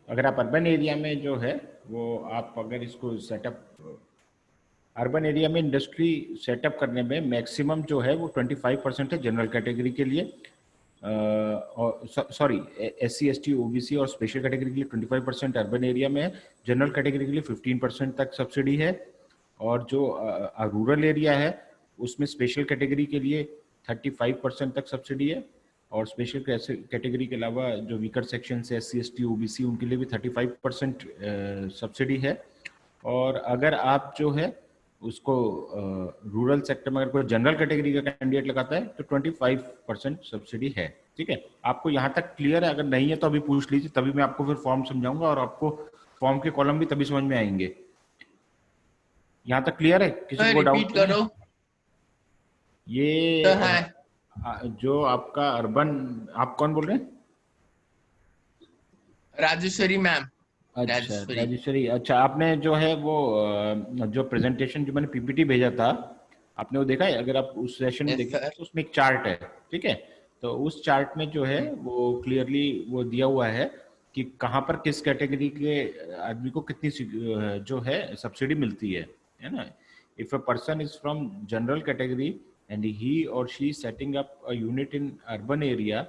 अगर आप urban area में जो है वो आप अगर इसको सेटअप, अर्बन एरिया में इंडस्ट्री सेटअप करने में मैक्सिमम जो है वो 25% है जनरल कैटेगरी के लिए, और सॉरी SC ST OBC और स्पेशल कैटेगरी के लिए 25% अर्बन एरिया में है, जनरल कैटेगरी के लिए 15% तक सब्सिडी है, और जो रूरल एरिया है उसमें स्पेशल कैटेगरी के लिए 35% तक सब्सिडी है, और स्पेशल कैटेगरी के अलावा जो वीकर सेक्शन से SC ST OBC उनके लिए भी 35% सब्सिडी है। और अगर आप जो है उसको रूरल सेक्टर में अगर कोई जनरल कैटेगरी का कैंडिडेट लगाता है तो 25% सब्सिडी है। ठीक है, आपको यहाँ तक क्लियर है? अगर नहीं है तो अभी पूछ लीजिए, तभी मैं आपको फिर फॉर्म समझाऊंगा और आपको फॉर्म के कॉलम भी तभी समझ में आएंगे। यहाँ तक क्लियर है? किसी को डाउट रिपीट तो नहीं? करो। ये तो है जो आपका अर्बन, आप कौन बोल रहे हैं? राजेश्वरी मैम। अच्छा राजेश्वरी। राजेश्वरी, अच्छा आपने जो है वो जो प्रेजेंटेशन जो मैंने PPT भेजा था, आपने वो देखा है? अगर आप उस सेशन में यस देखेंगे सर। तो उसमें एक चार्ट है, ठीक है? तो उस चार्ट में जो है वो क्लियरली वो दिया हुआ है कि कहाँ पर किस कैटेगरी के आदमी को कितनी जो है सब्सिडी मिलती है ना? If a person is from general category and he or she setting up a unit in urban area,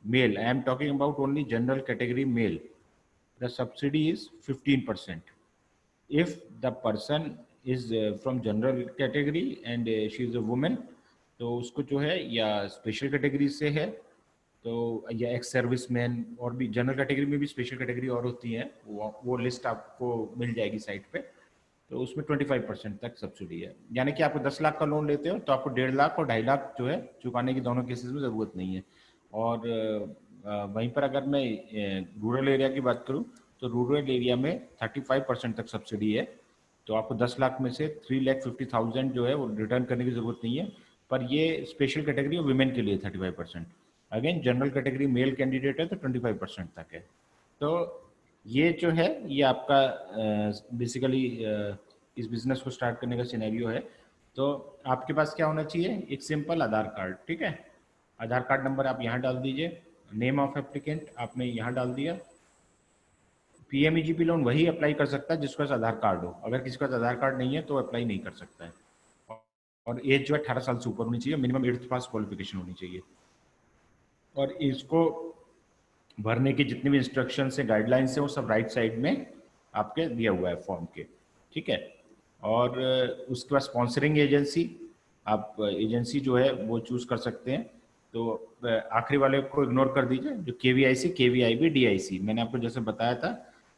male, I am talking about only general category male, the subsidy is 15%. If the person is from general category and she is a woman, तो उसको जो है या special category से है तो, या ex service man, और भी जनरल कैटेगरी में भी स्पेशल कैटेगरी और होती है, वो लिस्ट आपको मिल जाएगी साइट पे। तो उसमें 25% तक सब्सिडी है, यानी कि आपको 10 लाख का लोन लेते हो तो आपको 1.5 लाख और 2.5 लाख जो है चुकाने की दोनों केसेस में ज़रूरत नहीं है। और वहीं पर अगर मैं रूरल एरिया की बात करूं तो रूरल एरिया में 35% तक सब्सिडी है, तो आपको 10 लाख में से 3,50,000 जो है वो रिटर्न करने की ज़रूरत नहीं है। पर ये स्पेशल कैटेगरी और वुमेन के लिए 35%, again general category male candidate है तो 25% तक है। तो ये जो है ये आपका बेसिकली इस बिजनेस को स्टार्ट करने का सिनेरियो है। तो आपके पास क्या होना चाहिए? एक सिंपल आधार कार्ड, ठीक है? आधार कार्ड नंबर आप यहाँ डाल दीजिए, नेम ऑफ एप्लीकेंट आपने यहाँ डाल दिया। PMEGP लोन वही अप्लाई कर सकता है जिसके पास आधार कार्ड हो, अगर किसी के पास आधार कार्ड नहीं है तो अप्लाई नहीं कर सकता है। और एज जो है 18 साल से ऊपर होनी चाहिए, मिनिमम 8th पास क्वालिफिकेशन होनी चाहिए। और इसको भरने की जितनी भी इंस्ट्रक्शंस है, गाइडलाइंस है, वो सब राइट साइड में आपके दिया हुआ है फॉर्म के, ठीक है? और उसके बाद स्पॉन्सरिंग एजेंसी, आप एजेंसी जो है वो चूज कर सकते हैं। तो आखिरी वाले को इग्नोर कर दीजिए, जो KVIC KVIB DIC, मैंने आपको जैसे बताया था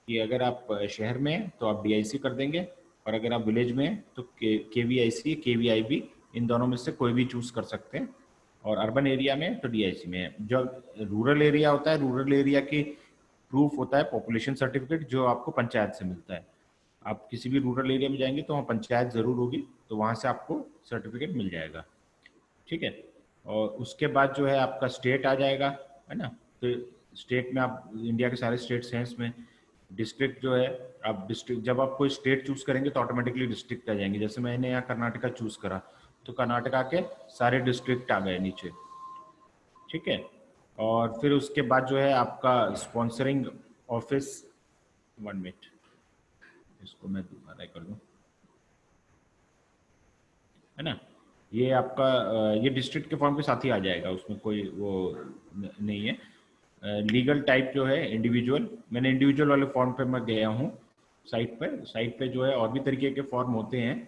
कि अगर आप शहर में हैं तो आप DIC कर देंगे, और अगर आप विलेज में हैं तो KVIC KVIB इन दोनों में से कोई भी चूज कर सकते हैं। और अर्बन एरिया में तो DIC में है। जब रूरल एरिया होता है, रूरल एरिया की प्रूफ होता है पॉपुलेशन सर्टिफिकेट, जो आपको पंचायत से मिलता है। आप किसी भी रूरल एरिया में जाएंगे तो वहाँ पंचायत ज़रूर होगी, तो वहाँ से आपको सर्टिफिकेट मिल जाएगा, ठीक है? और उसके बाद जो है आपका स्टेट आ जाएगा, है ना? तो स्टेट में आप, इंडिया के सारे स्टेट्स हैं इसमें। डिस्ट्रिक्ट जो है, आप डिस्ट्रिक्ट, जब आप कोई स्टेट चूज करेंगे तो ऑटोमेटिकली डिस्ट्रिक्ट आ जाएंगे। जैसे मैंने यहाँ कर्नाटका चूज करा तो कर्नाटका के सारे डिस्ट्रिक्ट आ गए नीचे, ठीक है? और फिर उसके बाद जो है आपका स्पॉन्सरिंग ऑफिस, 1 मिनट, इसको मैं दोबारा कर दूँ, है ना? ये आपका ये डिस्ट्रिक्ट के फॉर्म के साथ ही आ जाएगा, उसमें कोई वो नहीं है। लीगल टाइप जो है इंडिविजुअल, मैंने इंडिविजुअल वाले फॉर्म पे मैं गया हूँ साइट पे जो है और भी तरीके के फॉर्म होते हैं।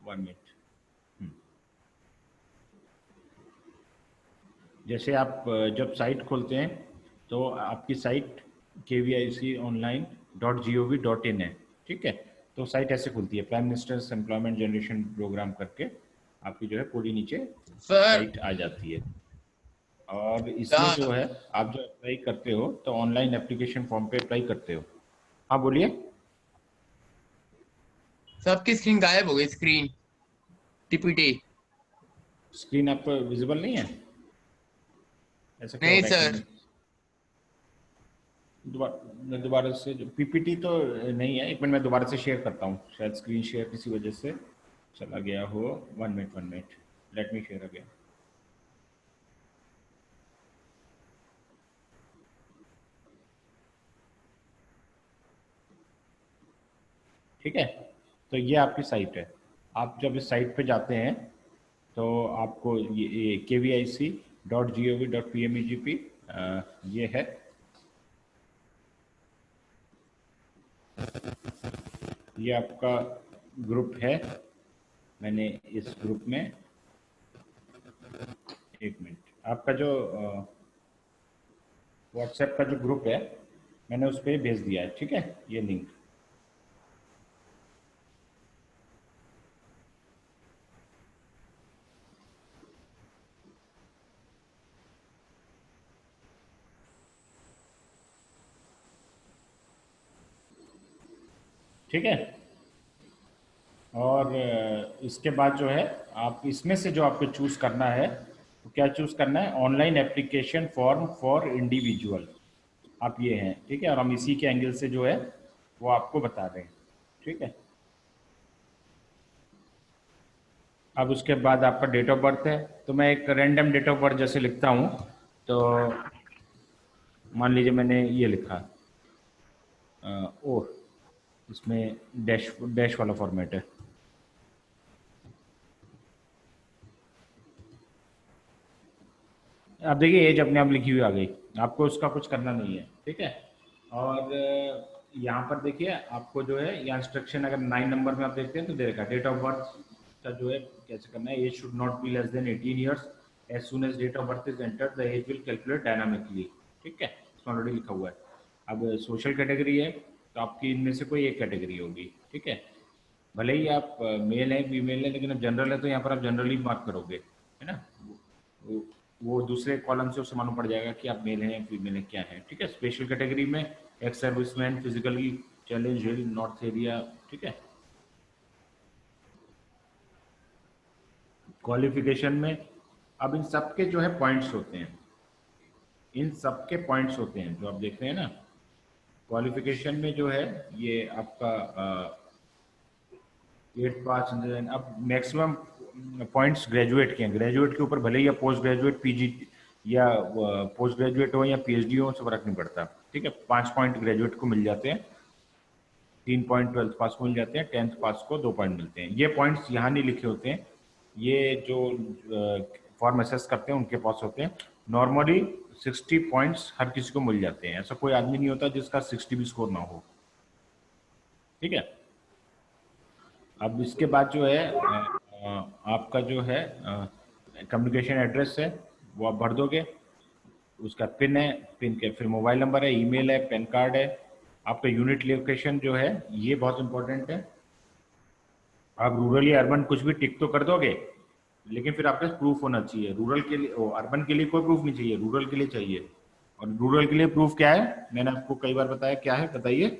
1 मिनट। जैसे आप जब साइट खोलते हैं तो आपकी साइट KVIConline.gov.in है, ठीक है? तो साइट ऐसे खुलती है, prime minister's employment generation programme करके आपकी जो है पूरी नीचे सर साइट आ जाती है। और इसमें जो द है आप जो अप्लाई करते हो तो ऑनलाइन एप्लीकेशन फॉर्म पे अप्लाई करते हो। हाँ बोलिए। सबकी स्क्रीन गायब हो गई। Screen TPT। स्क्रीन आपको विजिबल नहीं है? ऐसा क्या हो नहीं रहा है, एक सर। मिनट, दोबारा से जो PPT तो नहीं है, एक मिनट मैं दोबारा से शेयर करता हूँ, शायद स्क्रीन शेयर किसी वजह से चला गया हो। 1 minute, let me share again. ठीक है। तो ये आपकी साइट है। आप जब इस साइट पे जाते हैं तो आपको ये KVIC.gov.PMEGP ये है। ये आपका ग्रुप है। मैंने इस ग्रुप में, एक मिनट, आपका जो व्हाट्सएप का जो ग्रुप है मैंने उस पर भेज दिया है, ठीक है, ये लिंक। ठीक है। और इसके बाद जो है आप इसमें से जो आपको चूज करना है, तो क्या चूज करना है, online application form for individual, आप ये हैं, ठीक है। और हम इसी के एंगल से जो है वो आपको बता रहे हैं, ठीक है। अब उसके बाद आपका डेट ऑफ बर्थ है, तो मैं एक रैंडम डेट ऑफ बर्थ जैसे लिखता हूँ। तो मान लीजिए मैंने ये लिखा, ओ, इसमें डैश डैश वाला फॉर्मेट है। अब देखिए एज अपने आप लिखी हुई आ गई, आपको उसका कुछ करना नहीं है, ठीक है। और यहाँ पर देखिए आपको जो है यहाँ इंस्ट्रक्शन, अगर 9 नंबर में आप देखते हैं तो दे रखा है डेट ऑफ बर्थ का जो है कैसे करना है। Age should not be less than 18 years, as soon as date of birth is entered the age will calculate dynamically, ठीक है, इसमें ऑलरेडी लिखा हुआ है। अब सोशल कैटेगरी है तो आपकी इनमें से कोई एक कैटेगरी होगी, ठीक है। भले ही आप मेल है फीमेल है, लेकिन अब जनरल है तो यहाँ पर आप जनरली मार्क करोगे, है ना। वो, वो दूसरे कॉलम से उसे मालूम पड़ जाएगा कि आप मेल हैं या फीमेल हैं, क्या है, ठीक है। स्पेशल कैटेगरी में एक्स सर्विसमैन, फिजिकली चैलेंज, हिल, नॉर्थ एरिया, ठीक है। क्वालिफिकेशन में अब इन सब के जो है पॉइंट्स होते हैं, इन सब के पॉइंट्स होते हैं जो आप देख रहे हैं ना। क्वालिफिकेशन में जो है ये आपका 8 पास, अब मैक्सिमम पॉइंट्स ग्रेजुएट के हैं। ग्रेजुएट के ऊपर भले ही या पोस्ट ग्रेजुएट पीजी या पोस्ट ग्रेजुएट हो या पीएचडी हो, उससे फर्क नहीं पड़ता, ठीक है। 5 पॉइंट ग्रेजुएट को मिल जाते हैं, 3 पॉइंट 12th पास को मिल जाते हैं, 10th पास को 2 पॉइंट मिलते हैं। ये पॉइंट्स यहाँ नहीं लिखे होते हैं, ये जो फॉर्म असेस करते हैं उनके पास होते हैं। नॉर्मली 60 पॉइंट्स हर किसी को मिल जाते हैं, ऐसा कोई आदमी नहीं होता जिसका 60 भी स्कोर ना हो, ठीक है। अब इसके बाद जो है आपका जो है कम्युनिकेशन एड्रेस है वो आप भर दोगे। उसका पिन है, पिन के फिर मोबाइल नंबर है, ईमेल है, पैन कार्ड है। आपका यूनिट लोकेशन जो है ये बहुत इंपॉर्टेंट है। आप रूरल या अर्बन कुछ भी टिक तो कर दोगे, लेकिन फिर आपके पास प्रूफ होना चाहिए। रूरल के लिए, अर्बन के लिए कोई प्रूफ नहीं चाहिए, रूरल के लिए चाहिए। और रूरल के लिए प्रूफ क्या है, मैंने आपको कई बार बताया, क्या है बताइए।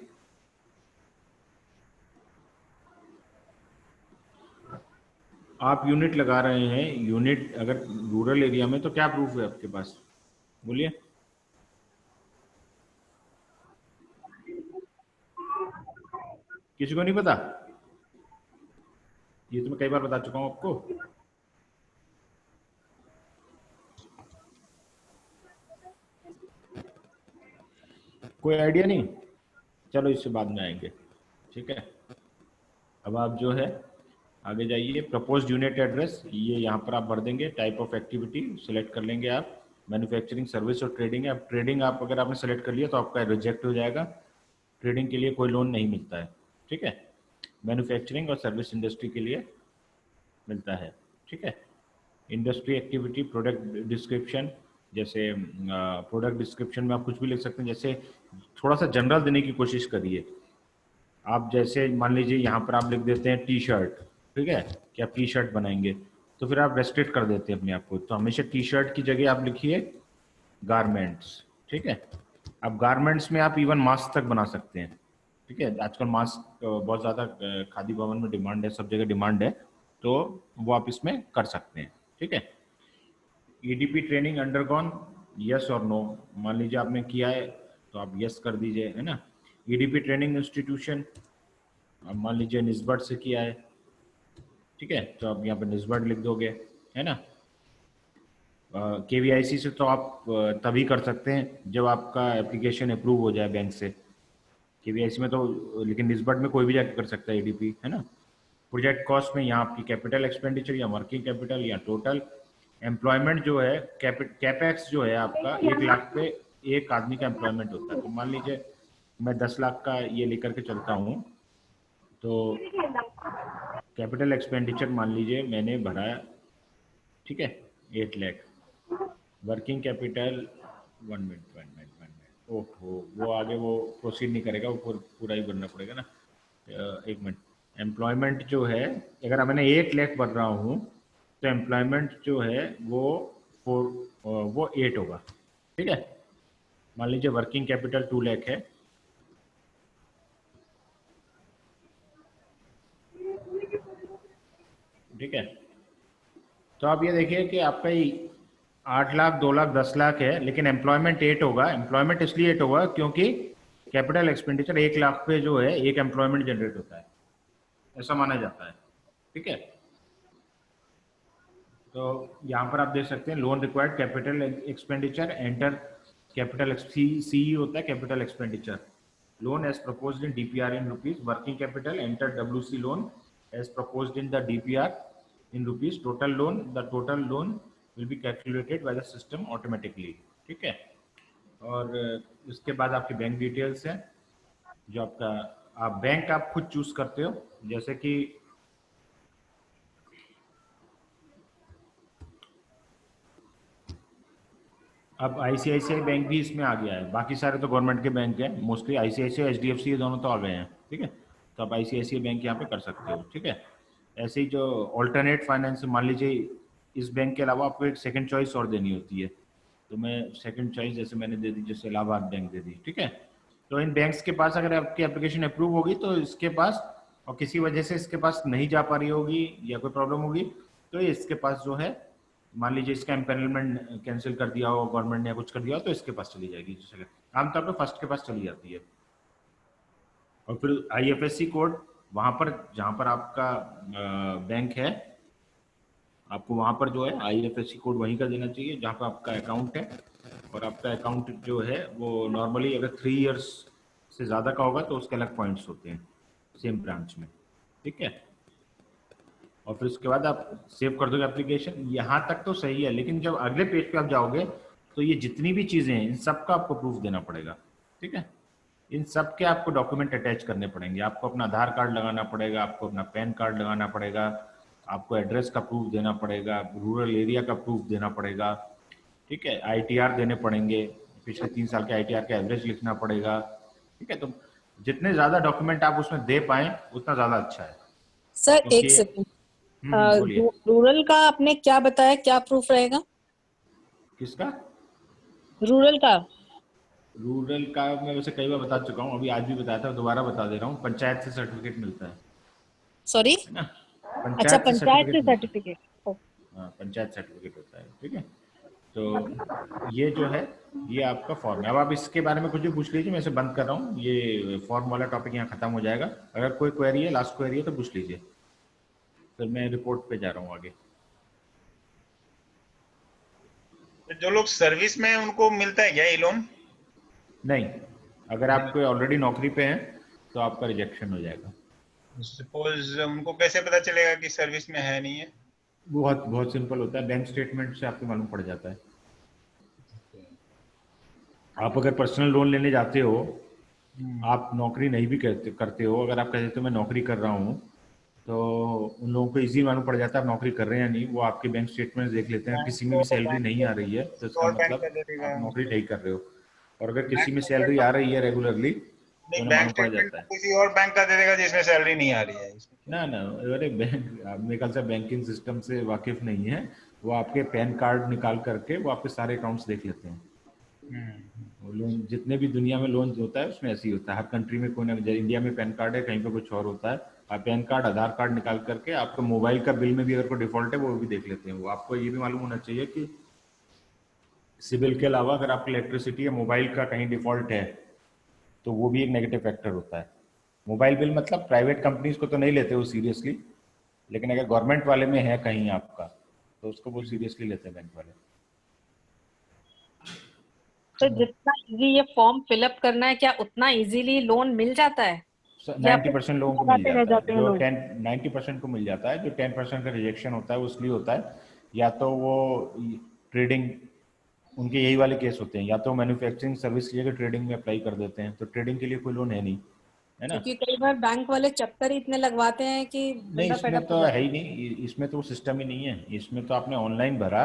आप यूनिट लगा रहे हैं, यूनिट अगर रूरल एरिया में, तो क्या प्रूफ है आपके पास, बोलिए। किसी को नहीं पता? ये तो मैं कई बार बता चुका हूं आपको। कोई आइडिया नहीं? चलो इससे बाद में आएंगे, ठीक है। अब आप जो है आगे जाइए। प्रपोज्ड यूनिट एड्रेस ये यहाँ पर आप भर देंगे। टाइप ऑफ एक्टिविटी सिलेक्ट कर लेंगे आप। मैन्युफैक्चरिंग, सर्विस और ट्रेडिंग है। अब ट्रेडिंग आप अगर आपने सेलेक्ट कर लिया तो आपका रिजेक्ट हो जाएगा, ट्रेडिंग के लिए कोई लोन नहीं मिलता है, ठीक है। मैन्युफैक्चरिंग और सर्विस इंडस्ट्री के लिए मिलता है, ठीक है। इंडस्ट्री एक्टिविटी, प्रोडक्ट डिस्क्रिप्शन, जैसे प्रोडक्ट डिस्क्रिप्शन में आप कुछ भी लिख सकते हैं, जैसे थोड़ा सा जनरल देने की कोशिश करिए। आप जैसे मान लीजिए यहाँ पर आप लिख देते हैं टी शर्ट, ठीक है, कि आप टी शर्ट बनाएंगे, तो फिर आप रेस्ट्रिक्ट कर देते हैं अपने आप को। तो हमेशा टी शर्ट की जगह आप लिखिए गारमेंट्स, ठीक है। अब गारमेंट्स में आप इवन मास्क तक बना सकते हैं, ठीक है। आजकल मास्क बहुत ज़्यादा खादी भवन में डिमांड है, सब जगह डिमांड है, तो वो आप इसमें कर सकते हैं, ठीक है। ईडीपी ट्रेनिंग अंडरगॉन, यस और नो। मान लीजिए आपने किया है तो आप यस कर दीजिए, है ना। ईडीपी ट्रेनिंग इंस्टीट्यूशन, अब मान लीजिए निस्बत से किया है, ठीक है, तो आप यहाँ पे निस्बत लिख दोगे, है ना। केवीआईसी से तो आप तभी कर सकते हैं जब आपका एप्लीकेशन अप्रूव हो जाए बैंक से, केवीआईसी में तो, लेकिन निस्बत में कोई भी जाके कर सकता है एडीपी, है ना। प्रोजेक्ट कॉस्ट में यहाँ आपकी कैपिटल एक्सपेंडिचर या वर्किंग कैपिटल या टोटल एम्प्लॉयमेंट जो है, कैपेक्स जो है आपका 1 लाख पे एक आदमी का एम्प्लॉयमेंट होता है। तो मान लीजिए मैं 10 लाख का ये लेकर के चलता हूँ, तो कैपिटल एक्सपेंडिचर मान लीजिए मैंने भरा, ठीक है, 8 लाख। वर्किंग कैपिटल, 1 मिनट, ओहो वो आगे वो प्रोसीड नहीं करेगा, वो पूरा ही भरना पड़ेगा ना। 1 मिनट। एम्प्लॉयमेंट जो है, अगर मैंने 8 लाख भर रहा हूँ तो एम्प्लॉयमेंट जो है वो 8 होगा, ठीक है। मान लीजिए वर्किंग कैपिटल 2 लाख है, ठीक है। तो आप ये देखिए कि आपका 8 लाख, 2 लाख, 10 लाख है, लेकिन एम्प्लॉयमेंट 8 होगा। एम्प्लॉयमेंट इसलिए 8 होगा क्योंकि कैपिटल एक्सपेंडिचर 1 लाख पे जो है एक एम्प्लॉयमेंट जनरेट होता है, ऐसा माना जाता है, ठीक है। तो यहाँ पर आप देख सकते हैं loan required capital expenditure enter capital C होता है capital expenditure loan as proposed in DPR in rupees, working capital enter WC loan as proposed in the DPR in rupees, total loan will be calculated by the system automatically, ठीक है। और इसके बाद आपकी bank details है, जो आपका आप बैंक आप खुद चूज करते हो, जैसे कि अब आईसीआईसीआई बैंक भी इसमें आ गया है। बाकी सारे तो गवर्नमेंट के बैंक हैं मोस्टली, आईसीआईसीआई, एचडीएफसी, ये दोनों तो आ गए हैं, ठीक है। तो आप आईसीआईसीआई बैंक यहाँ पे कर सकते हो, ठीक है। ऐसे ही जो ऑल्टरनेट फाइनेंस, मान लीजिए इस बैंक के अलावा आपको एक सेकंड चॉइस और देनी होती है, तो मैं सेकंड चॉइस जैसे मैंने दे दी, जैसे इलाहाबाद बैंक दे दी, ठीक है। तो इन बैंक्स के पास अगर आपकी एप्लीकेशन अप्रूव होगी तो इसके पास, और किसी वजह से इसके पास नहीं जा पा रही होगी या कोई प्रॉब्लम होगी, तो इसके पास जो है, मान लीजिए इसका एम्पेनलमेंट कैंसिल कर दिया हो गवर्नमेंट ने या कुछ कर दिया हो, तो इसके पास चली जाएगी। जैसे आमतौर पर फर्स्ट के पास चली जाती है। और फिर आईएफएससी कोड, वहां पर जहां पर आपका बैंक है, आपको वहां पर जो है आईएफएससी कोड वहीं का देना चाहिए जहां पर आपका अकाउंट है। और आपका अकाउंट जो है वो नॉर्मली अगर 3 इयर्स से ज़्यादा का होगा तो उसके अलग पॉइंट्स होते हैं सेम ब्रांच में, ठीक है। और फिर उसके बाद आप सेव कर दोगे एप्लीकेशन। यहाँ तक तो सही है, लेकिन जब अगले पेज पे आप जाओगे तो ये जितनी भी चीज़ें हैं इन सब का आपको प्रूफ देना पड़ेगा, ठीक है। इन सब के आपको डॉक्यूमेंट अटैच करने पड़ेंगे। आपको अपना आधार कार्ड लगाना पड़ेगा, आपको अपना पैन कार्ड लगाना पड़ेगा, आपको एड्रेस का प्रूफ देना पड़ेगा, रूरल एरिया का प्रूफ देना पड़ेगा, ठीक है। आईटीआर देने पड़ेंगे, पिछले 3 साल के आईटीआर का एवरेज लिखना पड़ेगा, ठीक है। तो जितने ज़्यादा डॉक्यूमेंट आप उसमें दे पाएँ उतना ज़्यादा अच्छा है, सर एक क्योंकि सेकंड, बोलिए। रूरल का आपने क्या बताया, क्या प्रूफ रहेगा? किसका? रूरल का? रूरल का मैं वैसे कई बार बता चुका हूँ, अभी आज भी बताया था, दोबारा बता दे रहा हूँ। पंचायत से सर्टिफिकेट मिलता सॉरी, है ना। अच्छा पंचायत से पंचायत से सर्टिफिकेट मिलता है। सर्टिफिकेट। हाँ, पंचायत सर्टिफिकेट होता है, ठीक है। तो ये जो है ये आपका फॉर्म है। अब आप इसके बारे में कुछ भी पूछ लीजिए, मैं इसे बंद कर रहा हूँ, ये फॉर्म वाला टॉपिक यहाँ खत्म हो जाएगा। अगर कोई क्वेरी है, लास्ट क्वेरी है तो पूछ लीजिए, फिर मैं रिपोर्ट पे जा रहा हूँ आगे। जो लोग सर्विस में हैं उनको मिलता है क्या ये लोन? नहीं, अगर आप कोई ऑलरेडी नौकरी पे हैं तो आपका रिजेक्शन हो जाएगा। सपोज उनको कैसे पता चलेगा कि सर्विस में है नहीं है? बहुत बहुत सिंपल होता है, बैंक स्टेटमेंट से आपको मालूम पड़ जाता है। आप अगर पर्सनल लोन लेने जाते हो, आप नौकरी नहीं भी करते हो, अगर आप कहते हो मैं नौकरी कर रहा हूँ, तो उन लोगों को इजी मालूम पड़ जाता है आप नौकरी कर रहे हैं या नहीं। वो आपके बैंक स्टेटमेंट देख लेते हैं, किसी में भी सैलरी नहीं आ रही है तो इसका और बैंक मतलब का दे देगा। आप नौकरी नहीं कर रहे हो। और अगर किसी में बैंक सैलरी आ रही है रेगुलरली तो नहीं, उन्हें बैंक मालूम पड़ स्टेटमेंट जाता है। किसी और बैंक का दे देगा जिसमें सैलरी नहीं आ रही है। ना ना, अरे बैंक, आप मेरे ख्याल से बैंकिंग सिस्टम से वाकिफ नहीं है। वो आपके पैन कार्ड निकाल करके वो आपके सारे अकाउंट्स देख लेते हैं। वो लोन जितने भी दुनिया में लोन होता है उसमें ऐसे ही होता है, हर कंट्री में कोई ना, इंडिया में पैन कार्ड है, कहीं पे कुछ और होता है। आप पैन कार्ड, आधार कार्ड निकाल करके आपका मोबाइल का बिल में भी अगर कोई डिफॉल्ट है वो भी देख लेते हैं। वो आपको ये भी मालूम होना चाहिए कि सिबिल के अलावा अगर आपकी इलेक्ट्रिसिटी या मोबाइल का कहीं डिफॉल्ट है तो वो भी एक नेगेटिव फैक्टर होता है। मोबाइल बिल मतलब प्राइवेट कंपनीज को तो नहीं लेते वो सीरियसली, लेकिन अगर गवर्नमेंट वाले में है कहीं आपका तो उसको बहुत सीरियसली लेते हैं बैंक वाले। तो जितना इजी ये फॉर्म फिलअप करना है, क्या उतना इजीली लोन मिल जाता है या 90% लोगों को मिल लगाते रह जाता जाते है। हैं जो लोग? 90% को मिल जाता है। जो 10% का रिजेक्शन होता है वो इसलिए होता है, या तो वो ट्रेडिंग, उनके यही वाले केस होते हैं, या तो मैन्युफैक्चरिंग सर्विस की जगह ट्रेडिंग में अप्लाई कर देते हैं, तो ट्रेडिंग के लिए कोई लोन है नहीं, है ना। क्योंकि कई बार बैंक वाले चक्कर ही इतने लगवाते हैं कि नहीं, बंदा इसमें फेडअप हो तो जाता है है। ही नहीं, इसमें तो वो सिस्टम ही नहीं है। इसमें तो आपने ऑनलाइन भरा,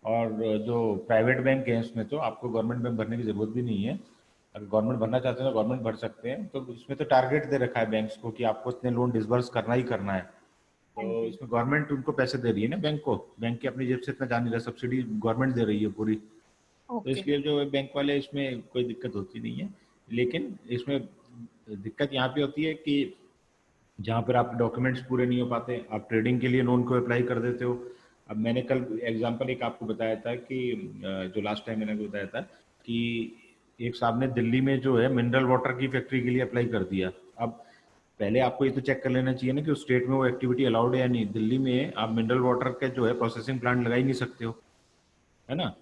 और जो प्राइवेट बैंक है उसमें तो आपको गवर्नमेंट बैंक भरने की जरूरत भी नहीं है। अगर गवर्नमेंट भरना चाहते हैं तो गवर्नमेंट भर सकते हैं। तो इसमें तो टारगेट दे रखा है बैंक्स को कि आपको इतने लोन डिसबर्स करना ही करना है। हाँ तो जी। इसमें गवर्नमेंट उनको पैसे दे रही है ना, बैंक को। बैंक की अपनी जेब से इतना जा नहीं रहा, सब्सिडी गवर्नमेंट दे रही है पूरी। तो ओके। इसलिए जो बैंक वाले, इसमें कोई दिक्कत होती नहीं है। लेकिन इसमें दिक्कत यहाँ पे होती है कि जहाँ पर आपके डॉक्यूमेंट्स पूरे नहीं हो पाते, आप ट्रेडिंग के लिए लोन को अप्लाई कर देते हो। अब मैंने कल एग्जांपल एक आपको बताया था कि जो लास्ट टाइम मैंने आपको बताया था कि एक साहब ने दिल्ली में जो है मिनरल वाटर की फैक्ट्री के लिए अप्लाई कर दिया। अब पहले आपको ये तो चेक कर लेना चाहिए ना कि उस स्टेट में वो एक्टिविटी अलाउड है या नहीं। दिल्ली में आप मिनरल वाटर का जो है प्रोसेसिंग प्लांट लगा ही नहीं सकते हो, है ना।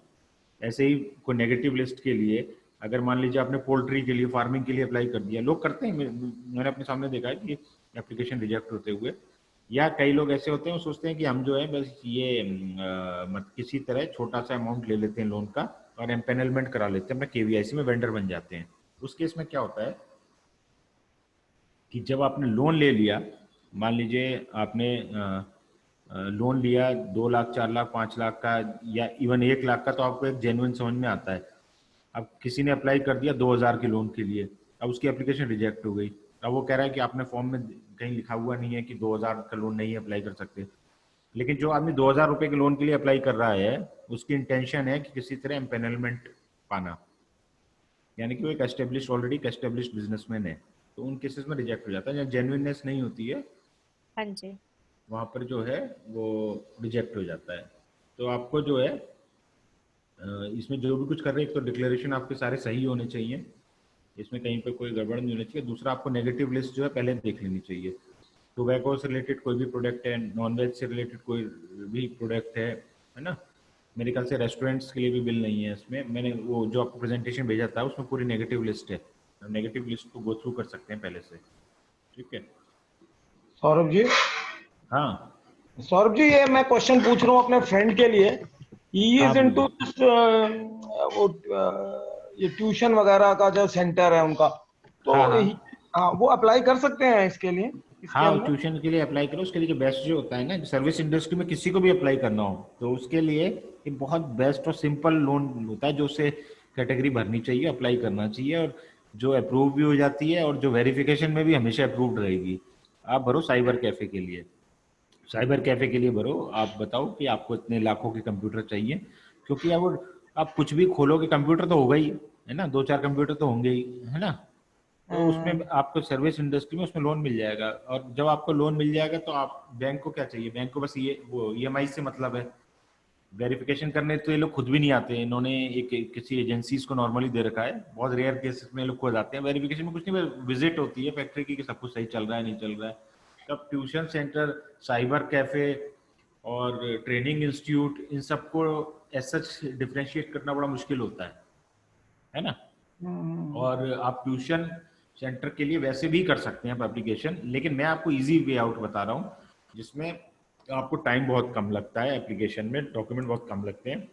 ऐसे ही कोई नेगेटिव लिस्ट के लिए, अगर मान लीजिए आपने पोल्ट्री के लिए, फार्मिंग के लिए अप्लाई कर दिया, लोग करते हैं, मैंने अपने सामने देखा है कि एप्लीकेशन रिजेक्ट होते हुए। या कई लोग ऐसे होते हैं, वो सोचते हैं कि हम जो है बस ये किसी तरह छोटा सा अमाउंट ले लेते हैं लोन का और एम्पेनलमेंट करा लेते हैं, अपना केवीआईसी में वेंडर बन जाते हैं। उस केस में क्या होता है कि जब आपने लोन ले लिया, मान लीजिए आपने लोन लिया 2 लाख, 4 लाख, 5 लाख का, या इवन 1 लाख का, तो आपको एक जेन्युइन समझ में आता है। अब किसी ने अप्लाई कर दिया 2,000 के लोन के लिए, अब उसकी एप्लीकेशन रिजेक्ट हो गई। अब वो कह रहा है कि आपने फॉर्म में कहीं लिखा हुआ नहीं है कि 2,000 का लोन नहीं अप्लाई कर सकते। लेकिन जो आदमी 2,000 रुपये के लोन के लिए अप्लाई कर रहा है, उसकी इंटेंशन है कि किसी तरह एम्पेनलमेंट पाना, यानी कि वो एक एस्टेब्लिश, ऑलरेडी एक एस्टेब्लिश बिजनेसमैन है। तो उन केसेस में रिजेक्ट हो जाता है। जहाँ जेन्युइननेस नहीं होती है हाँ जी। वहाँ पर जो है वो रिजेक्ट हो जाता है। तो आपको जो है इसमें जो भी कुछ कर रहे हैं, एक तो डिक्लेरेशन आपके सारे सही होने चाहिए, इसमें कहीं पे कोई गड़बड़ नहीं होनी चाहिए। दूसरा, आपको नेगेटिव लिस्ट जो है पहले देख लेनी चाहिए। टोबैको से रिलेटेड कोई भी प्रोडक्ट है, नॉन वेज से रिलेटेड कोई भी प्रोडक्ट है ना। मेरे ख्याल से रेस्टोरेंट्स के लिए भी बिल नहीं है इसमें। मैंने वो जो आपको प्रेजेंटेशन भेजा था उसमें पूरी नेगेटिव लिस्ट है। नेगेटिव लिस्ट को गो थ्रू कर सकते हैं पहले से, ठीक है। सौरभ जी, हाँ सौरभ जी, ये मैं क्वेश्चन पूछ रहा हूँ अपने फ्रेंड के लिए। ही हाँ इज इनटू बोलिए। वो ये ट्यूशन वगैरह का जो सेंटर है उनका, तो हाँ हाँ हाँ, वो अप्लाई कर सकते हैं इसके लिए, इसके हाँ, अंदर? ट्यूशन के लिए अप्लाई करो। उसके लिए जो बेस्ट जो होता है ना, सर्विस इंडस्ट्री में किसी को भी अप्लाई करना हो तो उसके लिए एक बहुत बेस्ट और सिंपल लोन होता है, जो उसे कैटेगरी भरनी चाहिए, अप्लाई करना चाहिए, और जो अप्रूव भी हो जाती है और जो वेरिफिकेशन में भी हमेशा अप्रूव्ड रहेगी। आप भरो साइबर कैफे के लिए। साइबर कैफे के लिए भरो, आप बताओ कि आपको इतने लाखों के कंप्यूटर चाहिए, क्योंकि अब आप कुछ भी खोलोगे कंप्यूटर तो होगा ही, है ना। 2-4 कंप्यूटर तो होंगे ही, है ना। तो उसमें आपको सर्विस इंडस्ट्री में उसमें लोन मिल जाएगा। और जब आपको लोन मिल जाएगा तो आप, बैंक को क्या चाहिए, बैंक को बस ये वो ईएमआई से मतलब है। वेरिफिकेशन करने तो ये लोग खुद भी नहीं आते, इन्होंने एक किसी एजेंसीज को नॉर्मली दे रखा है। बहुत रेयर केसेस में ये लोग खुद आते हैं। वेरिफिकेशन में कुछ नहीं, विजिट होती है फैक्ट्री की कि सब कुछ सही चल रहा है नहीं चल रहा है। तब ट्यूशन सेंटर, साइबर कैफे और ट्रेनिंग इंस्टीट्यूट, इन सबको एज सच डिफ्रेंशिएट करना बड़ा मुश्किल होता है ना। और आप ट्यूशन सेंटर के लिए वैसे भी कर सकते हैं एप्लीकेशन, लेकिन मैं आपको इजी वे आउट बता रहा हूँ जिसमें आपको टाइम बहुत कम लगता है, एप्लीकेशन में डॉक्यूमेंट बहुत कम लगते हैं।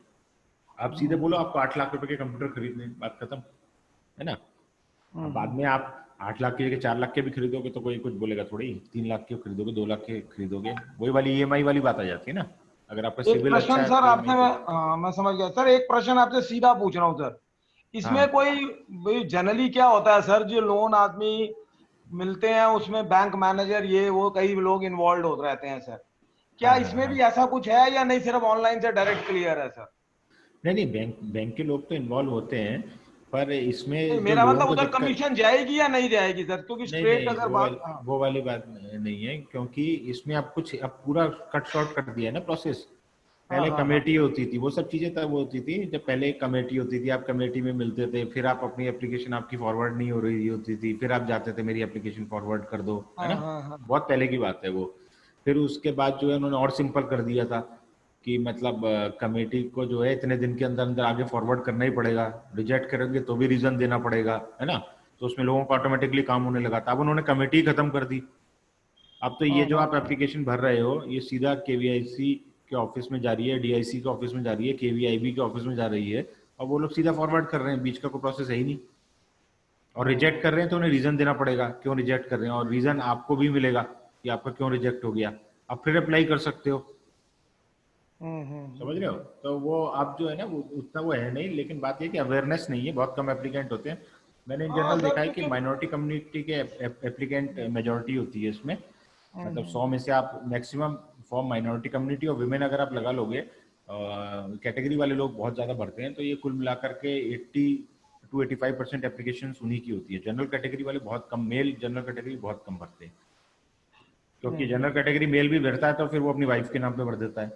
आप सीधे बोलो आपको 8 लाख रुपए के कंप्यूटर खरीदने, बात खत्म, है ना। अब बाद में आप 8 लाख के जगह 4 लाख के भी खरीदोगे तो कोई कुछ बोलेगा थोड़ी। 3 लाख के खरीदोगे, 2 लाख के खरीदोगे, वही वाली ईएमआई वाली बात आ जाती है ना। अगर आपका एक सिविल अच्छा प्रश्न है सर तो आपसे ईएमआई मैं, पे। हाँ, मैं समझ गया सर। एक प्रश्न आपसे सीधा पूछ रहा हूँ सर। इसमें हाँ कोई जनरली क्या होता है सर, जो लोन आदमी मिलते हैं उसमें बैंक मैनेजर ये वो कई लोग इन्वॉल्व हो रहते हैं सर, क्या हाँ हाँ इसमें हाँ। भी ऐसा कुछ है या नहीं, सिर्फ ऑनलाइन से डायरेक्ट क्लियर है सर? नहीं नहीं, बैंक बैंक के लोग तो इन्वॉल्व होते हैं, पर नहीं, इसमें जो मेरा लोगों मतलब को उधर दिक्कत, कमीशन जाएगी या नहीं जाएगी सर, क्योंकि नहीं स्ट्रेट नहीं, अगर बात, हाँ। वो वाली बात नहीं है, क्योंकि इसमें आप कुछ, अब पूरा कट शॉर्ट कर दिया है ना प्रोसेस। हाँ पहले हाँ हाँ। कमेटी होती थी, वो सब चीजें तब होती थी जब पहले एक कमेटी होती थी, आप कमेटी में मिलते थे, फिर आप अपनी एप्लीकेशन आपकी फॉरवर्ड नहीं हो रही होती थी, फिर आप जाते थे मेरी एप्लीकेशन फॉरवर्ड कर दो, है हाँ ना। हाँ हाँ। बहुत पहले की बात है वो। फिर उसके बाद जो है उन्होंने और सिंपल कर दिया था। कि मतलब कमेटी को जो है इतने दिन के अंदर अंदर आगे फॉरवर्ड करना ही पड़ेगा, रिजेक्ट करेंगे तो भी रीजन देना पड़ेगा, है ना। तो उसमें लोगों को ऑटोमेटिकली काम होने लगा था। अब उन्होंने कमेटी खत्म कर दी। अब तो ये जो आप एप्लीकेशन भर रहे हो ये सीधा केवीआईसी के ऑफिस में जा रही है, डीआईसी के ऑफिस में जा रही है, केवीआईबी के ऑफिस में जा रही है, और वो लोग सीधा फॉरवर्ड कर रहे हैं, बीच का कोई प्रोसेस है ही नहीं। और रिजेक्ट कर रहे हैं तो उन्हें रीजन देना पड़ेगा क्यों रिजेक्ट कर रहे हैं, और रीजन आपको भी मिलेगा कि आपका क्यों रिजेक्ट हो गया। आप फिर अप्लाई कर सकते हो, समझ रहे हो। तो वो आप जो है ना वो उतना वो है नहीं, लेकिन बात ये कि अवेयरनेस नहीं है, बहुत कम एप्लीकेंट होते हैं। मैंने इन जनरल देखा है कि माइनॉरिटी कम्युनिटी के एप्लीकेंट मेजॉरिटी होती है इसमें, मतलब 100 में से आप मैक्सिमम फॉर्म माइनॉरिटी कम्युनिटी और विमेन अगर आप लगा लोगे, कैटेगरी वाले लोग बहुत ज्यादा भरते हैं, तो ये कुल मिलाकर के 80 to 85% एप्लीकेशन उन्हीं की होती है। जनरल कैटेगरी वाले बहुत कम, मेल जनरल कैटेगरी बहुत कम भरते हैं, क्योंकि जनरल कैटेगरी मेल भी भरता है तो फिर वो अपनी वाइफ के नाम पे भर देता है।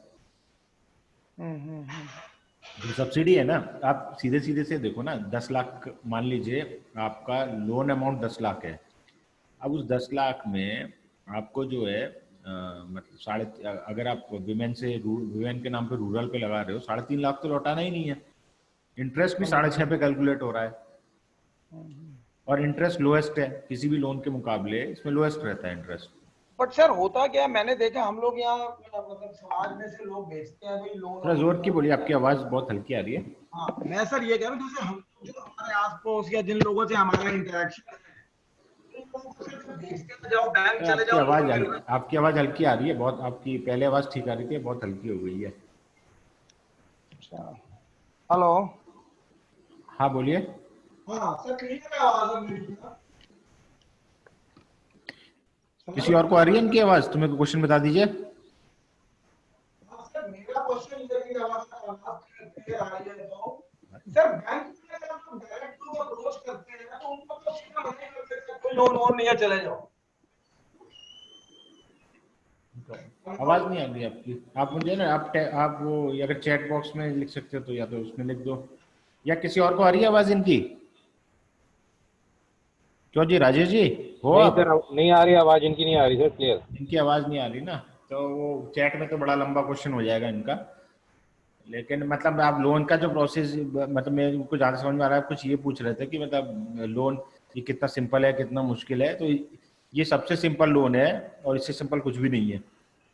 जो सब्सिडी है ना, आप सीधे सीधे से देखो ना, 10 लाख मान लीजिए आपका लोन अमाउंट 10 लाख है। अब उस 10 लाख में आपको जो है मतलब अगर आप विमेन के नाम पे रूरल पे लगा रहे हो, 3.5 लाख तो लौटाना ही नहीं है। इंटरेस्ट भी 6.5 पे कैलकुलेट हो रहा है, और इंटरेस्ट लोएस्ट है किसी भी लोन के मुकाबले, इसमें लोएस्ट रहता है इंटरेस्ट। बट सर होता क्या है, मैंने देखा हम लोग यहाँ मतलब समाज में से लोग भेजते हैं भाई लोन। थोड़ा जोर की बोलिए, आपकी आवाज बहुत हल्की आ रही है। हाँ, मैं सर ये कह रहा हूँ जैसे हम जो हमारे आस पड़ोस या जिन लोगों से हमारा इंटरेक्शन है, आपकी आवाज हल्की आ रही है बहुत, आपकी पहले आवाज ठीक आ रही थी, बहुत हल्की हो गई है। हेलो, हाँ बोलिए। हाँ सर, क्लियर है आवाज? किसी और को आ रही है इनकी आवाज? तुम्हें को क्वेश्चन बता दीजिए। सर मेरा क्वेश्चन यदि आवाज क्लियर आ रही है तो सर बैंक में अगर हम डायरेक्ट टू अप्रोच करते हैं तो उनको तो सीधा मना कर देते हैं कोई लोन वोन नहीं है, चले जाओ। आवाज नहीं आ रही आपकी। आप मुझे ना आप वो अगर चैट बॉक्स में लिख सकते हो तो या तो उसमें लिख दो, या किसी और को आ रही है आवाज इनकी? क्यों जी राजेश जी हो? नहीं सर, नहीं आ रही आवाज इनकी, नहीं आ रही सर क्लियर। इनकी आवाज नहीं आ रही ना, तो वो चैट में तो बड़ा लंबा क्वेश्चन हो जाएगा इनका। लेकिन मतलब आप लोन का जो प्रोसेस, मतलब मेरे को ज्यादा समझ में आ रहा है, कुछ ये पूछ रहे थे कि मतलब लोन ये कितना सिंपल है कितना मुश्किल है। तो ये सबसे सिंपल लोन है, और इससे सिंपल कुछ भी नहीं है,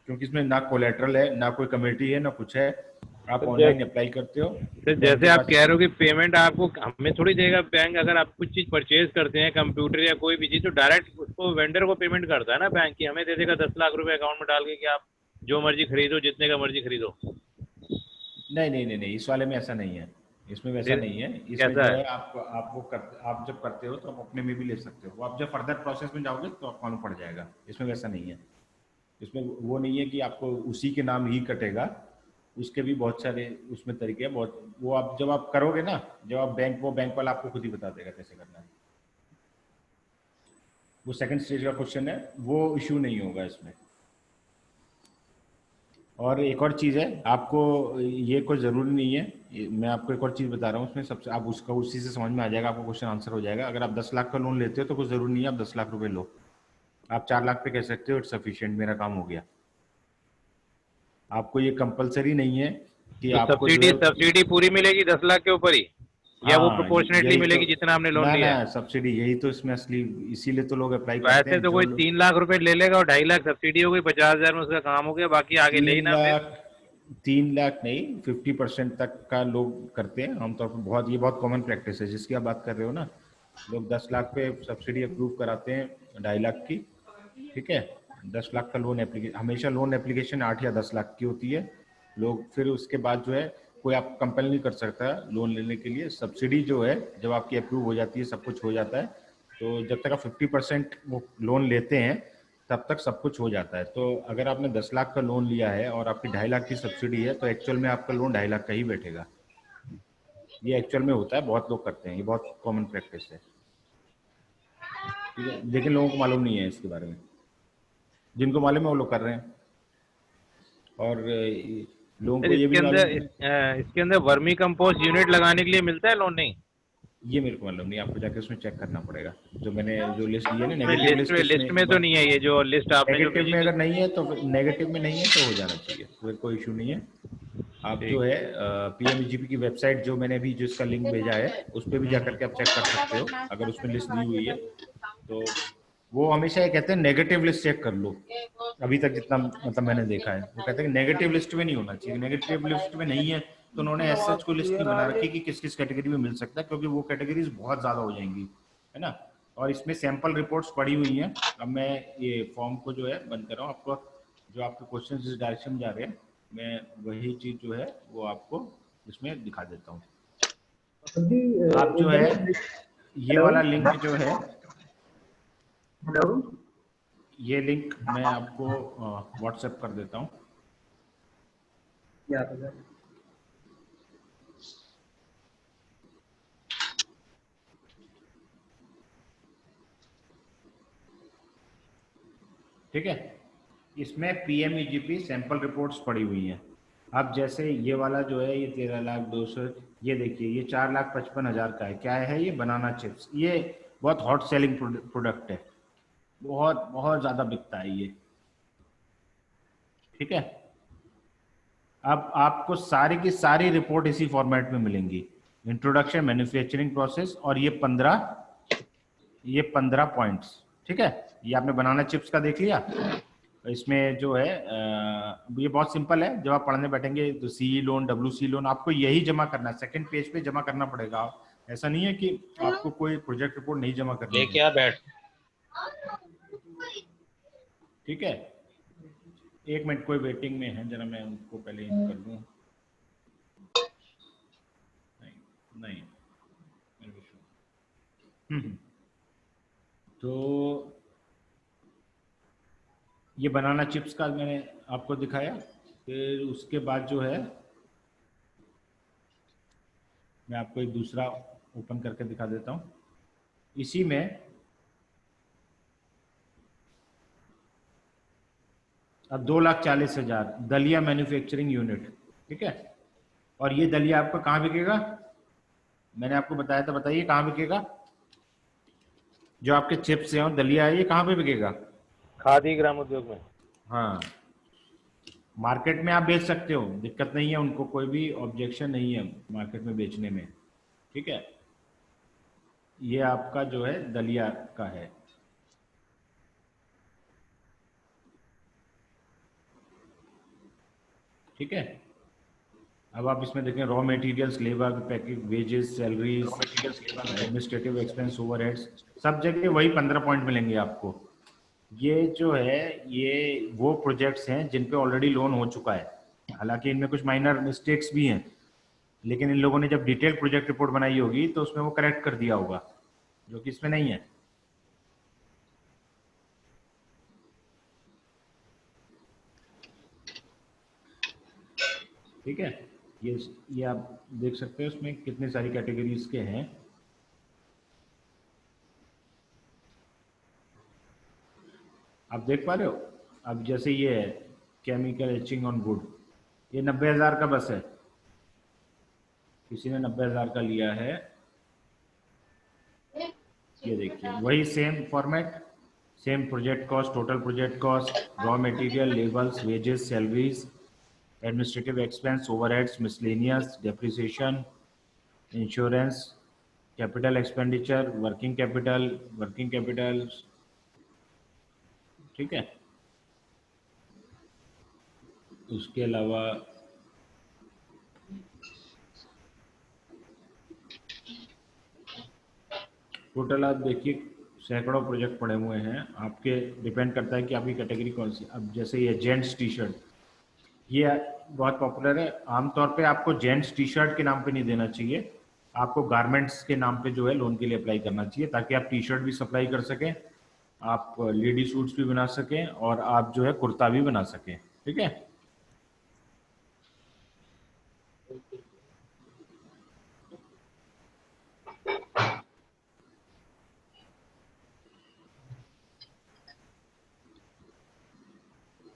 क्योंकि इसमें ना कोलेटरल है, ना कोई कमेटी है, ना कुछ है। आप ऑनलाइन अप्लाई करते हो। सर जैसे आप कह रहे हो कि पेमेंट आपको हमें थोड़ी देगा बैंक, अगर आप कुछ चीज परचेज करते हैं कंप्यूटर या कोई भी चीज, तो डायरेक्ट उसको वेंडर को पेमेंट करता है ना बैंक, की हमें दे देगा 10 लाख रुपए अकाउंट में डाल के कि आप जो मर्जी खरीदो, जितने का मर्जी खरीदो। नहीं, इस वाले में ऐसा नहीं है, इसमें वैसा नहीं है। इसमें जो है आप जब करते हो तो आप अपने में भी ले सकते हो। आप जब फर्दर प्रोसेस में जाओगे तो आपको मालूम पड़ जाएगा। इसमें वैसा नहीं है, इसमें वो नहीं है कि आपको उसी के नाम ही कटेगा, उसके भी बहुत सारे उसमें तरीके हैं। बहुत वो आप जब आप करोगे ना, जब आप बैंक वाला आपको खुद ही बता देगा कैसे करना है। वो सेकंड स्टेज का क्वेश्चन है, वो इश्यू नहीं होगा इसमें। और एक और चीज़ है, आपको ये कोई ज़रूरी नहीं है, मैं आपको एक और चीज़ बता रहा हूँ, उसमें सबसे आप उसका उसी से समझ में आ जाएगा, आपको क्वेश्चन आंसर हो जाएगा। अगर आप 10 लाख का लोन लेते हो तो कुछ ज़रूरी नहीं है आप 10 लाख रुपए लो, आप 4 लाख पे कह सकते हो इट्स सफिशिएंट, मेरा काम हो गया। आपको ये कंपलसरी नहीं है कि तो आपको सब्सिडी पूरी मिलेगी 10 लाख के ऊपर ही, या वो प्रोपोर्शनेटली मिलेगी जितना आपने लोन लिया है? सब्सिडी यही तो इसमें असली, इसीलिए तो लोग अप्लाई करते हैं। वैसे तो कोई 3 लाख रुपए ले लेगा और 2.5 लाख सब्सिडी हो गई, 50,000 में उसका काम हो गया, बाकी आगे ले ही ना। 3 लाख नहीं, 50% तक का लोग करते हैं आमतौर पर। ये बहुत कॉमन प्रैक्टिस है जिसकी आप बात कर रहे हो ना। लोग 10 लाख पे सब्सिडी अप्रूव कराते हैं 2.5 लाख की, ठीक है। 10 लाख का लोन एप्लीकेशन, हमेशा लोन एप्लीकेशन 8 या 10 लाख की होती है। लोग फिर उसके बाद जो है कोई आप कंपेल नहीं कर सकता लोन लेने के लिए। सब्सिडी जो है जब आपकी अप्रूव हो जाती है, सब कुछ हो जाता है, तो जब तक आप 50% वो लोन लेते हैं तब तक सब कुछ हो जाता है। तो अगर आपने 10 लाख का लोन लिया है और आपकी 2.5 लाख की सब्सिडी है, तो एक्चुअल में आपका लोन 2.5 लाख का ही बैठेगा। ये एक्चुअल में होता है, बहुत लोग करते हैं, ये बहुत कॉमन प्रैक्टिस है, लेकिन लोगों को मालूम नहीं है इसके बारे में। जिनको मालूम है वो लोग कर रहे हैं, और लोगों को ये भी इसके अंदर वर्मी कंपोस्ट यूनिट लगाने के लिए मिलता है लोन? नहीं, ये मेरे को मालूम नहीं, आपको जाके उसमें चेक करना पड़ेगा। जो मैंने जो लिस्ट दी है ना, लिस्ट में तो नहीं है ये जो लिस्ट आपने नेगेटिव में, अगर नहीं है तो नेगेटिव में नहीं है तो हो जाना चाहिए, फिर कोई इशू नहीं है। आप जो है पीएमईजीपी की वेबसाइट जो मैंने अभी जिसका लिंक भेजा है उस पर भी जाकर के आप चेक कर सकते हो, अगर उसमें लिस्ट दी हुई है तो। वो हमेशा ये कहते हैं नेगेटिव लिस्ट चेक कर लो, अभी तक जितना मतलब मैंने देखा है वो कहते हैं कि नेगेटिव लिस्ट में नहीं होना चाहिए। नेगेटिव लिस्ट में नहीं है तो उन्होंने एज सच कोई लिस्ट नहीं बना रखी कि किस किस कैटेगरी में मिल सकता है, क्योंकि वो कैटेगरीज बहुत ज्यादा हो जाएंगी, है ना। और इसमें सैंपल रिपोर्ट्स पड़ी हुई हैं। अब मैं ये फॉर्म को जो है बंद कर रहा हूँ, आपको जो आपके क्वेश्चन जिस डायरेक्शन में जा रहे हैं मैं वही चीज जो है वो आपको इसमें दिखा देता हूँ। आप जो है ये वाला लिंक जो है, ये लिंक मैं आपको व्हाट्सएप कर देता हूँ। ठीक है, इसमें पीएमईजीपी सैंपल रिपोर्ट्स पड़ी हुई हैं। अब जैसे ये वाला जो है ये 13,02,000, ये देखिए ये 4,55,000 का है। क्या है ये? Banana chips. ये बहुत हॉट सेलिंग प्रोडक्ट है, बहुत बहुत ज्यादा बिकता है ये। ठीक है, अब आपको सारी की सारी रिपोर्ट इसी फॉर्मेट में मिलेंगी, इंट्रोडक्शन, मैन्युफैक्चरिंग प्रोसेस, और ये 15 पॉइंट्स। ठीक है, ये आपने बनाना चिप्स का देख लिया। इसमें जो है ये बहुत सिंपल है, जब आप पढ़ने बैठेंगे तो सी लोन, WC लोन आपको यही जमा करना है, सेकंड पेज पे जमा करना पड़ेगा। ऐसा नहीं है कि आपको कोई प्रोजेक्ट रिपोर्ट नहीं जमा करनी है। क्या बैठ ठीक है, एक मिनट, कोई वेटिंग में है, जरा मैं उनको पहले कर दूं। नहीं तो ये बनाना चिप्स का मैंने आपको दिखाया। फिर उसके बाद जो है मैं आपको एक दूसरा ओपन करके दिखा देता हूँ। इसी में अब 2,40,000 दलिया मैन्युफैक्चरिंग यूनिट। ठीक है, और ये दलिया आपका कहाँ बिकेगा? मैंने आपको बताया था, बताइए कहाँ बिकेगा? जो आपके चिप्स हैं और दलिया है ये कहाँ पे बिकेगा? खादी ग्राम उद्योग में। हाँ, मार्केट में आप बेच सकते हो, दिक्कत नहीं है, उनको कोई भी ऑब्जेक्शन नहीं है मार्केट में बेचने में। ठीक है, ये आपका जो है दलिया का है। ठीक है, अब आप इसमें देखें raw materials, labour, package, wages, salaries, administrative expense, overheads, सब जगह वही 15 पॉइंट मिलेंगे आपको। ये जो है ये वो प्रोजेक्ट्स हैं जिन पे ऑलरेडी लोन हो चुका है, हालांकि इनमें कुछ माइनर मिस्टेक्स भी हैं, लेकिन इन लोगों ने जब डिटेल प्रोजेक्ट रिपोर्ट बनाई होगी तो उसमें वो करेक्ट कर दिया होगा, जो कि इसमें नहीं है। ठीक है, ये आप देख सकते हैं उसमें कितनी सारी कैटेगरीज के हैं। आप देख पा रहे हो? अब जैसे ये है केमिकल एचिंग ऑन वुड, ये 90,000 का बस है, किसी ने 90,000 का लिया है। ये देखिए वही same format, same project cost, total project cost, raw material, labels, wages, salaries, administrative expense, overheads, miscellaneous, depreciation, insurance, capital expenditure, working capital. ठीक है, उसके अलावा टोटल आप देखिए सैकड़ों प्रोजेक्ट पड़े हुए हैं। आपके डिपेंड करता है कि आपकी कैटेगरी कौन सी। अब जैसे ये जेंट्स टी शर्ट, ये बहुत पॉपुलर है। आमतौर पे आपको जेंट्स टी शर्ट के नाम पे नहीं देना चाहिए, आपको गारमेंट्स के नाम पे जो है लोन के लिए अप्लाई करना चाहिए, ताकि आप टी शर्ट भी सप्लाई कर सकें, आप लेडी सूट्स भी बना सकें, और आप जो है कुर्ता भी बना सकें। ठीक है,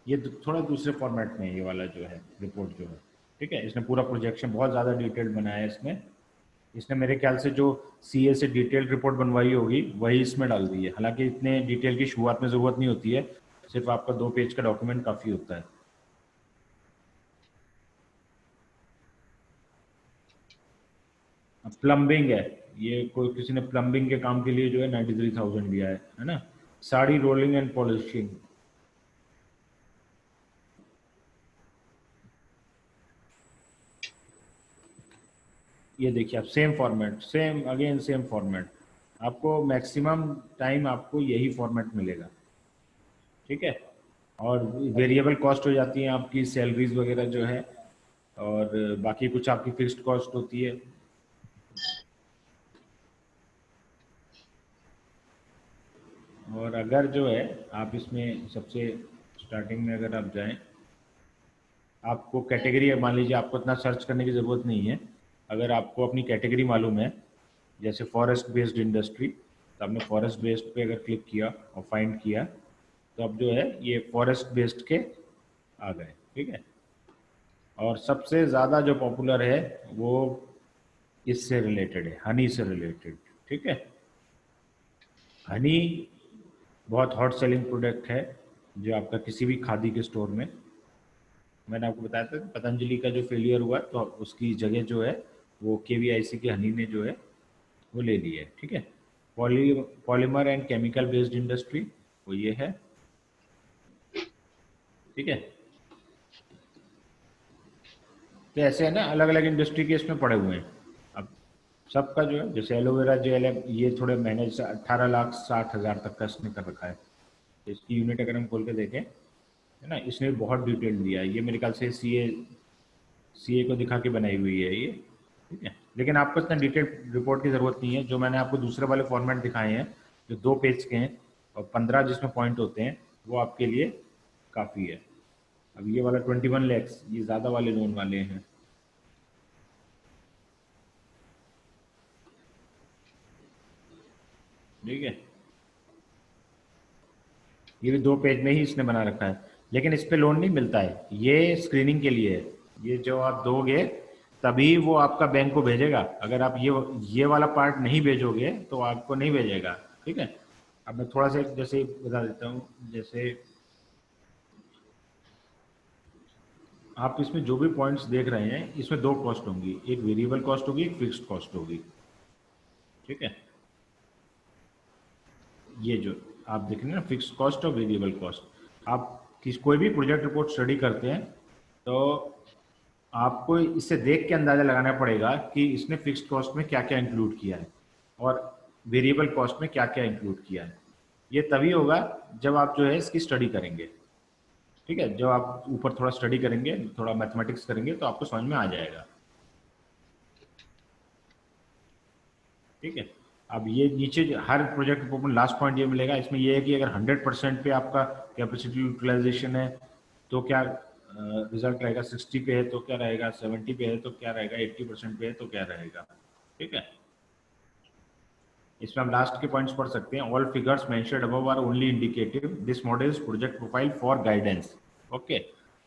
ये थोड़ा दूसरे फॉर्मेट में है ये वाला जो है रिपोर्ट जो है। ठीक है, इसने पूरा प्रोजेक्शन बहुत ज़्यादा डिटेल्ड बनाया है। इसने मेरे ख्याल से जो सीए से डिटेल्ड रिपोर्ट बनवाई होगी वही इसमें डाल दी है। हालांकि इतने डिटेल की शुरुआत में ज़रूरत नहीं होती है, सिर्फ आपका 2 पेज का डॉक्यूमेंट काफ़ी होता है। प्लम्बिंग है, ये कोई किसी ने प्लम्बिंग के काम के लिए जो है 93,000 दिया है ना। साड़ी रोलिंग एंड पॉलिशिंग, ये देखिए आप same format, same again same format, आपको मैक्सिमम टाइम आपको यही फॉर्मेट मिलेगा, ठीक है। और वेरिएबल कॉस्ट हो जाती है आपकी सैलरीज वगैरह जो है, और बाकी कुछ आपकी फिक्स्ड कॉस्ट होती है। और अगर जो है आप इसमें सबसे स्टार्टिंग में अगर आप जाएं, आपको कैटेगरी, मान लीजिए आपको इतना सर्च करने की ज़रूरत नहीं है, अगर आपको अपनी कैटेगरी मालूम है, जैसे फॉरेस्ट बेस्ड इंडस्ट्री, तो आपने फॉरेस्ट बेस्ड पे अगर क्लिक किया और फाइंड किया तो अब जो है ये फॉरेस्ट बेस्ड के आ गए, ठीक है। और सबसे ज़्यादा जो पॉपुलर है वो इससे रिलेटेड है, हनी से रिलेटेड, ठीक है। हनी बहुत हॉट सेलिंग प्रोडक्ट है, जो आपका किसी भी खादी के स्टोर में, मैंने आपको बताया था पतंजलि का जो फेलियर हुआ तो उसकी जगह जो है वो KVIC के हनी ने जो है वो ले ली है, ठीक है। Polymer and chemical based industry वो ये है, ठीक है। तो ऐसे है ना, अलग अलग इंडस्ट्री के इसमें पड़े हुए हैं। अब सबका जो है, जैसे एलोवेरा जेल है, ये थोड़े महंगे, 18,60,000 तक का इसने कर रखा है। तो इसकी यूनिट अगर हम खोल के देखें, है ना, इसने बहुत डिटेल दिया है, ये मेरे ख्याल से CA को दिखा के बनाई हुई है ये, ठीक है। लेकिन आपको इतना डिटेल रिपोर्ट की ज़रूरत नहीं है, जो मैंने आपको दूसरे वाले फॉर्मेट दिखाए हैं जो 2 पेज के हैं और 15 जिसमें पॉइंट होते हैं, वो आपके लिए काफ़ी है। अब ये वाला 21 लाख, ये ज़्यादा वाले लोन वाले हैं, ठीक है। ये भी 2 पेज में ही इसने बना रखा है, लेकिन इस पे लोन नहीं मिलता है, ये स्क्रीनिंग के लिए है। ये जो आप दोगे तभी वो आपका बैंक को भेजेगा, अगर आप ये वाला पार्ट नहीं भेजोगे तो आपको नहीं भेजेगा, ठीक है। अब मैं थोड़ा सा जैसे बता देता हूँ, जैसे आप इसमें जो भी पॉइंट्स देख रहे हैं, इसमें 2 कॉस्ट होंगी, एक वेरिएबल कॉस्ट होगी, एक फिक्स्ड कॉस्ट होगी, ठीक है। ये जो आप देख रहे हैं ना, फिक्स्ड कॉस्ट और वेरिएबल कॉस्ट, आप कोई भी प्रोजेक्ट रिपोर्ट स्टडी करते हैं तो आपको इससे देख के अंदाजा लगाना पड़ेगा कि इसने फिक्स्ड कॉस्ट में क्या क्या इंक्लूड किया है और वेरिएबल कॉस्ट में क्या क्या इंक्लूड किया है। ये तभी होगा जब आप जो है इसकी स्टडी करेंगे, ठीक है। जब आप ऊपर थोड़ा स्टडी करेंगे, थोड़ा मैथमेटिक्स करेंगे, तो आपको समझ में आ जाएगा, ठीक है। अब ये नीचे हर प्रोजेक्ट रिपोर्ट में लास्ट पॉइंट ये मिलेगा, इसमें ये है कि अगर 100% पे आपका कैपेसिटी यूटिलाइजेशन है तो क्या रिजल्ट रहेगा, 60 पे है तो क्या रहेगा, 70 पे है तो क्या रहेगा, 80% पे है तो क्या रहेगा, ठीक है। इसमें हम लास्ट के पॉइंट्स पढ़ सकते हैं। All figures mentioned above are only indicative, this models project profile for guidance, okay.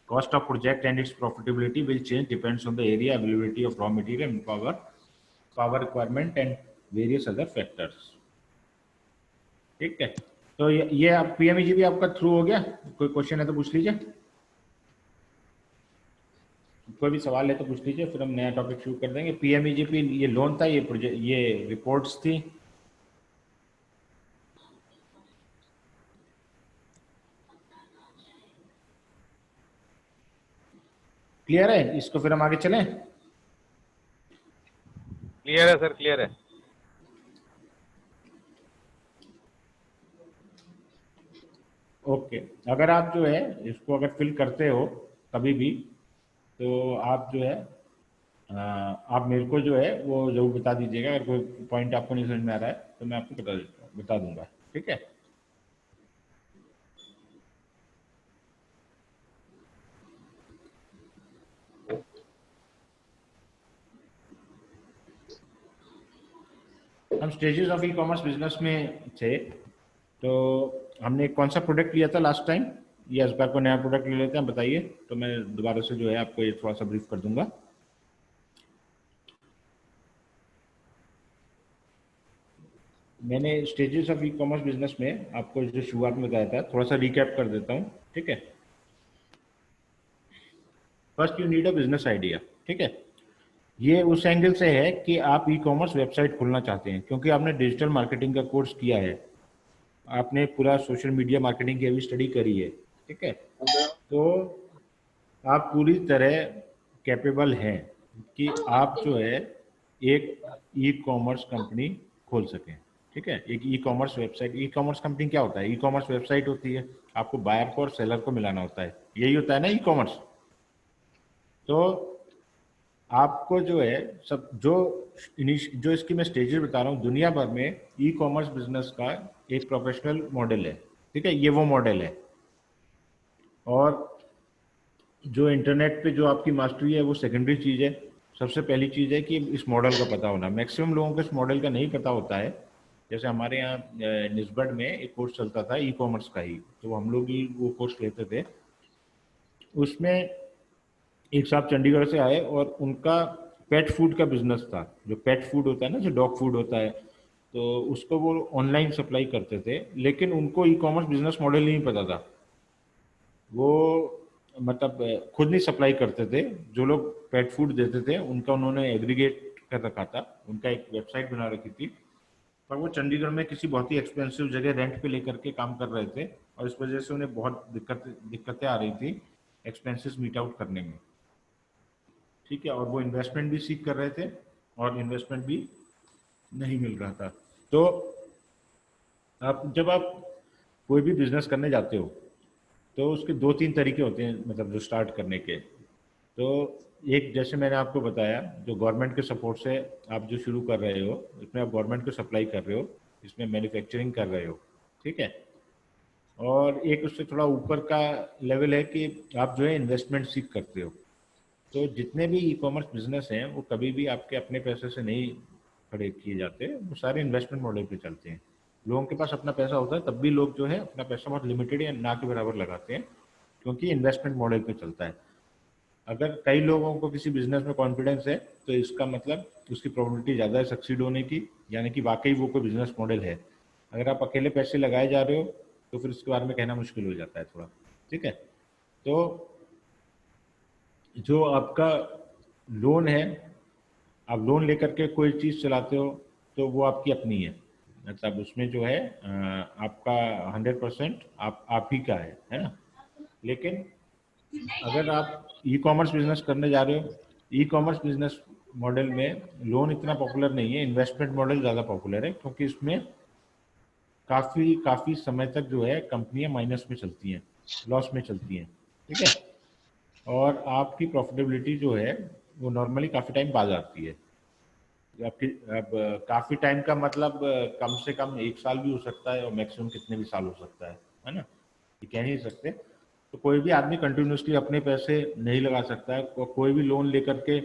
Cost of project and its profitability will change depends on the area, availability of raw material and power requirement and various other factors, ठीक है। तो ये आप PMEG भी आपका through हो गया, कोई क्वेश्चन है तो पूछ लीजिए, कोई भी सवाल है तो पूछ लीजिए, फिर हम नया टॉपिक शुरू कर देंगे। PMEG ये लोन था, ये प्रोजेक्ट, ये रिपोर्ट्स थी, क्लियर है। इसको फिर हम आगे चलें। क्लियर है सर, क्लियर है। ओके, अगर आप जो है इसको अगर फिल करते हो कभी भी, तो आप जो है आप मेरे को जो है वो जरूर बता दीजिएगा। अगर कोई पॉइंट आपको नहीं समझ में आ रहा है तो मैं आपको बता दूंगा, ठीक है। हम स्टेजेस ऑफ ई-कॉमर्स बिजनेस में थे, तो हमने कौन सा प्रोडक्ट लिया था लास्ट टाइम, ये इस बार को नया प्रोडक्ट ले लेते हैं, बताइए। तो मैं दोबारा से जो है आपको ये थोड़ा सा ब्रीफ कर दूंगा। मैंने स्टेजेस ऑफ ई-कॉमर्स बिजनेस में आपको जो शुरुआत में बताया था, थोड़ा सा रिकैप कर देता हूँ, ठीक है। First you need a business idea, ठीक है। ये उस एंगल से है कि आप ई कॉमर्स वेबसाइट खोलना चाहते हैं क्योंकि आपने डिजिटल मार्केटिंग का कोर्स किया है, आपने पूरा सोशल मीडिया मार्केटिंग की अभी स्टडी करी है, ठीक है, तो आप पूरी तरह कैपेबल हैं कि आप जो है एक ई कॉमर्स कंपनी खोल सकें, ठीक है। एक e commerce website, e commerce company क्या होता है? ई कॉमर्स वेबसाइट होती है, आपको बायर को और सेलर को मिलाना होता है, यही होता है ना ई कॉमर्स। तो आपको जो है सब जो इसकी मैं स्टेजेस बता रहा हूँ, दुनिया भर में ई कॉमर्स बिजनेस का एक प्रोफेशनल मॉडल है, ठीक है, ये वो मॉडल है। और जो इंटरनेट पे जो आपकी मास्टरी है वो सेकेंडरी चीज़ है, सबसे पहली चीज़ है कि इस मॉडल का पता होना। मैक्सिमम लोगों को इस मॉडल का नहीं पता होता है। जैसे हमारे यहाँ निस्बत में एक कोर्स चलता था ई कॉमर्स का ही, तो हम लोग ही वो कोर्स लेते थे। उसमें एक साहब चंडीगढ़ से आए और उनका पेट फूड का बिजनेस था। जो पेट फूड होता है ना, जो डॉग फूड होता है, तो उसको वो ऑनलाइन सप्लाई करते थे, लेकिन उनको ई कॉमर्स बिजनेस मॉडल नहीं पता था। वो मतलब खुद नहीं सप्लाई करते थे, जो लोग पेट फूड देते थे उनका उन्होंने एग्रीगेट कर रखा था, उनका एक वेबसाइट बना रखी थी, पर वो चंडीगढ़ में किसी बहुत ही एक्सपेंसिव जगह रेंट पे लेकर के काम कर रहे थे और इस वजह से उन्हें बहुत दिक्कतें आ रही थी एक्सपेंसेस मीट आउट करने में, ठीक है। और वो इन्वेस्टमेंट भी सीख कर रहे थे और इन्वेस्टमेंट भी नहीं मिल रहा था। तो जब आप कोई भी बिजनेस करने जाते हो तो उसके 2-3 तरीके होते हैं, मतलब जो स्टार्ट करने के। तो एक, जैसे मैंने आपको बताया, जो गवर्नमेंट के सपोर्ट से आप जो शुरू कर रहे हो, इसमें आप गवर्नमेंट को सप्लाई कर रहे हो, इसमें मैन्युफैक्चरिंग कर रहे हो, ठीक है। और एक उससे थोड़ा ऊपर का लेवल है कि आप जो है इन्वेस्टमेंट सीख करते हो। तो जितने भी ई कॉमर्स बिजनेस हैं वो कभी भी आपके अपने पैसे से नहीं खड़े किए जाते, वो सारे इन्वेस्टमेंट मॉडल पे चलते हैं। लोगों के पास अपना पैसा होता है तब भी लोग जो है अपना पैसा बहुत लिमिटेड या ना के बराबर लगाते हैं, क्योंकि इन्वेस्टमेंट मॉडल पे चलता है। अगर कई लोगों को किसी बिजनेस में कॉन्फिडेंस है तो इसका मतलब उसकी प्रोबेबिलिटी ज़्यादा है सक्सीड होने की, यानी कि वाकई वो कोई बिजनेस मॉडल है। अगर आप अकेले पैसे लगाए जा रहे हो तो फिर इसके बारे में कहना मुश्किल हो जाता है थोड़ा, ठीक है। तो जो आपका लोन है, आप लोन लेकर के कोई चीज़ चलाते हो तो वो आपकी अपनी है, मतलब उसमें जो है आपका 100% आप ही का है ना। लेकिन अगर आप ई कॉमर्स बिजनेस करने जा रहे हो, ई कॉमर्स बिजनेस मॉडल में लोन इतना पॉपुलर नहीं है, इन्वेस्टमेंट मॉडल ज़्यादा पॉपुलर है, क्योंकि इसमें काफ़ी समय तक जो है कंपनियां माइनस में चलती हैं, लॉस में चलती हैं, ठीक है। और आपकी प्रॉफिटेबिलिटी जो है वो नॉर्मली काफ़ी टाइम बाद आती है। आपकी अब काफ़ी टाइम का मतलब कम से कम 1 साल भी हो सकता है और मैक्सिमम कितने भी साल हो सकता है ना, ये कह नहीं सकते। तो कोई भी आदमी कंटिन्यूसली अपने पैसे नहीं लगा सकता है, कोई भी लोन लेकर के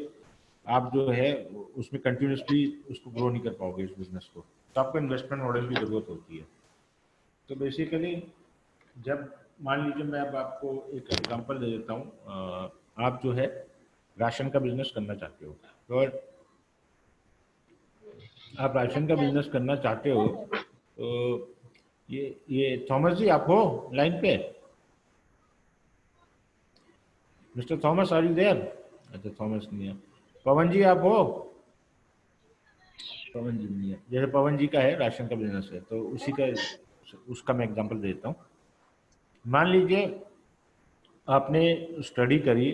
आप जो है उसमें कंटिन्यूसली उसको ग्रो नहीं कर पाओगे इस बिजनेस को, तो आपको इन्वेस्टमेंट मॉडल की ज़रूरत होती है। तो बेसिकली जब मान लीजिए मैं अब आपको एक एग्जांपल दे देता हूँ, आप जो है राशन का बिजनेस करना चाहते हो, तो आप राशन का बिजनेस करना चाहते हो तो ये थॉमस जी आप हो लाइन पे? Mister Thomas are you there? अच्छा थॉमस नहीं है। पवन जी आप हो? पवन जी नहीं है। जैसे पवन जी का है राशन का बिजनेस है तो उसका मैं एग्जांपल देता हूँ। मान लीजिए आपने स्टडी करी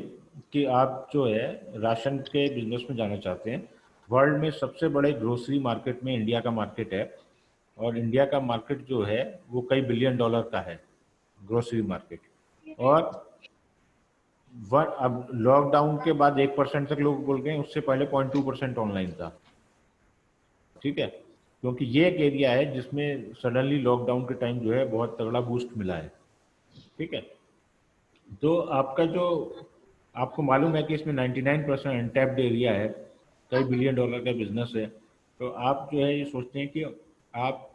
कि आप जो है राशन के बिजनेस में जाना चाहते हैं। वर्ल्ड में सबसे बड़े ग्रोसरी मार्केट में इंडिया का मार्केट है, और इंडिया का मार्केट जो है वो कई बिलियन डॉलर का है, ग्रोसरी मार्केट। और अब लॉकडाउन के बाद 1% तक लोग बोल गए, उससे पहले 0.2% ऑनलाइन था, ठीक है। क्योंकि ये एक एरिया है जिसमें सडनली लॉकडाउन के टाइम जो है बहुत तगड़ा बूस्ट मिला है, ठीक है। तो आपका जो आपको मालूम है कि इसमें 99% अनटैप्ड एरिया है, कई बिलियन डॉलर का बिजनेस है। तो आप जो है ये सोचते हैं कि आप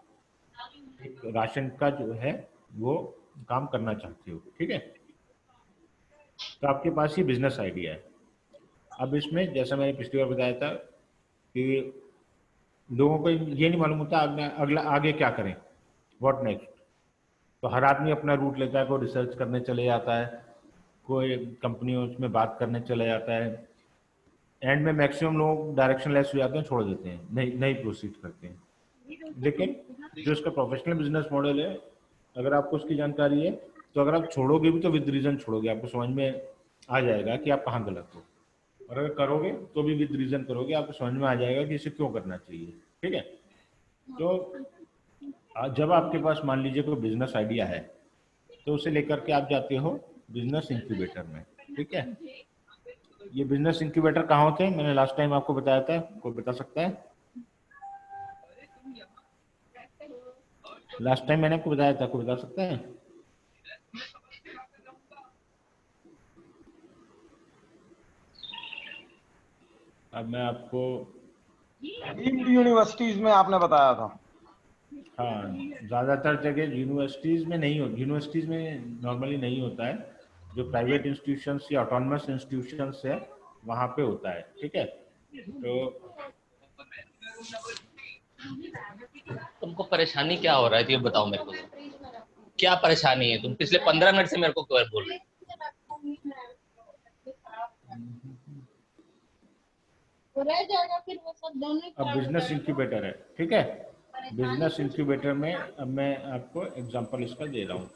एक राशन का जो है वो काम करना चाहते हो, ठीक है। तो आपके पास ये बिजनेस आइडिया है। अब इसमें जैसा मैंने पिछली बार बताया था कि लोगों को ये नहीं मालूम होता अगला आगे क्या करें, व्हाट नेक्स्ट। तो हर आदमी अपना रूट लेता है, कोई रिसर्च करने चले जाता है, कोई कंपनियों में बात करने चले जाता है, एंड में मैक्सिमम लोग डायरेक्शन लेस हो जाते हैं, छोड़ देते हैं, नहीं नहीं प्रोसीड करते हैं। लेकिन जो इसका प्रोफेशनल बिजनेस मॉडल है, अगर आपको उसकी जानकारी है तो अगर आप छोड़ोगे भी तो विद रीजन छोड़ोगे, आपको समझ में आ जाएगा कि आप कहाँ गलत हो, और अगर करोगे तो भी विद रीजन करोगे, आपको समझ में आ जाएगा कि इसे क्यों करना चाहिए। ठीक है, तो जब आपके पास मान लीजिए कोई बिजनेस आइडिया है तो उसे लेकर के आप जाते हो बिजनेस इंक्यूबेटर में। ठीक है, ये बिजनेस इंक्यूबेटर कहाँ होते हैं, मैंने लास्ट टाइम आपको बताया था, कोई बता सकता है? लास्ट टाइम मैंने आपको बताया था, कोई बता सकता है? अब मैं आपको डीम्ड यूनिवर्सिटीज में आपने बताया था। हाँ, ज्यादातर जगह यूनिवर्सिटीज में नहीं हो, यूनिवर्सिटीज में नॉर्मली नहीं होता है, जो प्राइवेट इंस्टीट्यूशंस या ऑटोनमस इंस्टीट्यूशंस है वहाँ पे होता है। ठीक है, तो तुमको परेशानी क्या हो रहा है ये बताओ मेरे को, क्या परेशानी है? तुम पिछले 15 मिनट से मेरे को क्यों बोल रहे हो? अब बिजनेस इंक्यूबेटर है, ठीक है, बिजनेस इंक्यूबेटर में अब मैं आपको एग्जांपल इसका दे रहा हूँ।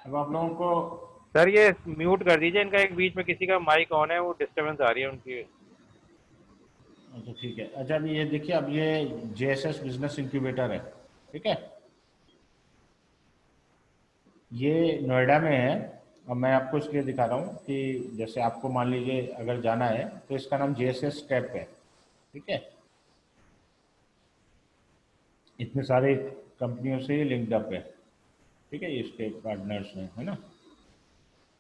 अब आप लोगों को सर ये म्यूट कर दीजिए इनका, एक बीच में किसी का माइक ऑन है, वो डिस्टरबेंस आ रही है उनकी। अच्छा ठीक है, अच्छा अभी ये देखिए, अब ये जेएसएस बिजनेस इंक्यूबेटर है। ठीक है, ये नोएडा में है, और मैं आपको इसलिए दिखा रहा हूँ कि जैसे आपको मान लीजिए अगर जाना है तो इसका नाम जेएसएस स्टेप है। ठीक है, इतने सारे कंपनियों से ये लिंक्ड अप है। ठीक है, ये इसके पार्टनर्स हैं, है ना।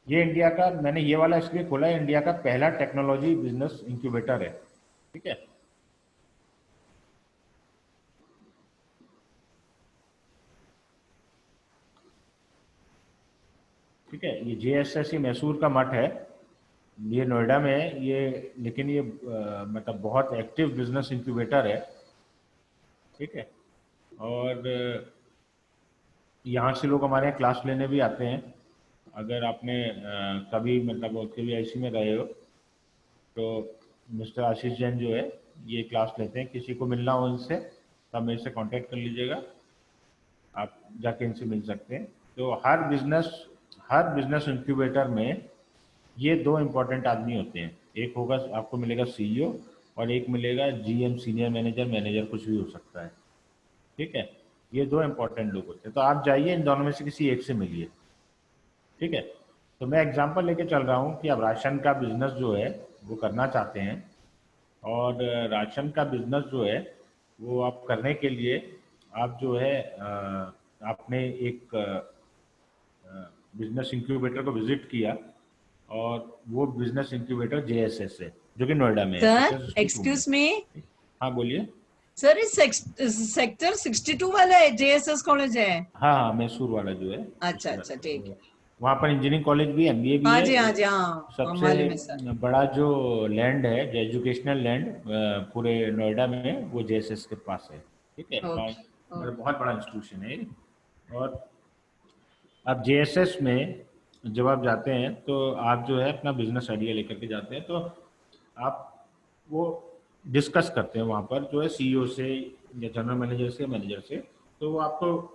ये इंडिया का, मैंने ये वाला इसलिए खोला है, इंडिया का पहला टेक्नोलॉजी बिजनेस इंक्यूबेटर है। ठीक है, ठीक है, ये जेएसएस मैसूर का मठ है, ये नोएडा में है ये, लेकिन ये मतलब बहुत एक्टिव बिजनेस इंक्यूबेटर है। ठीक है, और यहाँ से लोग हमारे यहाँ क्लास लेने भी आते हैं। अगर आपने कभी मतलब KVIC में रहे हो तो मिस्टर आशीष जैन जो है ये क्लास लेते हैं, किसी को मिलना हो इनसे तो मेरे से कांटेक्ट कर लीजिएगा, आप जाके इनसे मिल सकते हैं। तो हर बिजनेस इंक्यूबेटर में ये दो इम्पोर्टेंट आदमी होते हैं, एक होगा आपको मिलेगा CEO और एक मिलेगा GM सीनियर मैनेजर कुछ भी हो सकता है। ठीक है, ये दो इम्पोर्टेंट लोग होते हैं, तो आप जाइए इन दोनों में से किसी एक से मिलिए। ठीक है, तो मैं एग्जांपल लेके चल रहा हूँ कि आप राशन का बिजनेस जो है वो करना चाहते हैं, और राशन का बिजनेस जो है वो आप करने के लिए आप जो है आपने एक बिजनेस इंक्यूबेटर को विजिट किया, और वो बिजनेस इंक्यूबेटर JSS है जो कि नोएडा में है। सर एक्सक्यूज मी, हाँ बोलिए सर इस सेक्टर 62 वाला है JSS कॉलेज है? हाँ, मैसूर वाला जो है। अच्छा अच्छा ठीक है, वहाँ पर इंजीनियरिंग कॉलेज भी, MBA भी हाँ है। जी हाँ जी हाँ, सबसे बड़ा जो लैंड है, जो एजुकेशनल लैंड पूरे नोएडा में, वो JSS के पास है। ठीक है, और बहुत बड़ा इंस्टीट्यूशन है। और अब JSS में जब आप जाते हैं तो आप जो है अपना बिजनेस आइडिया लेकर के जाते हैं, तो आप वो डिस्कस करते हैं वहाँ पर जो है CEO से या जनरल मैनेजर से, तो वो आपको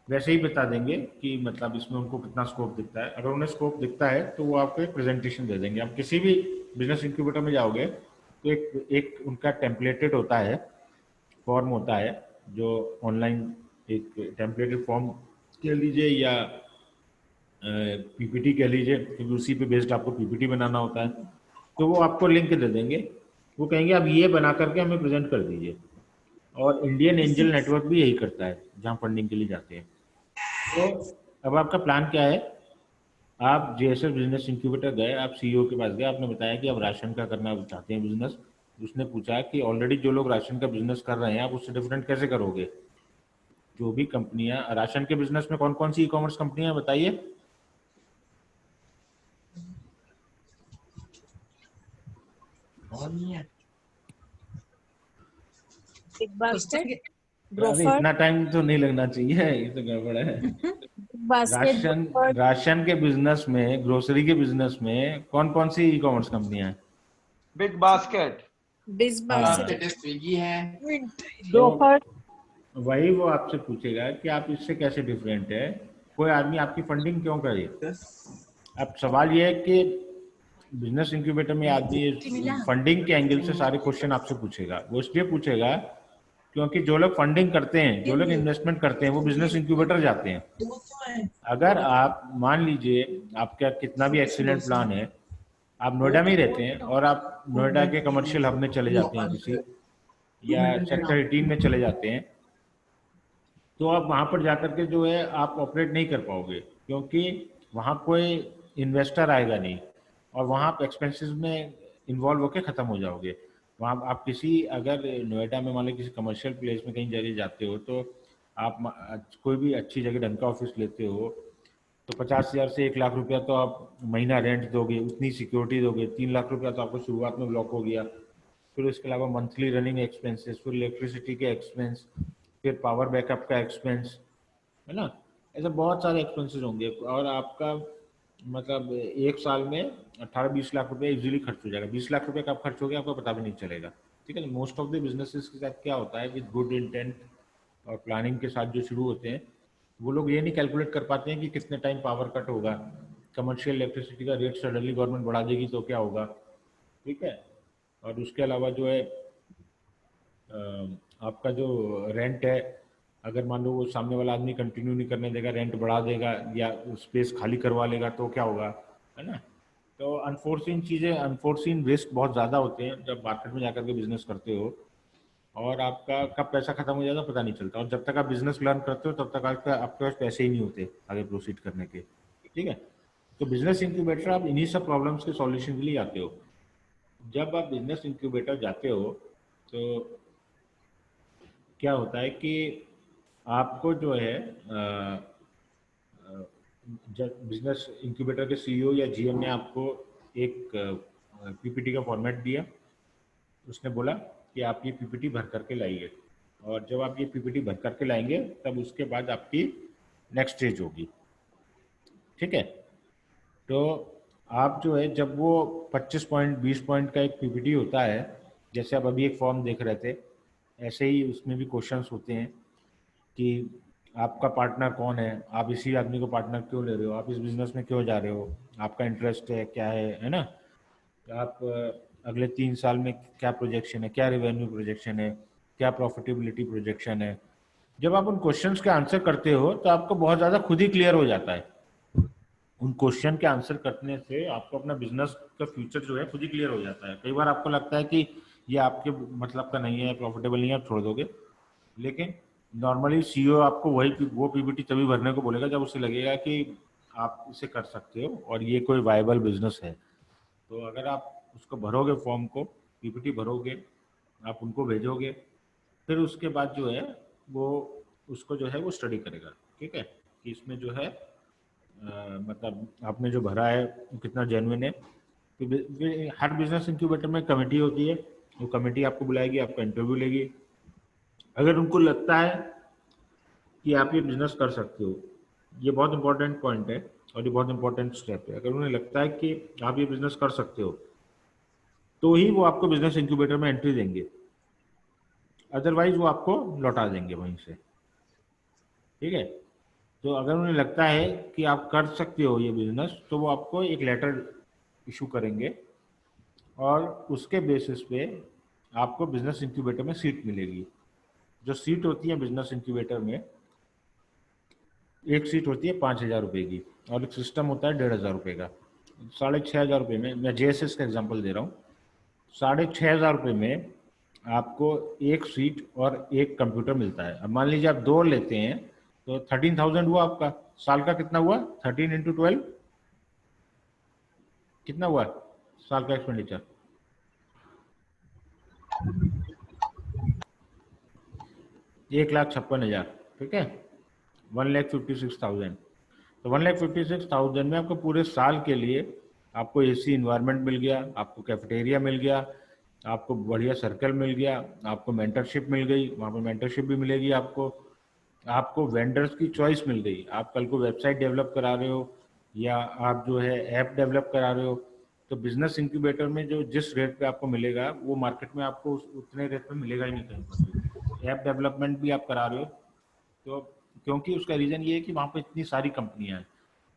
वैसे ही बता देंगे कि मतलब इसमें उनको कितना स्कोप दिखता है। अगर उन्हें स्कोप दिखता है तो वो आपको एक प्रेजेंटेशन दे देंगे। आप किसी भी बिजनेस इंक्यूबेटर में जाओगे तो एक उनका टेम्पलेटेड होता है, फॉर्म होता है, जो ऑनलाइन एक टेम्पलेटेड फॉर्म कह लीजिए या PPT कह लीजिए, क्योंकि उसी पे बेस्ड आपको PPT बनाना होता है। तो वो आपको लिंक दे देंगे, वो कहेंगे आप ये बना करके हमें प्रेजेंट कर दीजिए। और इंडियन एंजल नेटवर्क भी यही करता है जहाँ फंडिंग के लिए जाते हैं। तो अब आपका प्लान क्या है, आप JSS बिजनेस इंक्यूबेटर गए, आप CEO के पास गए, आपने बताया कि आप राशन का करना चाहते हैं बिजनेस। उसने पूछा कि ऑलरेडी जो लोग राशन का बिजनेस कर रहे हैं आप उससे डिफरेंट कैसे करोगे। जो भी कंपनियां राशन के बिजनेस में, कौन कौन सी E-commerce कंपनियां बताइए। बिग बास्केट, Question- अरे ग्रोफर, इतना टाइम तो नहीं लगना चाहिए, ये तो गड़बड़ है। बास्केट, राशन ग्रोफर, राशन के बिजनेस में, ग्रोसरी के बिजनेस में कौन कौन सी ई कॉमर्स कंपनियां हैं? बिग बास्केट, बिग हाँ, बास्केट, स्विगी है। ग्रोफर, वही वो आपसे पूछेगा कि आप इससे कैसे डिफरेंट है, कोई आदमी आपकी फंडिंग क्यों करे। अब सवाल ये है कि बिजनेस इंक्यूबेटर में आदमी फंडिंग के एंगल से सारे क्वेश्चन आपसे पूछेगा। वो इसलिए पूछेगा क्योंकि जो लोग फंडिंग करते हैं, जो लोग इन्वेस्टमेंट करते हैं, वो बिजनेस इंक्यूबेटर जाते हैं। अगर आप मान लीजिए आपका कितना भी एक्सीलेंट प्लान है, आप नोएडा में ही रहते हैं और आप नोएडा के कमर्शियल हब में चले जाते हैं किसी, या सेक्टर 18 में चले जाते हैं, तो आप वहाँ पर जाकर के जो है आप ऑपरेट नहीं कर पाओगे, क्योंकि वहाँ कोई इन्वेस्टर आएगा नहीं और वहाँ आप एक्सपेंसेस में इन्वॉल्व होकर ख़त्म हो जाओगे। वहाँ आप किसी, अगर नोएडा में मान लो किसी कमर्शियल प्लेस में कहीं जगह जाते हो, तो आप कोई भी अच्छी जगह ढंग का ऑफिस लेते हो तो 50,000 से 1 लाख रुपया तो आप महीना रेंट दोगे, उतनी सिक्योरिटी दोगे। 3 लाख रुपया तो आपको शुरुआत में ब्लॉक हो गया। फिर उसके अलावा मंथली रनिंग एक्सपेंसेस, फिर इलेक्ट्रिसिटी के एक्सपेंस, फिर पावर बैकअप का एक्सपेंस, है ना। ऐसे बहुत सारे एक्सपेंसेस होंगे और आपका मतलब एक साल में 18-20 लाख रुपए इजीली खर्च हो जाएगा। 20 लाख रुपए कब खर्च हो गया आपको पता भी नहीं चलेगा। ठीक है, मोस्ट ऑफ द बिजनेसेस के साथ क्या होता है, विद गुड इंटेंट और प्लानिंग के साथ जो शुरू होते हैं, वो लोग ये नहीं कैलकुलेट कर पाते हैं कि कितने टाइम पावर कट होगा, कमर्शियल इलेक्ट्रिसिटी का रेट सडनली गवर्नमेंट बढ़ा देगी तो क्या होगा। ठीक है, और उसके अलावा जो है आपका जो रेंट है, अगर मान लो वो सामने वाला आदमी कंटिन्यू नहीं करने देगा, रेंट बढ़ा देगा या स्पेस खाली करवा लेगा तो क्या होगा, है ना। तो अनफोर्सिन चीज़ें, अनफोर्सिन रिस्क बहुत ज़्यादा होते हैं जब मार्केट में जाकर के बिजनेस करते हो, और आपका कब पैसा खत्म हो जाता है पता नहीं चलता। और जब तक आप बिजनेस लर्न करते हो तब तक आपके पास पैसे ही नहीं होते आगे प्रोसीड करने के। ठीक है, तो बिजनेस इंक्यूबेटर आप इन्हीं सब प्रॉब्लम्स के सॉल्यूशन के लिए आते हो। जब आप बिजनेस इंक्यूबेटर जाते हो तो क्या होता है कि आपको जो है जब बिजनेस इंक्यूबेटर के सीईओ या जीएम ने आपको एक पीपीटी का फॉर्मेट दिया, उसने बोला कि आप ये पीपीटी भर करके लाइए, और जब आप ये पीपीटी भर करके लाएंगे तब उसके बाद आपकी नेक्स्ट स्टेज होगी। ठीक है, तो आप जो है जब वो 25 पॉइंट 20 पॉइंट का एक पीपीटी होता है, जैसे आप अभी एक फॉर्म देख रहे थे, ऐसे ही उसमें भी क्वेश्चंस होते हैं कि आपका पार्टनर कौन है, आप इसी आदमी को पार्टनर क्यों ले रहे हो, आप इस बिजनेस में क्यों जा रहे हो, आपका इंटरेस्ट है क्या है ना, आप अगले 3 साल में क्या प्रोजेक्शन है, क्या रेवेन्यू प्रोजेक्शन है, क्या प्रॉफिटेबिलिटी प्रोजेक्शन है। जब आप उन क्वेश्चंस के आंसर करते हो तो आपको बहुत ज़्यादा खुद ही क्लियर हो जाता है। उन क्वेश्चन के आंसर करने से आपको अपना बिजनेस का फ्यूचर जो है खुद ही क्लियर हो जाता है। कई बार आपको लगता है कि ये आपके मतलब का नहीं है, प्रॉफिटेबल नहीं है, आप छोड़ दोगे, लेकिन नॉर्मली सीईओ आपको वो पीपीटी तभी भरने को बोलेगा जब उसे लगेगा कि आप इसे कर सकते हो और ये कोई वायबल बिजनेस है। तो अगर आप उसको भरोगे, फॉर्म को, पीपीटी भरोगे, आप उनको भेजोगे, फिर उसके बाद जो है वो उसको जो है वो स्टडी करेगा। ठीक है, कि इसमें जो है मतलब आपने जो भरा है वो कितना जेन्युइन है। तो हर बिजनेस इंक्यूबेटर में कमेटी होती है, वो कमेटी आपको बुलाएगी, आपका इंटरव्यू लेगी। अगर उनको लगता है कि आप ये बिजनेस कर सकते हो, ये बहुत इंपॉर्टेंट पॉइंट है और ये बहुत इंपॉर्टेंट स्टेप है, अगर उन्हें लगता है कि आप ये बिजनेस कर सकते हो तो ही वो आपको बिजनेस इंक्यूबेटर में एंट्री देंगे, अदरवाइज वो आपको लौटा देंगे वहीं से। ठीक है, तो अगर उन्हें लगता है कि आप कर सकते हो ये बिजनेस तो वो आपको एक लेटर इशू करेंगे और उसके बेसिस पे आपको बिजनेस इंक्यूबेटर में सीट मिलेगी। जो सीट होती है बिजनेस इंक्यूबेटर में, एक सीट होती है 5,000 रुपये की और एक सिस्टम होता है 1,500 रुपये का। 6,500 रुपये में, मैं JSS का एग्जांपल दे रहा हूँ, 6,500 रुपये में आपको एक सीट और एक कंप्यूटर मिलता है। अब मान लीजिए आप 2 लेते हैं तो 13,000 हुआ आपका। साल का कितना हुआ? 13 × 12 कितना हुआ साल का एक्सपेंडिचर? 1,56,000। ठीक है, 1,56,000। तो 1,56,000 में आपको पूरे साल के लिए आपको AC इन्वायरमेंट मिल गया, आपको कैफेटेरिया मिल गया, आपको बढ़िया सर्कल मिल गया, आपको मेंटरशिप मिल गई, वहाँ पर मेंटरशिप भी मिलेगी आपको, आपको वेंडर्स की चॉइस मिल गई। आप कल को वेबसाइट डेवलप करा रहे हो या आप जो है ऐप डेवलप करा रहे हो, तो बिजनेस इंक्यूबेटर में जो जिस रेट पे आपको मिलेगा वो मार्केट में आपको उतने रेट पे मिलेगा ही नहीं कहीं पर भी। ऐप डेवलपमेंट भी आप करा रहे हो तो, क्योंकि उसका रीज़न ये है कि वहाँ पे इतनी सारी कंपनियाँ हैं,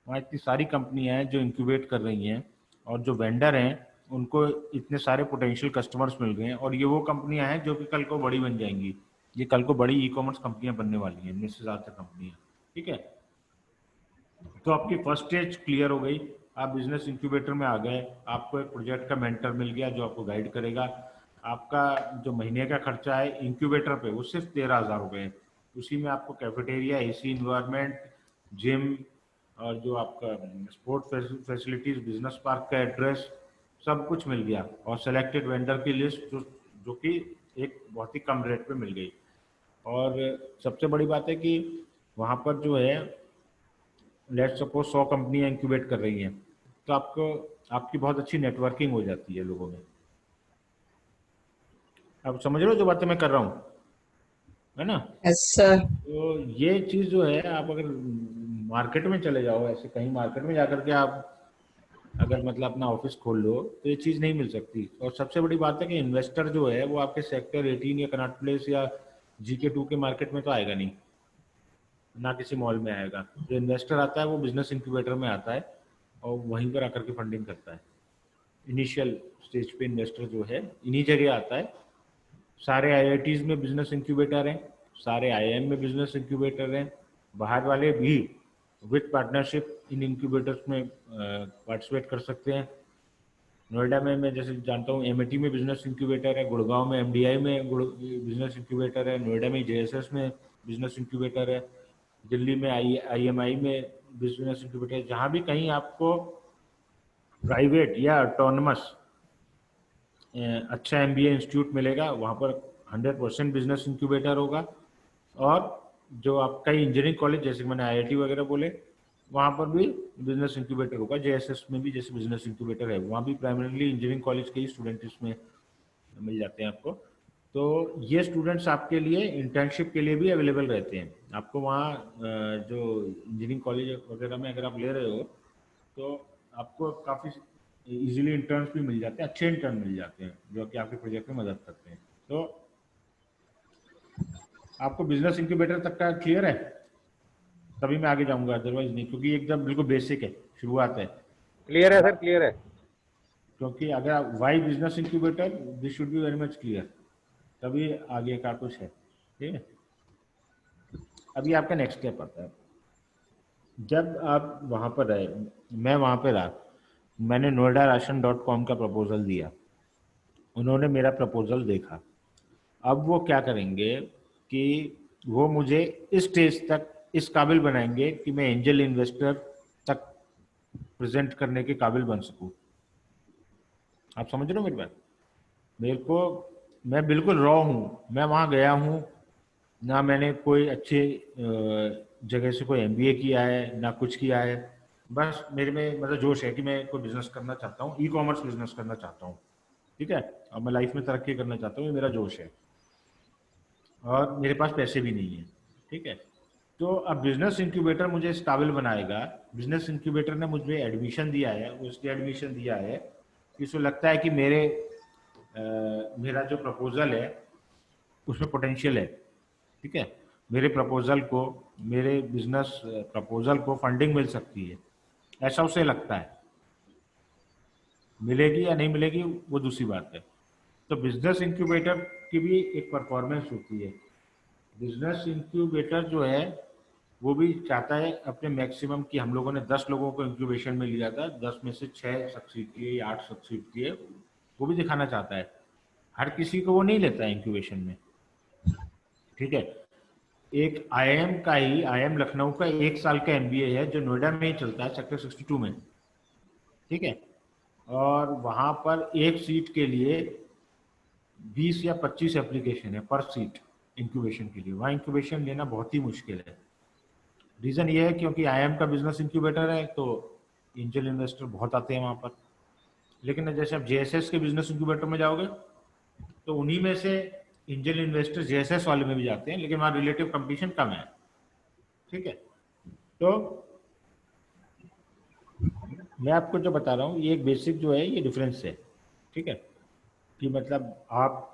वहाँ इतनी सारी कंपनियाँ हैं जो इंक्यूबेट कर रही हैं, और जो वेंडर हैं उनको इतने सारे पोटेंशियल कस्टमर्स मिल गए हैं, और ये वो कंपनियाँ हैं जो कि कल को बड़ी बन जाएंगी। ये कल को बड़ी ई कॉमर्स कंपनियां बनने वाली हैं, इनमें से ज़्यादातर कंपनियां। ठीक है, तो आपकी फर्स्ट स्टेज क्लियर हो गई, आप बिजनेस इंक्यूबेटर में आ गए, आपको एक प्रोजेक्ट का मेंटर मिल गया जो आपको गाइड करेगा। आपका जो महीने का खर्चा है इंक्यूबेटर पे वो सिर्फ 13,000 रुपये है। उसी में आपको कैफेटेरिया, एसी इन्वायरमेंट, जिम, और जो आपका स्पोर्ट फैसिलिटीज, बिजनेस पार्क का एड्रेस, सब कुछ मिल गया, और सेलेक्टेड वेंडर की लिस्ट जो कि एक बहुत ही कम रेट पे मिल गई। और सबसे बड़ी बात है कि वहाँ पर जो है लेट सपोज 100 कंपनियां इंक्यूबेट कर रही हैं, तो आपकी बहुत अच्छी नेटवर्किंग हो जाती है लोगों में। अब समझ रहे हो जो बातें मैं कर रहा हूँ, है ना? Yes sir. तो ये चीज़ जो है, आप अगर मार्केट में चले जाओ, ऐसे कहीं मार्केट में जाकर के आप अगर मतलब अपना ऑफिस खोल लो तो ये चीज़ नहीं मिल सकती। और सबसे बड़ी बात है कि इन्वेस्टर जो है वो आपके सेक्टर 18 या कनॉट प्लेस या GK2 के मार्केट में तो आएगा नहीं, ना किसी मॉल में आएगा। जो इन्वेस्टर आता है वो बिजनेस इंक्यूबेटर में आता है और वहीं पर आकर के फंडिंग करता है। इनिशियल स्टेज पे इन्वेस्टर जो है इन्हीं जगह आता है। सारे IITs में बिजनेस इंक्यूबेटर हैं, सारे IIM में बिजनेस इंक्यूबेटर हैं, बाहर वाले भी विद पार्टनरशिप इन इंक्यूबेटर्स में पार्टिसिपेट कर सकते हैं। नोएडा में मैं जैसे जानता हूँ MIT में बिजनेस इंक्यूबेटर है, गुड़गांव में MDI में बिजनेस इंक्यूबेटर है, नोएडा में JSS में बिजनेस इंक्यूबेटर है, दिल्ली में IMI में बिजनेस इंक्यूबेटर है। जहाँ भी कहीं आपको प्राइवेट या ऑटोनमस अच्छा MBA इंस्टीट्यूट मिलेगा वहाँ पर 100% बिजनेस इंक्यूबेटर होगा। और जो आपका इंजीनियरिंग कॉलेज जैसे मैंने IIT वगैरह बोले वहाँ पर भी बिजनेस इंक्यूबेटर होगा। JSS में भी जैसे बिजनेस इंक्यूबेटर है, वहाँ भी प्राइमरीली इंजीनियरिंग कॉलेज के ही स्टूडेंट इसमें मिल जाते हैं आपको। तो ये स्टूडेंट्स आपके लिए इंटर्नशिप के लिए भी अवेलेबल रहते हैं। आपको वहाँ जो इंजीनियरिंग कॉलेज वगैरह में अगर आप ले रहे हो तो आपको काफ़ी इजीली इंटर्न्स भी मिल जाते हैं, अच्छे इंटर्न मिल जाते हैं जो कि आपके प्रोजेक्ट में मदद करते हैं। तो आपको बिजनेस इंक्यूबेटर तक का क्लियर है? तभी मैं आगे जाऊंगा, अदरवाइज नहीं, क्योंकि एकदम बिल्कुल बेसिक है, शुरुआत है। क्लियर है सर, क्लियर है। क्योंकि अगर आप why business incubator, this should be very much clear, तभी आगे का कुछ है। ठीक है, अभी आपका नेक्स्ट स्टेप आता है। जब आप वहाँ पर रहे, मैं वहाँ पर रहा, मैंने noida-ration.com का प्रपोजल दिया, उन्होंने मेरा प्रपोजल देखा। अब वो क्या करेंगे कि वो मुझे इस स्टेज तक इस काबिल बनाएंगे कि मैं एंजल इन्वेस्टर तक प्रेजेंट करने के काबिल बन सकूं। आप समझ रहे हो मेरी बात? मैं बिल्कुल रॉ हूँ, मैं वहाँ गया हूँ ना, मैंने कोई अच्छे जगह से कोई MBA किया है ना कुछ किया है, बस मेरे में मतलब जोश है कि मैं कोई बिजनेस करना चाहता हूँ, ई-कॉमर्स बिजनेस करना चाहता हूँ। ठीक है, और मैं लाइफ में तरक्की करना चाहता हूँ, ये मेरा जोश है, और मेरे पास पैसे भी नहीं है। ठीक है, तो अब बिजनेस इंक्यूबेटर मुझे इस काबिल बनाएगा। बिजनेस इंक्यूबेटर ने मुझे एडमिशन दिया है, उसने एडमिशन दिया है कि उसको लगता है कि मेरा जो प्रपोजल है उसमें पोटेंशियल है। ठीक है, मेरे बिजनेस प्रपोजल को फंडिंग मिल सकती है, ऐसा उसे लगता है। मिलेगी या नहीं मिलेगी वो दूसरी बात है। तो बिजनेस इंक्यूबेटर की भी एक परफॉर्मेंस होती है। बिजनेस इंक्यूबेटर जो है वो भी चाहता है अपने मैक्सिमम की, हम लोगों ने 10 लोगों को इंक्यूबेशन में लिया था, 10 में से 6 सक्सीड किए या 8 सक्सीड किए, वो भी दिखाना चाहता है। हर किसी को वो नहीं लेता है इंक्यूबेशन में। ठीक है, एक IIM लखनऊ का 1 साल का MBA है जो नोएडा में ही चलता है, सेक्टर 62 में। ठीक है, और वहाँ पर एक सीट के लिए 20 या 25 एप्लीकेशन है पर सीट इंक्यूबेशन के लिए। वहाँ इंक्यूबेशन लेना बहुत ही मुश्किल है। रीज़न ये है क्योंकि IIM का बिजनेस इंक्यूबेटर है तो एंजल इन्वेस्टर बहुत आते हैं वहाँ पर। लेकिन जैसे आप JSS के बिजनेस इंक्यूबेटर में जाओगे तो उन्हीं में से एंजल इन्वेस्टर जेएसएस वाले में भी जाते हैं, लेकिन वहाँ रिलेटिव कंपटीशन कम है। ठीक है, तो मैं आपको जो बता रहा हूँ ये एक बेसिक जो है ये डिफरेंस है। ठीक है, कि मतलब आप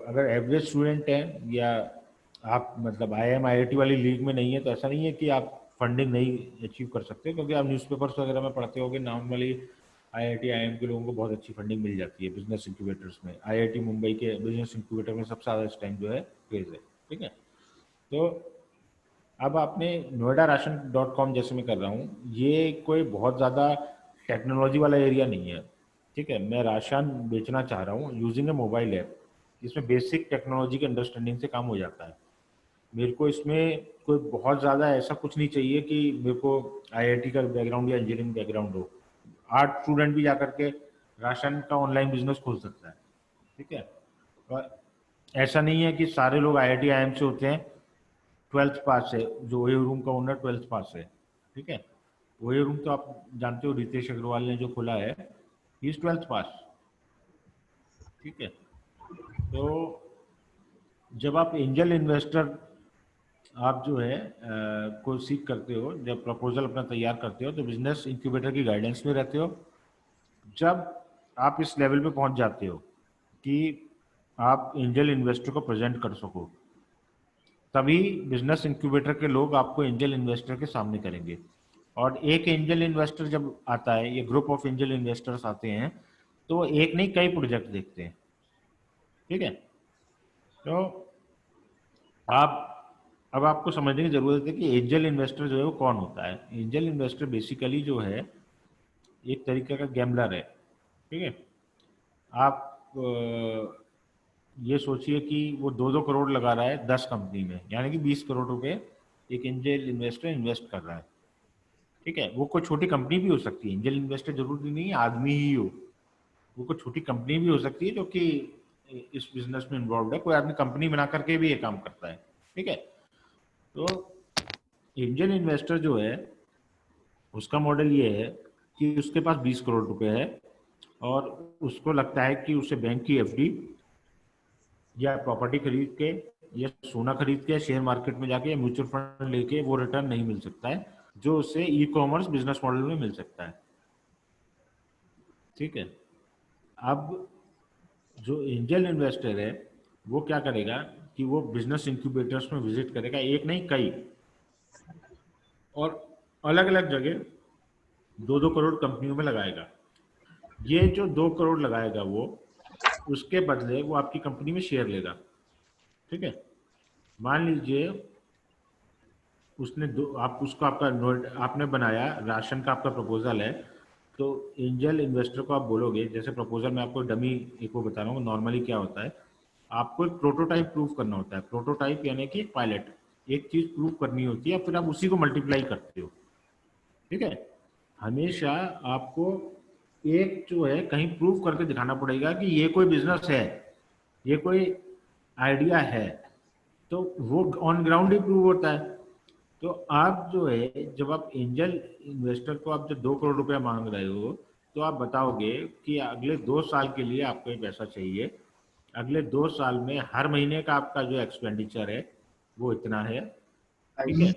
अगर एवरेज स्टूडेंट हैं या आप मतलब आईआईएम आईआईटी वाली लीग में नहीं है, तो ऐसा नहीं है कि आप फंडिंग नहीं अचीव कर सकते, क्योंकि आप न्यूज़पेपर्स वगैरह में पढ़ते होंगे नॉर्मली आईआईटी आईआईएम के लोगों को बहुत अच्छी फंडिंग मिल जाती है बिजनेस इंक्यूबेटर्स में। आईआईटी मुंबई के बिजनेस इंक्यूबेटर में सबसे ज़्यादा इस टाइम जो है क्रेज है। ठीक है, तो अब आपने नोएडा राशन.com जैसे मैं कर रहा हूँ, ये कोई बहुत ज़्यादा टेक्नोलॉजी वाला एरिया नहीं है। ठीक है, मैं राशन बेचना चाह रहा हूँ यूजिंग ए मोबाइल ऐप, जिसमें बेसिक टेक्नोलॉजी के अंडरस्टैंडिंग से काम हो जाता है। मेरे को इसमें कोई बहुत ज़्यादा ऐसा कुछ नहीं चाहिए कि मेरे को आईआईटी का बैकग्राउंड या इंजीनियरिंग बैकग्राउंड हो। आर्ट स्टूडेंट भी जाकर के राशन का ऑनलाइन बिजनेस खोल सकता है। ठीक है, और ऐसा नहीं है कि सारे लोग आईआईटी आईआईएम से होते हैं, 12th पास है। जो ओयो रूम का ओनर 12th पास है। ठीक है, ओयो रूम तो आप जानते हो रितेश अग्रवाल ने जो खोला है, ही इज 12th पास। ठीक है, तो जब आप एंजल इन्वेस्टर आप जो है को सीख करते हो, जब प्रपोजल अपना तैयार करते हो, तो बिजनेस इंक्यूबेटर की गाइडेंस में रहते हो। जब आप इस लेवल पे पहुंच जाते हो कि आप एंजल इन्वेस्टर को प्रेजेंट कर सको, तभी बिजनेस इंक्यूबेटर के लोग आपको एंजल इन्वेस्टर के सामने करेंगे। और एक एंजल इन्वेस्टर जब आता है, ये ग्रुप ऑफ एंजल इन्वेस्टर्स आते हैं, तो एक नहीं कई प्रोजेक्ट देखते हैं। ठीक है, तो आप अब आपको समझने की जरूरत है कि एंजल इन्वेस्टर जो है वो कौन होता है। एंजल इन्वेस्टर बेसिकली जो है एक तरीके का गैम्बलर है। ठीक है, आप ये सोचिए कि वो 2-2 करोड़ लगा रहा है 10 कंपनी में, यानी कि 20 करोड़ रुपए एक एंजल इन्वेस्टर इन्वेस्ट कर रहा है। ठीक है, वो कोई छोटी कंपनी भी हो सकती है, एंजल इन्वेस्टर जरूरी नहीं है आदमी ही हो, वो कोई छोटी कंपनी भी हो सकती है जो कि इस बिजनेस में इन्वॉल्व है। कोई आदमी कंपनी बना करके भी ये काम करता है। ठीक है, तो एंजल इन्वेस्टर जो है उसका मॉडल ये है कि उसके पास 20 करोड़ रुपए है और उसको लगता है कि उसे बैंक की एफडी या प्रॉपर्टी खरीद के या सोना खरीद के शेयर मार्केट में जाके या म्यूचुअल फंड लेके वो रिटर्न नहीं मिल सकता है, जो उसे ई कॉमर्स बिजनेस मॉडल में मिल सकता है। ठीक है, अब जो एंजल इन्वेस्टर है वो क्या करेगा कि वो बिजनेस इंक्यूबेटर्स में विजिट करेगा, एक नहीं कई, और अलग अलग जगह 2-2 करोड़ कंपनियों में लगाएगा। ये जो 2 करोड़ लगाएगा वो उसके बदले वो आपकी कंपनी में शेयर लेगा। ठीक है, मान लीजिए उसने आप उसको आपने बनाया राशन का आपका प्रपोजल है, तो एंजल इन्वेस्टर को आप बोलोगे, जैसे प्रपोजल में आपको डमी एक वो बता रहा हूँ, नॉर्मली क्या होता है, आपको एक प्रोटोटाइप प्रूव करना होता है। प्रोटोटाइप यानी कि एक पायलट, एक चीज प्रूव करनी होती है, फिर आप उसी को मल्टीप्लाई करते हो। ठीक है, हमेशा आपको एक जो है कहीं प्रूव करके दिखाना पड़ेगा कि ये कोई बिजनेस है, ये कोई आइडिया है, तो वो ऑन ग्राउंड ही प्रूव होता है। तो आप जो है जब आप एंजल इन्वेस्टर को आप जब 2 करोड़ रुपया मांग रहे हो, तो आप बताओगे कि अगले 2 साल के लिए आपको ये पैसा चाहिए, अगले 2 साल में हर महीने का आपका जो एक्सपेंडिचर है वो इतना है। ठीक है,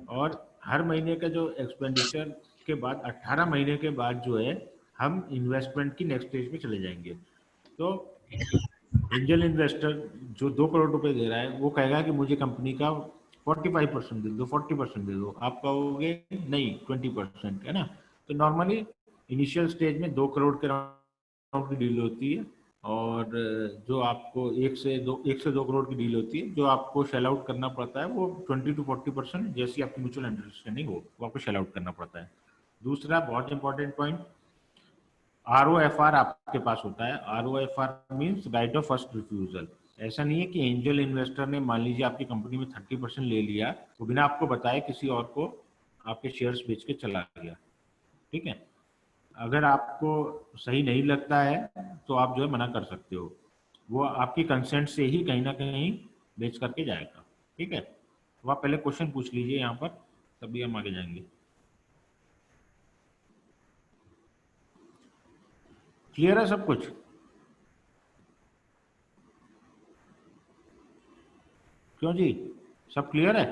और हर महीने का जो एक्सपेंडिचर के बाद 18 महीने के बाद जो है हम इन्वेस्टमेंट की नेक्स्ट स्टेज में चले जाएंगे। तो एंजल इन्वेस्टर जो 2 करोड़ रुपए दे रहा है वो कहेगा कि मुझे कंपनी का 45% दे दो, 40% दे दो। आप कहोगे नहीं 20%, है ना। तो नॉर्मली इनिशियल स्टेज में 2 करोड़ के राउंड की डील होती है, और जो आपको 1 से 2 करोड़ की डील होती है, जो आपको शेल आउट करना पड़ता है वो 20 to 40% जैसी आपकी म्यूचुअल अंडरस्टैंडिंग हो वो आपको शेल आउट करना पड़ता है। दूसरा बहुत इंपॉर्टेंट पॉइंट, ROFR आपके पास होता है। ROFR means right of first refusal. ऐसा नहीं है कि एंजल इन्वेस्टर ने मान लीजिए आपकी कंपनी में 30% ले लिया तो बिना आपको बताए किसी और को आपके शेयर्स बेच के चला गया। ठीक है, अगर आपको सही नहीं लगता है तो आप जो है मना कर सकते हो, वो आपकी कंसेंट से ही कहीं ना कहीं बेच करके जाएगा। ठीक है, तो आप पहले क्वेश्चन पूछ लीजिए यहाँ पर, तभी हम आगे जाएंगे। क्लियर है सब कुछ? क्यों जी, सब क्लियर है?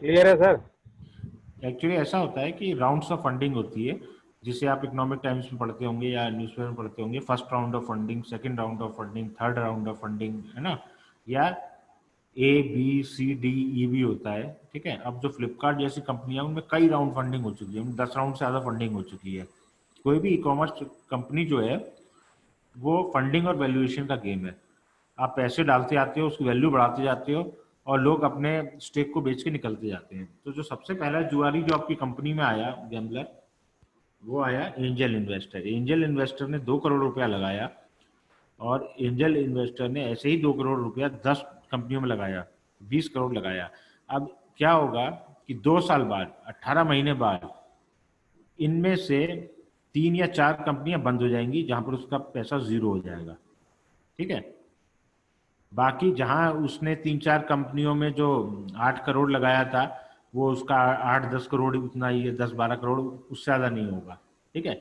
क्लियर है सर। एक्चुअली ऐसा होता है कि राउंड्स ऑफ फंडिंग होती है, जिसे आप इकोनॉमिक टाइम्स में पढ़ते होंगे या न्यूज़पेपर में पढ़ते होंगे। First round of funding, second round of funding, third round of funding, है ना, या ABCDE भी होता है। ठीक है, अब जो फ्लिपकार्ट जैसी कंपनियां, उनमें कई राउंड फंडिंग हो चुकी है, 10 राउंड से ज़्यादा फंडिंग हो चुकी है। कोई भी ई कॉमर्स कंपनी जो है वो फंडिंग और वैल्यूएशन का गेम है। आप पैसे डालते जाते हो, उसकी वैल्यू बढ़ाते जाते हो, और लोग अपने स्टेक को बेच के निकलते जाते हैं। तो जो सबसे पहला जुआरी जो आपकी कंपनी में आया गैम्बलर, वो आया एंजल इन्वेस्टर। एंजल इन्वेस्टर ने 2 करोड़ रुपया लगाया, और एंजल इन्वेस्टर ने ऐसे ही 2 करोड़ रुपया 10 कंपनियों में लगाया, 20 करोड़ लगाया। अब क्या होगा कि 2 साल बाद, 18 महीने बाद, इनमें से 3 या 4 कंपनियां बंद हो जाएंगी, जहां पर उसका पैसा जीरो हो जाएगा। ठीक है, बाकी जहां उसने 3-4 कंपनियों में जो 8 करोड़ लगाया था, वो उसका 8-10 करोड़ उतना ही है, 10-12 करोड़, उससे ज़्यादा नहीं होगा। ठीक है,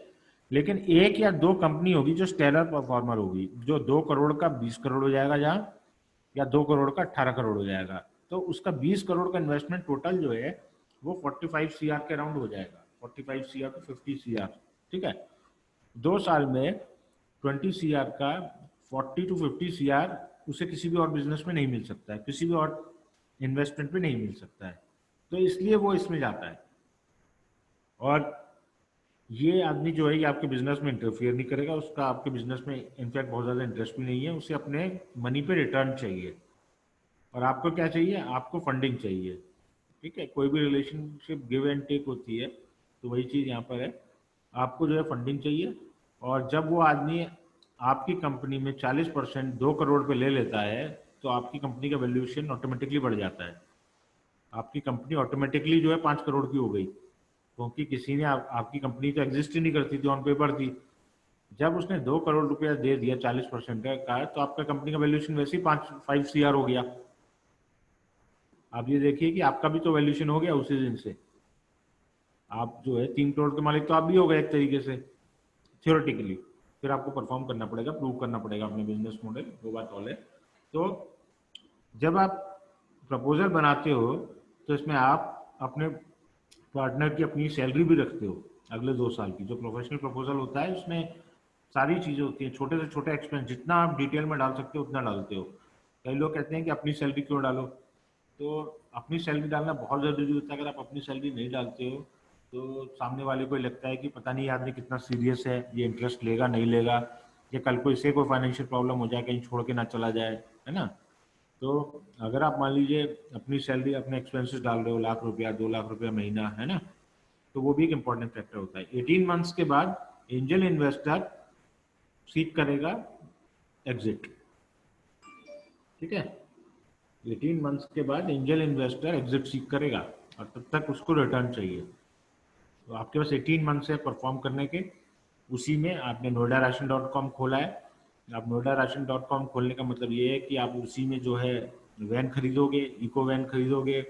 लेकिन 1 या 2 कंपनी होगी जो स्टेलर परफॉर्मर होगी, जो 2 करोड़ का 20 करोड़ हो जाएगा जहाँ, या 2 करोड़ का 18 करोड़ हो जाएगा। तो उसका 20 करोड़ का इन्वेस्टमेंट टोटल जो है वो 45 CR के अराउंड हो जाएगा, 45 CR to 50 CR। ठीक है, 2 साल में 20 CR का 40 to 50 CR उसे किसी भी और बिजनेस में नहीं मिल सकता है, किसी भी और इन्वेस्टमेंट में नहीं मिल सकता है। तो इसलिए वो इसमें जाता है। और ये आदमी जो है ये आपके बिजनेस में इंटरफियर नहीं करेगा, उसका आपके बिजनेस में इनफैक्ट बहुत ज़्यादा इंटरेस्ट भी नहीं है, उसे अपने मनी पे रिटर्न चाहिए। और आपको क्या चाहिए? आपको फंडिंग चाहिए। ठीक है, कोई भी रिलेशनशिप गिव एंड टेक होती है, तो वही चीज़ यहाँ पर है। आपको जो है फंडिंग चाहिए, और जब वो आदमी आपकी कंपनी में 40% 2 करोड़ पे ले लेता है, तो आपकी कंपनी का वैल्यूएशन ऑटोमेटिकली बढ़ जाता है। आपकी कंपनी ऑटोमेटिकली जो है 5 करोड़ की हो गई, क्योंकि किसी ने आपकी कंपनी तो एग्जिस्ट ही नहीं करती थी, ऑन पेपर थी। जब उसने 2 करोड़ रुपया दे दिया 40% का, तो आपका कंपनी का वैल्यूएशन वैसे ही 5 CR हो गया। आप ये देखिए कि आपका भी तो वैल्यूएशन हो गया उसी दिन से। आप जो है 3 करोड़ के मालिक तो आप भी हो गए एक तरीके से, थियोरेटिकली। फिर आपको परफॉर्म करना पड़ेगा, प्रूव करना पड़ेगा अपने बिजनेस मॉडल, वो बात और है। तो जब आप प्रपोजल बनाते हो, तो इसमें आप अपने पार्टनर की अपनी सैलरी भी रखते हो अगले 2 साल की। जो प्रोफेशनल प्रपोजल होता है उसमें सारी चीज़ें होती हैं, छोटे से छोटे एक्सपेंस जितना आप डिटेल में डाल सकते हो उतना डालते हो। कई लोग कहते हैं कि अपनी सैलरी क्यों डालो, तो अपनी सैलरी डालना बहुत ज़रूरी होता है। अगर आप अपनी सैलरी नहीं डालते हो तो सामने वाले को लगता है कि पता नहीं आदमी कितना सीरियस है, ये इंटरेस्ट लेगा नहीं लेगा, या कल को इसे कोई फाइनेंशियल प्रॉब्लम हो जाए, कहीं छोड़ के ना चला जाए, है ना। तो अगर आप मान लीजिए अपनी सैलरी, अपने एक्सपेंसेस डाल रहे हो, 1 लाख रुपया 2 लाख रुपया महीना, है ना, तो वो भी एक इंपॉर्टेंट फैक्टर होता है। 18 मंथ्स के बाद एंजल इन्वेस्टर सीख करेगा एग्जिट। ठीक है, 18 मंथ्स के बाद एंजल इन्वेस्टर एग्जिट सीख करेगा, और तब तक उसको रिटर्न चाहिए। तो आपके पास 18 मंथ्स है परफॉर्म करने के। उसी में आपने noida-ration.com खोला है। आप noida-ration.com खोलने का मतलब ये है कि आप उसी में जो है वैन खरीदोगे, इको वैन खरीदोगे,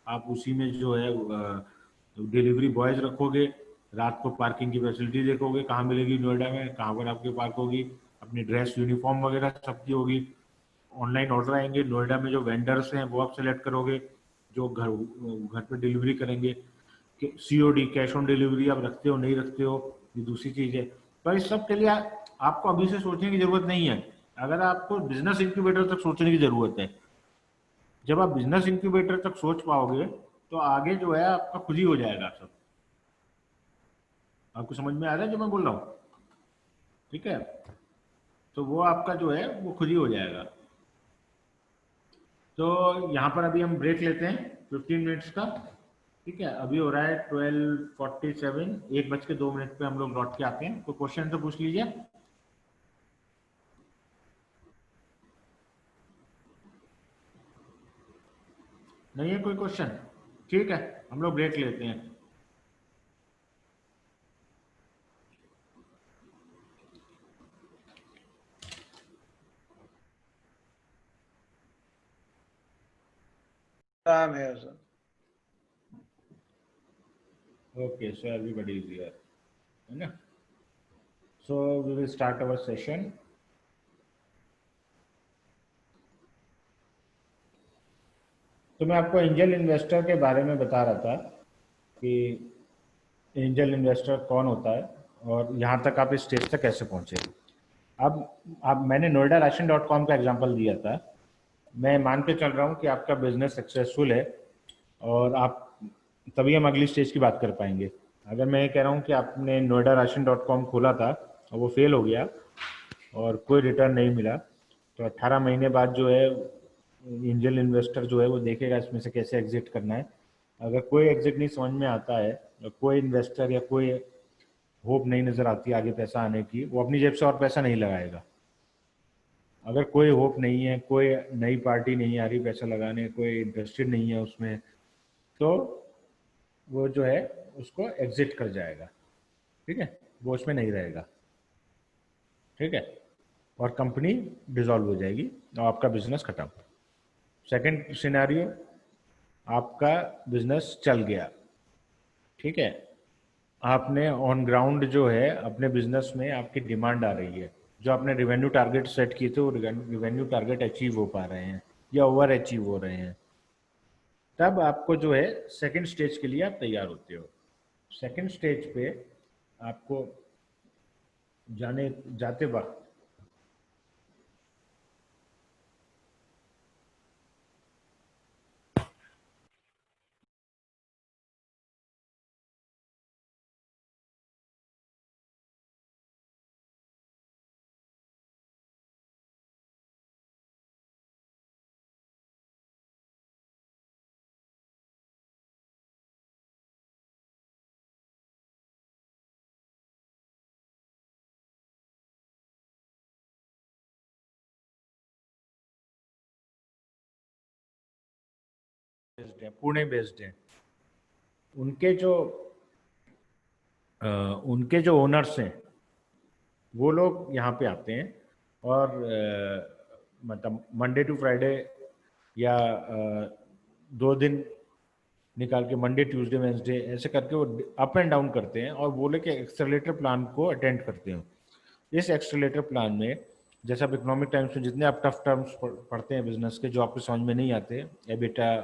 आप उसी में जो है डिलीवरी बॉयज रखोगे, रात को पार्किंग की फैसिलिटी देखोगे कहाँ मिलेगी नोएडा में, कहाँ पर आपकी पार्क होगी, अपनी ड्रेस यूनिफॉर्म वगैरह सबकी होगी। ऑनलाइन ऑर्डर आएंगे, नोएडा में जो वेंडर्स हैं वो आप सेलेक्ट करोगे, जो घर पे डिलीवरी करेंगे। COD, कैश ऑन डिलीवरी आप रखते हो नहीं रखते हो, ये दूसरी चीज़ है। पर इस सब के लिए आपको अभी से सोचने की जरूरत नहीं है। अगर आपको बिजनेस इंक्यूबेटर तक सोचने की जरूरत है, जब आप बिजनेस इंक्यूबेटर तक सोच पाओगे तो आगे जो है आपका खुद ही हो जाएगा सब। आपको समझ में आ रहा है जो मैं बोल रहा हूँ? ठीक है, तो वो आपका जो है वो खुद ही हो जाएगा। तो यहाँ पर अभी हम ब्रेक लेते हैं 15 मिनट्स का। ठीक है, अभी हो रहा है 12:47, 1:02 पे हम लोग लौट के आते हैं। कोई क्वेश्चन तो पूछ लीजिए। नहीं है कोई क्वेश्चन? ठीक है, हम लोग ब्रेक लेते हैं। काम है sir. Okay, so everybody is here, है ना? So we will start our session. तो मैं आपको एंजल इन्वेस्टर के बारे में बता रहा था कि एंजल इन्वेस्टर कौन होता है और यहाँ तक आप इस स्टेज तक कैसे पहुँचे। अब मैंने noida-ration.com का एग्जांपल दिया था। मैं मान के चल रहा हूँ कि आपका बिजनेस सक्सेसफुल है और आप तभी हम अगली स्टेज की बात कर पाएंगे। अगर मैं ये कह रहा हूँ कि आपने noida-ration.com खोला था और वो फेल हो गया और कोई रिटर्न नहीं मिला, तो 18 महीने बाद जो है एंजल इन्वेस्टर जो है वो देखेगा इसमें से कैसे एग्जिट करना है। अगर कोई एग्जिट नहीं समझ में आता है, कोई इन्वेस्टर या कोई होप नहीं नज़र आती आगे पैसा आने की, वो अपनी जेब से और पैसा नहीं लगाएगा। अगर कोई होप नहीं है, कोई नई पार्टी नहीं आ रही पैसा लगाने, कोई इंटरेस्टेड नहीं है उसमें, तो वो जो है उसको एग्जिट कर जाएगा। ठीक है, वो उसमें नहीं रहेगा। ठीक है, और कंपनी डिसॉल्व हो जाएगी और आपका बिजनेस खत्म। सेकंड सिनेरियो, आपका बिजनेस चल गया। ठीक है, आपने ऑन ग्राउंड जो है अपने बिजनेस में आपकी डिमांड आ रही है, जो आपने रेवेन्यू टारगेट सेट किए थे वो रेवेन्यू टारगेट अचीव हो पा रहे हैं या ओवर अचीव हो रहे हैं, तब आपको जो है सेकंड स्टेज के लिए आप तैयार होते हो। सेकंड स्टेज पे आपको जाते वक्त पुणे बेस्ड है, उनके जो ओनर्स हैं वो लोग यहाँ पे आते हैं और मतलब मंडे टू फ्राइडे या 2 दिन निकाल के मंडे ट्यूसडे वेंसडे ऐसे करके वो अप एंड डाउन करते हैं और बोले कि एक्सेलरेटर प्लान को अटेंड करते हैं। इस एक्सेलरेटर प्लान में जैसे आप इकोनॉमिक टाइम्स में जितने आप टफ टर्म्स पढ़ते हैं बिजनेस के, जो आपको समझ में नहीं आते, एबिटा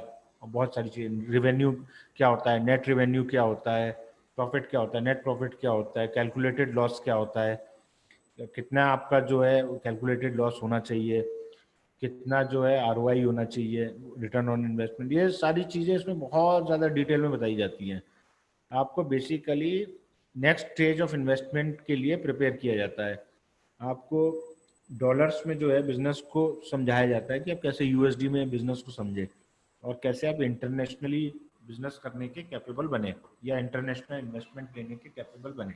और बहुत सारी चीज़ें, रेवेन्यू क्या होता है, नेट रेवेन्यू क्या होता है, प्रॉफिट क्या होता है, नेट प्रॉफिट क्या होता है, कैलकुलेटेड लॉस क्या होता है, कितना आपका जो है कैलकुलेटेड लॉस होना चाहिए, कितना जो है ROI होना चाहिए, रिटर्न ऑन इन्वेस्टमेंट, ये सारी चीज़ें इसमें बहुत ज़्यादा डिटेल में बताई जाती हैं। आपको basically next stage of investment के लिए प्रिपेयर किया जाता है। आपको डॉलर्स में जो है बिजनेस को समझाया जाता है कि आप कैसे USD में बिजनेस को समझे और कैसे आप इंटरनेशनली बिजनेस करने के कैपेबल बने या इंटरनेशनल इन्वेस्टमेंट लेने के कैपेबल बने।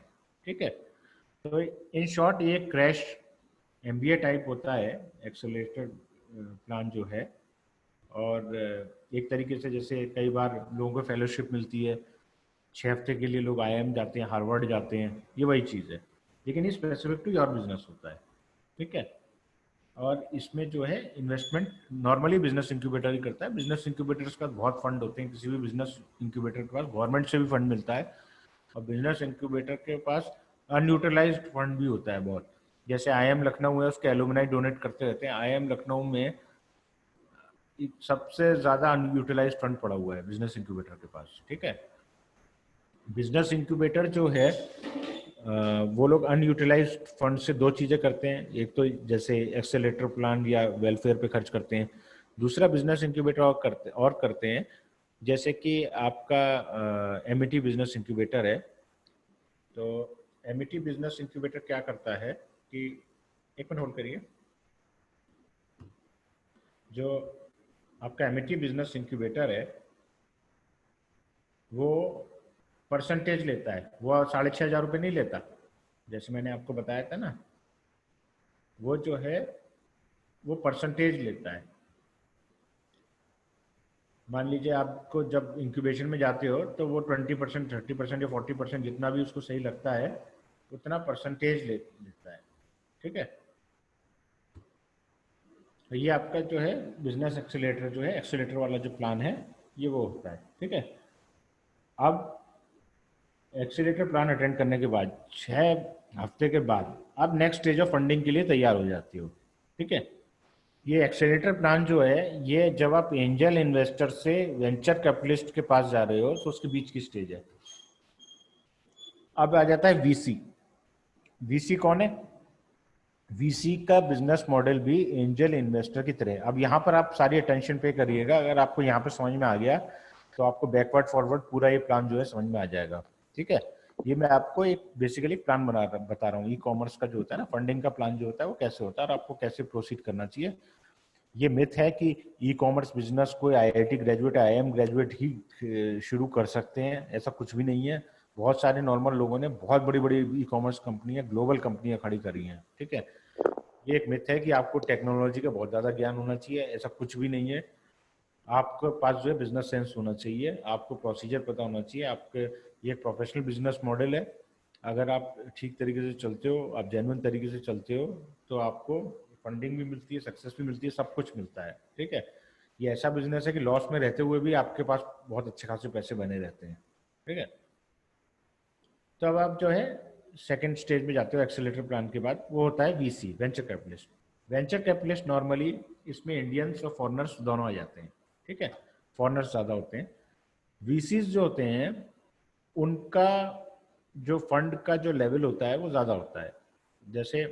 ठीक है, तो इन शॉर्ट ये क्रैश MBA टाइप होता है एक्सेलरेटर प्लान जो है। और एक तरीके से जैसे कई बार लोगों को फेलोशिप मिलती है, 6 हफ्ते के लिए लोग IIM जाते हैं, हार्वर्ड जाते हैं, ये वही चीज़ है, लेकिन ये स्पेसिफिक टू योर बिजनेस होता है। ठीक है, और इसमें जो है इन्वेस्टमेंट नॉर्मली बिजनेस इंक्यूबेटर ही करता है। बिजनेस इंक्यूबेटर्स का बहुत फंड होते हैं, किसी भी बिजनेस इंक्यूबेटर के पास गवर्नमेंट से भी फंड मिलता है और बिजनेस इंक्यूबेटर के पास अनयूटिलाइज्ड फंड भी होता है बहुत। जैसे IIM लखनऊ है, उसके एलुमनाई डोनेट करते रहते हैं। IIM लखनऊ में सबसे ज़्यादा अनयूटिलाइज्ड फंड पड़ा हुआ है बिजनेस इंक्यूबेटर के पास। ठीक है, बिजनेस इंक्यूबेटर जो है वो लोग अनयूटिलाइज्ड फंड से 2 चीज़ें करते हैं। एक तो जैसे एक्सेलरेटर प्लान या वेलफेयर पे खर्च करते हैं, दूसरा बिजनेस इंक्यूबेटर और करते हैं जैसे कि आपका MET बिजनेस इंक्यूबेटर है। तो MET बिजनेस इंक्यूबेटर क्या करता है कि, एक मिनट होल्ड करिए, जो आपका MET बिजनेस इंक्यूबेटर है वो परसेंटेज लेता है, वो 6,500 रुपये नहीं लेता, जैसे मैंने आपको बताया था ना, वो जो है वो परसेंटेज लेता है। मान लीजिए आपको जब इंक्यूबेशन में जाते हो तो वो 20%, 30% या 40% जितना भी उसको सही लगता है उतना परसेंटेज लेता है। ठीक है, तो ये आपका जो है बिजनेस एक्सेलरेटर जो है, एक्सेलरेटर वाला जो प्लान है ये वो होता है। ठीक है, अब एक्सेलरेटर प्लान अटेंड करने के बाद 6 हफ्ते के बाद आप नेक्स्ट स्टेज ऑफ फंडिंग के लिए तैयार हो जाती हो। ठीक है, ये एक्सेलेरेटर प्लान जो है, ये जब आप एंजल इन्वेस्टर से वेंचर कैपिटलिस्ट के पास जा रहे हो तो उसके बीच की स्टेज है। अब आ जाता है वीसी। वीसी कौन है? वीसी का बिजनेस मॉडल भी एंजल इन्वेस्टर की तरह है। अब यहाँ पर आप सारी अटेंशन पे करिएगा, अगर आपको यहाँ पर समझ में आ गया तो आपको बैकवर्ड फॉरवर्ड पूरा ये प्लान जो है समझ में आ जाएगा। ठीक है, ये मैं आपको एक बेसिकली प्लान बता रहा हूँ। ई कॉमर्स का जो होता है ना, फंडिंग का प्लान जो होता है वो कैसे होता है और आपको कैसे प्रोसीड करना चाहिए। ये मिथ है कि ई कॉमर्स बिजनेस कोई आईआईटी ग्रेजुएट, आईआईएम ग्रेजुएट ही शुरू कर सकते हैं, ऐसा कुछ भी नहीं है। बहुत सारे नॉर्मल लोगों ने बहुत बड़ी बड़ी ई कॉमर्स कंपनियां, ग्लोबल कंपनियां खड़ी करी हैं। ठीक है, ये एक मिथ है कि आपको टेक्नोलॉजी का बहुत ज़्यादा ज्ञान होना चाहिए, ऐसा कुछ भी नहीं है। आपके पास जो है बिजनेस सेंस होना चाहिए, आपको प्रोसीजर पता होना चाहिए। आपके ये एक प्रोफेशनल बिजनेस मॉडल है। अगर आप ठीक तरीके से चलते हो, आप जेन्युइन तरीके से चलते हो, तो आपको फंडिंग भी मिलती है, सक्सेस भी मिलती है, सब कुछ मिलता है। ठीक है, ये ऐसा बिजनेस है कि लॉस में रहते हुए भी आपके पास बहुत अच्छे खासे पैसे बने रहते हैं। ठीक है, तो अब आप जो है सेकंड स्टेज में जाते हो एक्सेलेरेटर प्लान के बाद, वो होता है VC, venture capitalist. Venture capitalist normally इसमें इंडियंस और फॉरेनर्स दोनों आ जाते हैं। ठीक है, फॉरेनर्स ज़्यादा होते हैं। वीसीज जो होते हैं उनका जो फंड का जो लेवल होता है वो ज़्यादा होता है। जैसे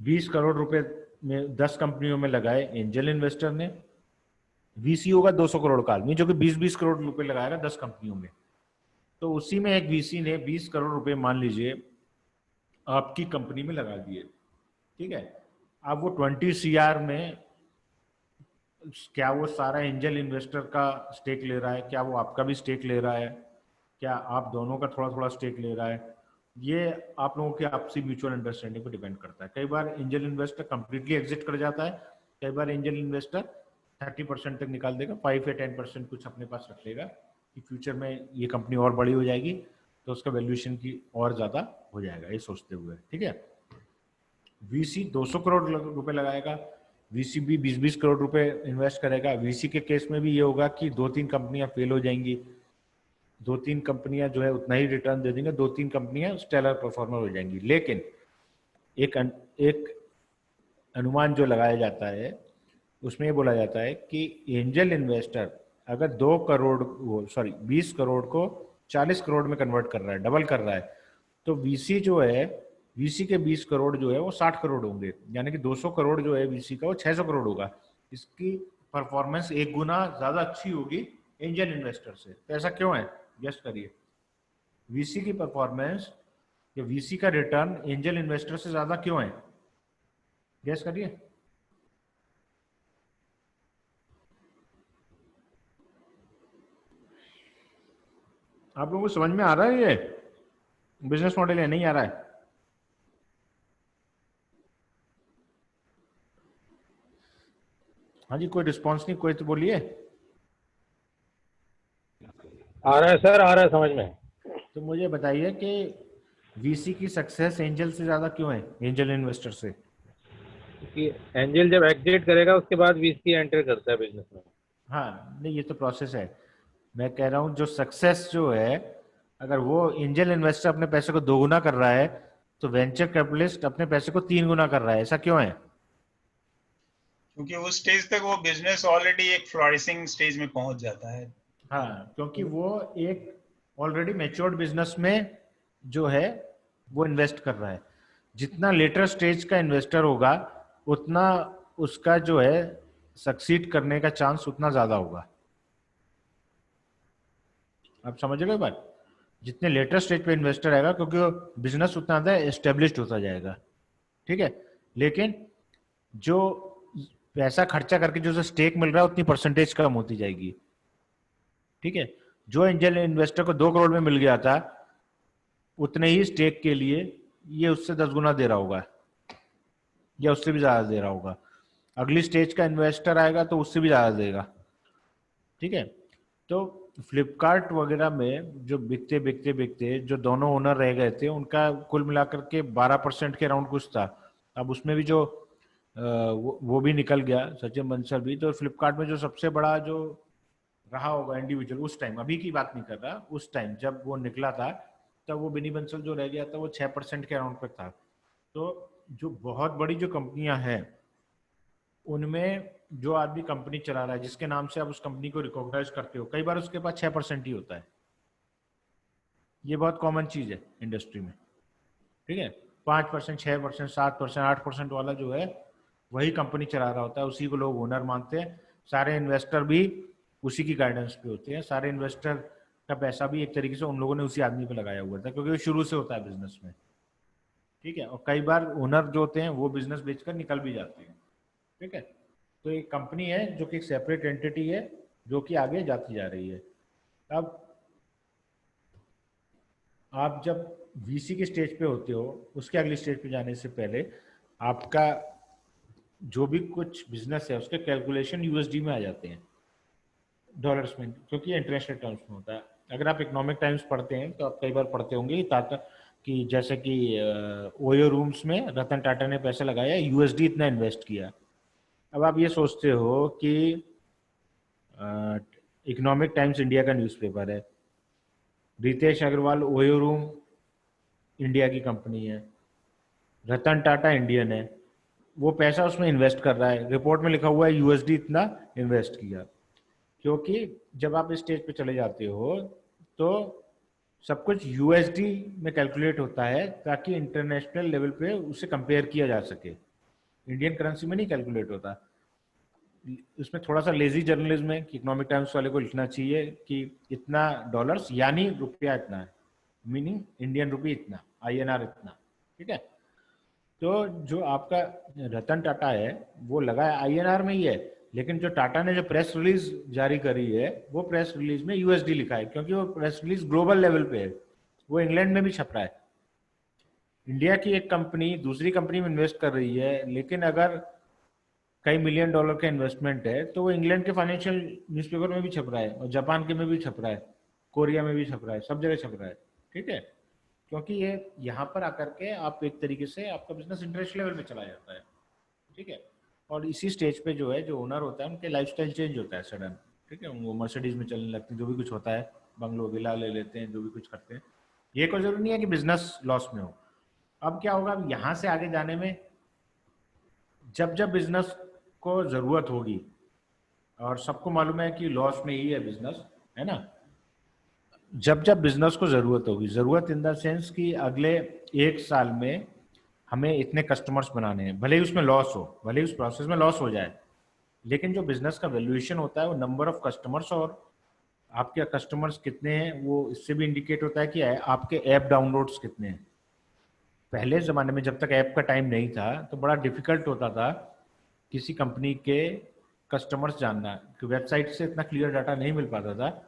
20 करोड़ रुपए में 10 कंपनियों में लगाए एंजल इन्वेस्टर ने, वीसी होगा 200 करोड़ का आदमी जो कि 20-20 करोड़ रुपए लगाएगा 10 कंपनियों में। तो उसी में एक वीसी ने 20 करोड़ रुपए मान लीजिए आपकी कंपनी में लगा दिए। ठीक है, अब वो 20 CR में क्या वो सारा एंजल इन्वेस्टर का स्टेक ले रहा है, क्या वो आपका भी स्टेक ले रहा है, क्या आप दोनों का थोड़ा थोड़ा स्टेक ले रहा है, ये आप लोगों के आपसी म्यूचुअल अंडरस्टैंडिंग पर डिपेंड करता है। कई बार एंजल इन्वेस्टर कंप्लीटली एग्जिट कर जाता है, कई बार एंजल इन्वेस्टर 30% तक निकाल देगा, 5 या 10% कुछ अपने पास रख लेगा कि फ्यूचर में ये कंपनी और बड़ी हो जाएगी तो उसका वैल्यूएशन की और ज़्यादा हो जाएगा, ये सोचते हुए। ठीक है, वीसी 200 करोड़ रुपए लगाएगा, वीसी भी 20-20 करोड़ रुपए इन्वेस्ट करेगा। वीसी के केस में भी ये होगा कि 2-3 कंपनियां फेल हो जाएंगी, 2-3 कंपनियां जो है उतना ही रिटर्न दे देंगे, 2-3 कंपनियां स्टेलर परफॉर्मर हो जाएंगी। लेकिन एक अनुमान जो लगाया जाता है उसमें ये बोला जाता है कि एंजल इन्वेस्टर अगर 20 करोड़ को 40 करोड़ में कन्वर्ट कर रहा है, डबल कर रहा है, तो वीसी जो है, वीसी के 20 करोड़ जो है वो 60 करोड़ होंगे, यानी कि 200 करोड़ जो है वीसी का वो 600 करोड़ होगा। इसकी परफॉर्मेंस 1 गुना ज्यादा अच्छी होगी एंजल इन्वेस्टर से। तो ऐसा क्यों है, गेस करिए। वीसी की परफॉर्मेंस या वीसी का रिटर्न एंजल इन्वेस्टर से ज्यादा क्यों है, गेस करिए। आप लोगों को समझ में आ रहा है ये बिजनेस मॉडल है, नहीं आ रहा है? हाँ जी, कोई रिस्पांस नहीं, कोई तो बोलिए। आ रहा है सर, आ रहा है समझ में। तो मुझे बताइए कि वीसी की सक्सेस एंजल से ज्यादा क्यों है, एंजल इन्वेस्टर से? कि एंजल जब एग्जिट करेगा उसके बाद वीसी एंटर करता है बिजनेस में। हाँ नहीं, ये तो प्रोसेस है। मैं कह रहा हूँ जो सक्सेस जो है, अगर वो एंजल इन्वेस्टर अपने पैसे को 2 गुना कर रहा है तो वेंचर कैपिटलिस्ट अपने पैसे को 3 गुना कर रहा है। ऐसा क्यों है? क्योंकि उस स्टेज तक वो बिजनेस ऑलरेडी एक फ्लोरिशिंग स्टेज में पहुंच जाता है। हाँ, क्योंकि वो एक ऑलरेडी मैच्योर्ड बिजनेस में जो है वो इन्वेस्ट कर रहा है। जितना लेटर स्टेज का इन्वेस्टर होगा उतना उसका जो है सक्सीड करने का चांस उतना ज्यादा होगा। आप समझ रहे हो बात? जितने लेटर स्टेज पे इन्वेस्टर आएगा क्योंकि वो बिजनेस उतना ज्यादा एस्टेब्लिश्ड होता जाएगा। ठीक है, लेकिन जो पैसा खर्चा करके जो स्टेक मिल रहा है उतनी परसेंटेज कम होती जाएगी। ठीक है, जो एंजल इन्वेस्टर को 2 करोड़ में मिल गया था उतने ही स्टेक के लिए ये उससे 10 गुना दे रहा होगा या उससे भी ज्यादा दे रहा होगा। अगली स्टेज का इन्वेस्टर आएगा तो उससे भी ज्यादा देगा। ठीक है, तो फ्लिपकार्ट वगैरह में जो बिकते जो दोनों ओनर रह गए थे उनका कुल मिलाकर के 12% के अराउंड कुछ था। अब उसमें भी जो वो भी निकल गया, सचिन बंसल भी। तो फ्लिपकार्ट में जो सबसे बड़ा जो रहा होगा इंडिविजुअल उस टाइम, अभी की बात नहीं कर रहा, उस टाइम जब वो निकला था तब वो बिनी बंसल जो रह गया था वो 6% के अराउंड पर था। तो जो बहुत बड़ी जो कंपनियां हैं उनमें जो आदमी कंपनी चला रहा है, जिसके नाम से आप उस कंपनी को रिकॉग्नाइज करते हो, कई बार उसके पास 6% ही होता है। ये बहुत कॉमन चीज है इंडस्ट्री में, ठीक है। 5%, 6%, 7%, 8% वाला जो है वही कंपनी चला रहा होता है, उसी को लोग ओनर मानते हैं। सारे इन्वेस्टर भी उसी की गाइडेंस पे होते हैं, सारे इन्वेस्टर का पैसा भी एक तरीके से उन लोगों ने उसी आदमी पे लगाया हुआ था, क्योंकि वो शुरू से होता है बिजनेस में, ठीक है। और कई बार ओनर जो होते हैं वो बिजनेस बेचकर निकल भी जाते हैं, ठीक है। तो एक कंपनी है जो कि एक सेपरेट एंटिटी है जो कि आगे जाती जा रही है। अब आप जब वीसी के स्टेज पे होते हो, उसके अगली स्टेज पे जाने से पहले आपका जो भी कुछ बिजनेस है उसके कैलकुलेशन यूएसडी में आ जाते हैं, डॉलर्स में, क्योंकि इंटरनेशनल टर्म्स में होता है। अगर आप इकोनॉमिक टाइम्स पढ़ते हैं तो आप कई बार पढ़ते होंगे कि जैसे कि ओयो रूम्स में रतन टाटा ने पैसे लगाया, यूएसडी इतना इन्वेस्ट किया। अब आप ये सोचते हो कि इकोनॉमिक टाइम्स इंडिया का न्यूज़पेपर है, Ritesh Agarwal OYO room India की कंपनी है, रतन टाटा इंडियन है, वो पैसा उसमें इन्वेस्ट कर रहा है, रिपोर्ट में लिखा हुआ है यूएसडी इतना इन्वेस्ट किया। क्योंकि जब आप इस स्टेज पे चले जाते हो तो सब कुछ यूएसडी में कैलकुलेट होता है ताकि इंटरनेशनल लेवल पे उसे कंपेयर किया जा सके, इंडियन करेंसी में नहीं कैलकुलेट होता। उसमें थोड़ा सा लेजी जर्नलिज्म है कि इकोनॉमिक टाइम्स वाले को लिखना चाहिए कि इतना डॉलर्स यानी रुपया इतना है, मीनिंग इंडियन रुपी इतना, INR इतना, ठीक है। तो जो आपका रतन टाटा है वो लगा है INR में ही है, लेकिन जो टाटा ने जो प्रेस रिलीज जारी करी है वो प्रेस रिलीज में यूएसडी लिखा है, क्योंकि वो प्रेस रिलीज ग्लोबल लेवल पे है, वो इंग्लैंड में भी छप रहा है। इंडिया की एक कंपनी दूसरी कंपनी में इन्वेस्ट कर रही है, लेकिन अगर कई मिलियन डॉलर का इन्वेस्टमेंट है तो वो इंग्लैंड के फाइनेंशियल न्यूज़पेपर में भी छप रहा है, और जापान के में भी छप रहा है, कोरिया में भी छप रहा है, सब जगह छप रहा है, ठीक है। क्योंकि ये यहाँ पर आकर के आप एक तरीके से आपका बिजनेस इंटरनेशनल लेवल पे चला जाता है, ठीक है। और इसी स्टेज पे जो है जो ओनर होता है उनके लाइफस्टाइल चेंज होता है सडन, ठीक है। वो मर्सिडीज में चलने लगते हैं, जो भी कुछ होता है, बंगलो विला ले लेते हैं, जो भी कुछ करते हैं। ये कोई जरूरी नहीं है कि बिजनेस लॉस में हो। अब क्या होगा, अब यहाँ से आगे जाने में जब जब बिजनेस को जरूरत होगी, और सबको मालूम है कि लॉस में ही है बिजनेस, है ना, जब जब बिजनेस को जरूरत होगी, जरूरत इन द सेंस कि अगले 1 साल में हमें इतने कस्टमर्स बनाने हैं, भले ही उसमें लॉस हो, भले ही उस प्रोसेस में लॉस हो जाए, लेकिन जो बिजनेस का वैल्यूएशन होता है वो नंबर ऑफ कस्टमर्स और आपके कस्टमर्स कितने हैं वो इससे भी इंडिकेट होता है कि आपके ऐप डाउनलोड्स कितने हैं। पहले ज़माने में जब तक ऐप का टाइम नहीं था तो बड़ा डिफिकल्ट होता था किसी कंपनी के कस्टमर्स जानना, कि वेबसाइट से इतना क्लियर डाटा नहीं मिल पाता था।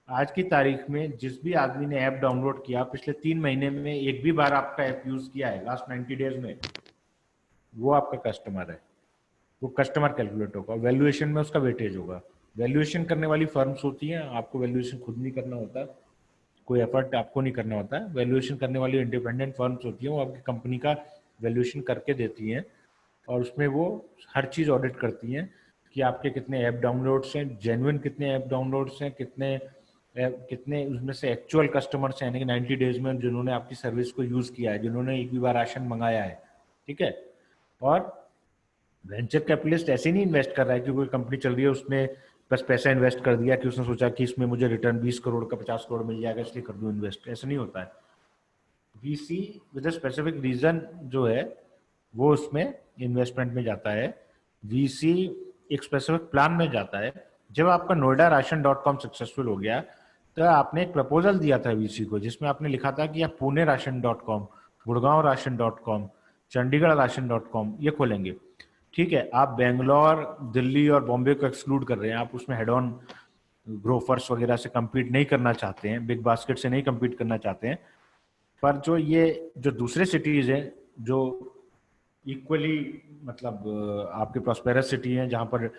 आज की तारीख में जिस भी आदमी ने ऐप डाउनलोड किया, पिछले 3 महीने में एक भी बार आपका ऐप यूज़ किया है लास्ट 90 डेज में, वो आपका कस्टमर है, वो कस्टमर कैलकुलेट होगा, वैल्यूएशन में उसका वेटेज होगा। वैल्यूएशन करने वाली फर्म्स होती हैं, आपको वैल्यूएशन खुद नहीं करना होता, कोई एफर्ट आपको नहीं करना होता है। वैल्यूएशन करने वाली इंडिपेंडेंट फर्म्स होती हैं, वो आपकी कंपनी का वैल्यूएशन करके देती हैं, और उसमें वो हर चीज़ ऑडिट करती हैं कि आपके कितने ऐप डाउनलोड्स हैं, जेन्युइन कितने ऐप डाउनलोड्स हैं, कितने उसमें से एक्चुअल कस्टमर्स हैं, यानी कि 90 डेज में जिन्होंने आपकी सर्विस को यूज़ किया है, जिन्होंने एक भी बार राशन मंगाया है, ठीक है। और वेंचर कैपिटलिस्ट ऐसे नहीं इन्वेस्ट कर रहा है कि कोई कंपनी चल रही है उसने बस पैसा इन्वेस्ट कर दिया कि उसने सोचा कि इसमें मुझे रिटर्न 20 करोड़ का 50 करोड़ मिल जाएगा इसलिए कर दूं इन्वेस्ट, ऐसा नहीं होता है। VC with a specific reason जो है वो उसमें इन्वेस्टमेंट में जाता है, वीसी एक स्पेसिफिक प्लान में जाता है। जब आपका नोएडा राशन.com सक्सेसफुल हो गया तो आपने एक प्रपोजल दिया था वीसी को, जिसमें आपने लिखा था कि आप पुणे राशन.com, गुड़गांव राशन.com, चंडीगढ़ राशन.com ये खोलेंगे, ठीक है। आप बेंगलोर, दिल्ली और बॉम्बे को एक्सक्लूड कर रहे हैं, आप उसमें हेड ऑन ग्रोफर्स वगैरह से compete नहीं करना चाहते हैं, बिग बास्केट से नहीं compete करना चाहते हैं। पर जो दूसरे सिटीज हैं जो इक्वली मतलब आपके प्रॉस्पेरस सिटी हैं, जहाँ पर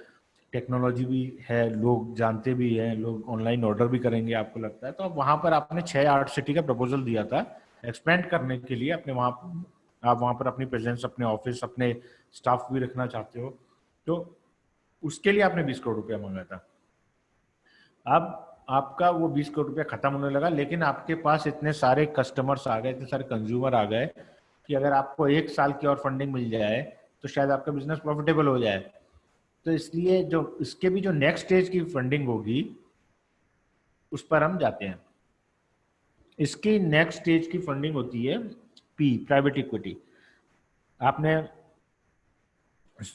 टेक्नोलॉजी भी है, लोग जानते भी हैं, लोग ऑनलाइन ऑर्डर भी करेंगे आपको लगता है, तो वहाँ पर आपने 6-8 सिटी का प्रपोजल दिया था एक्सपेंड करने के लिए। अपने आप वहाँ पर अपनी प्रेजेंस, अपने ऑफिस, अपने स्टाफ भी रखना चाहते हो, तो उसके लिए आपने 20 करोड़ रुपया मांगा था। अब आपका वो 20 करोड़ रुपया खत्म होने लगा, लेकिन आपके पास इतने सारे कस्टमर्स आ गए, इतने सारे कंज्यूमर आ गए कि अगर आपको 1 साल की और फंडिंग मिल जाए तो शायद आपका बिजनेस प्रॉफिटेबल हो जाए। तो इसलिए जो इसके भी जो नेक्स्ट स्टेज की फंडिंग होगी उस पर हम जाते हैं। इसकी नेक्स्ट स्टेज की फंडिंग होती है पी, प्राइवेट इक्विटी। आपने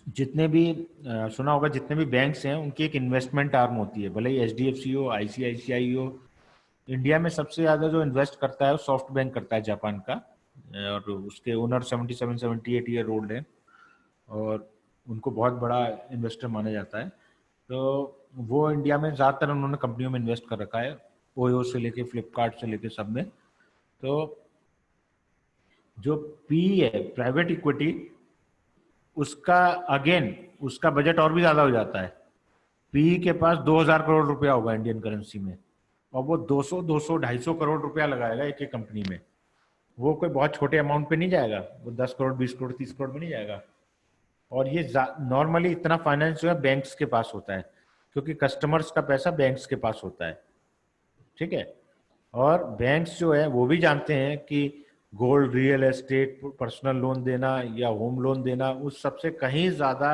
जितने भी सुना होगा, जितने भी बैंक्स हैं उनकी एक इन्वेस्टमेंट आर्म होती है, भले ही एचडीएफसी हो, आईसीआईसीआई हो। इंडिया में सबसे ज्यादा जो इन्वेस्ट करता है वो सॉफ्ट बैंक करता है, जापान का, और उसके ओनर 77-78 ईयर ओल्ड है और उनको बहुत बड़ा इन्वेस्टर माना जाता है। तो वो इंडिया में ज़्यादातर उन्होंने कंपनियों में इन्वेस्ट कर रखा है, ओयो से लेके फ्लिपकार्ट से लेके सब में। तो जो पी है, प्राइवेट इक्विटी, उसका अगेन उसका बजट और भी ज़्यादा हो जाता है। पी के पास 2000 करोड़ रुपया होगा इंडियन करेंसी में, और वो 200, 250 करोड़ रुपया लगाएगा एक एक कंपनी में। वो कोई बहुत छोटे अमाउंट पे नहीं जाएगा, वो 10 करोड़, 20 करोड़, 30 करोड़ में नहीं जाएगा। और ये नॉर्मली इतना फाइनेंस जो है बैंक्स के पास होता है, क्योंकि कस्टमर्स का पैसा बैंक्स के पास होता है, ठीक है। और बैंक्स जो है वो भी जानते हैं कि gold, real estate, personal loan देना या होम लोन देना, उस सबसे कहीं ज़्यादा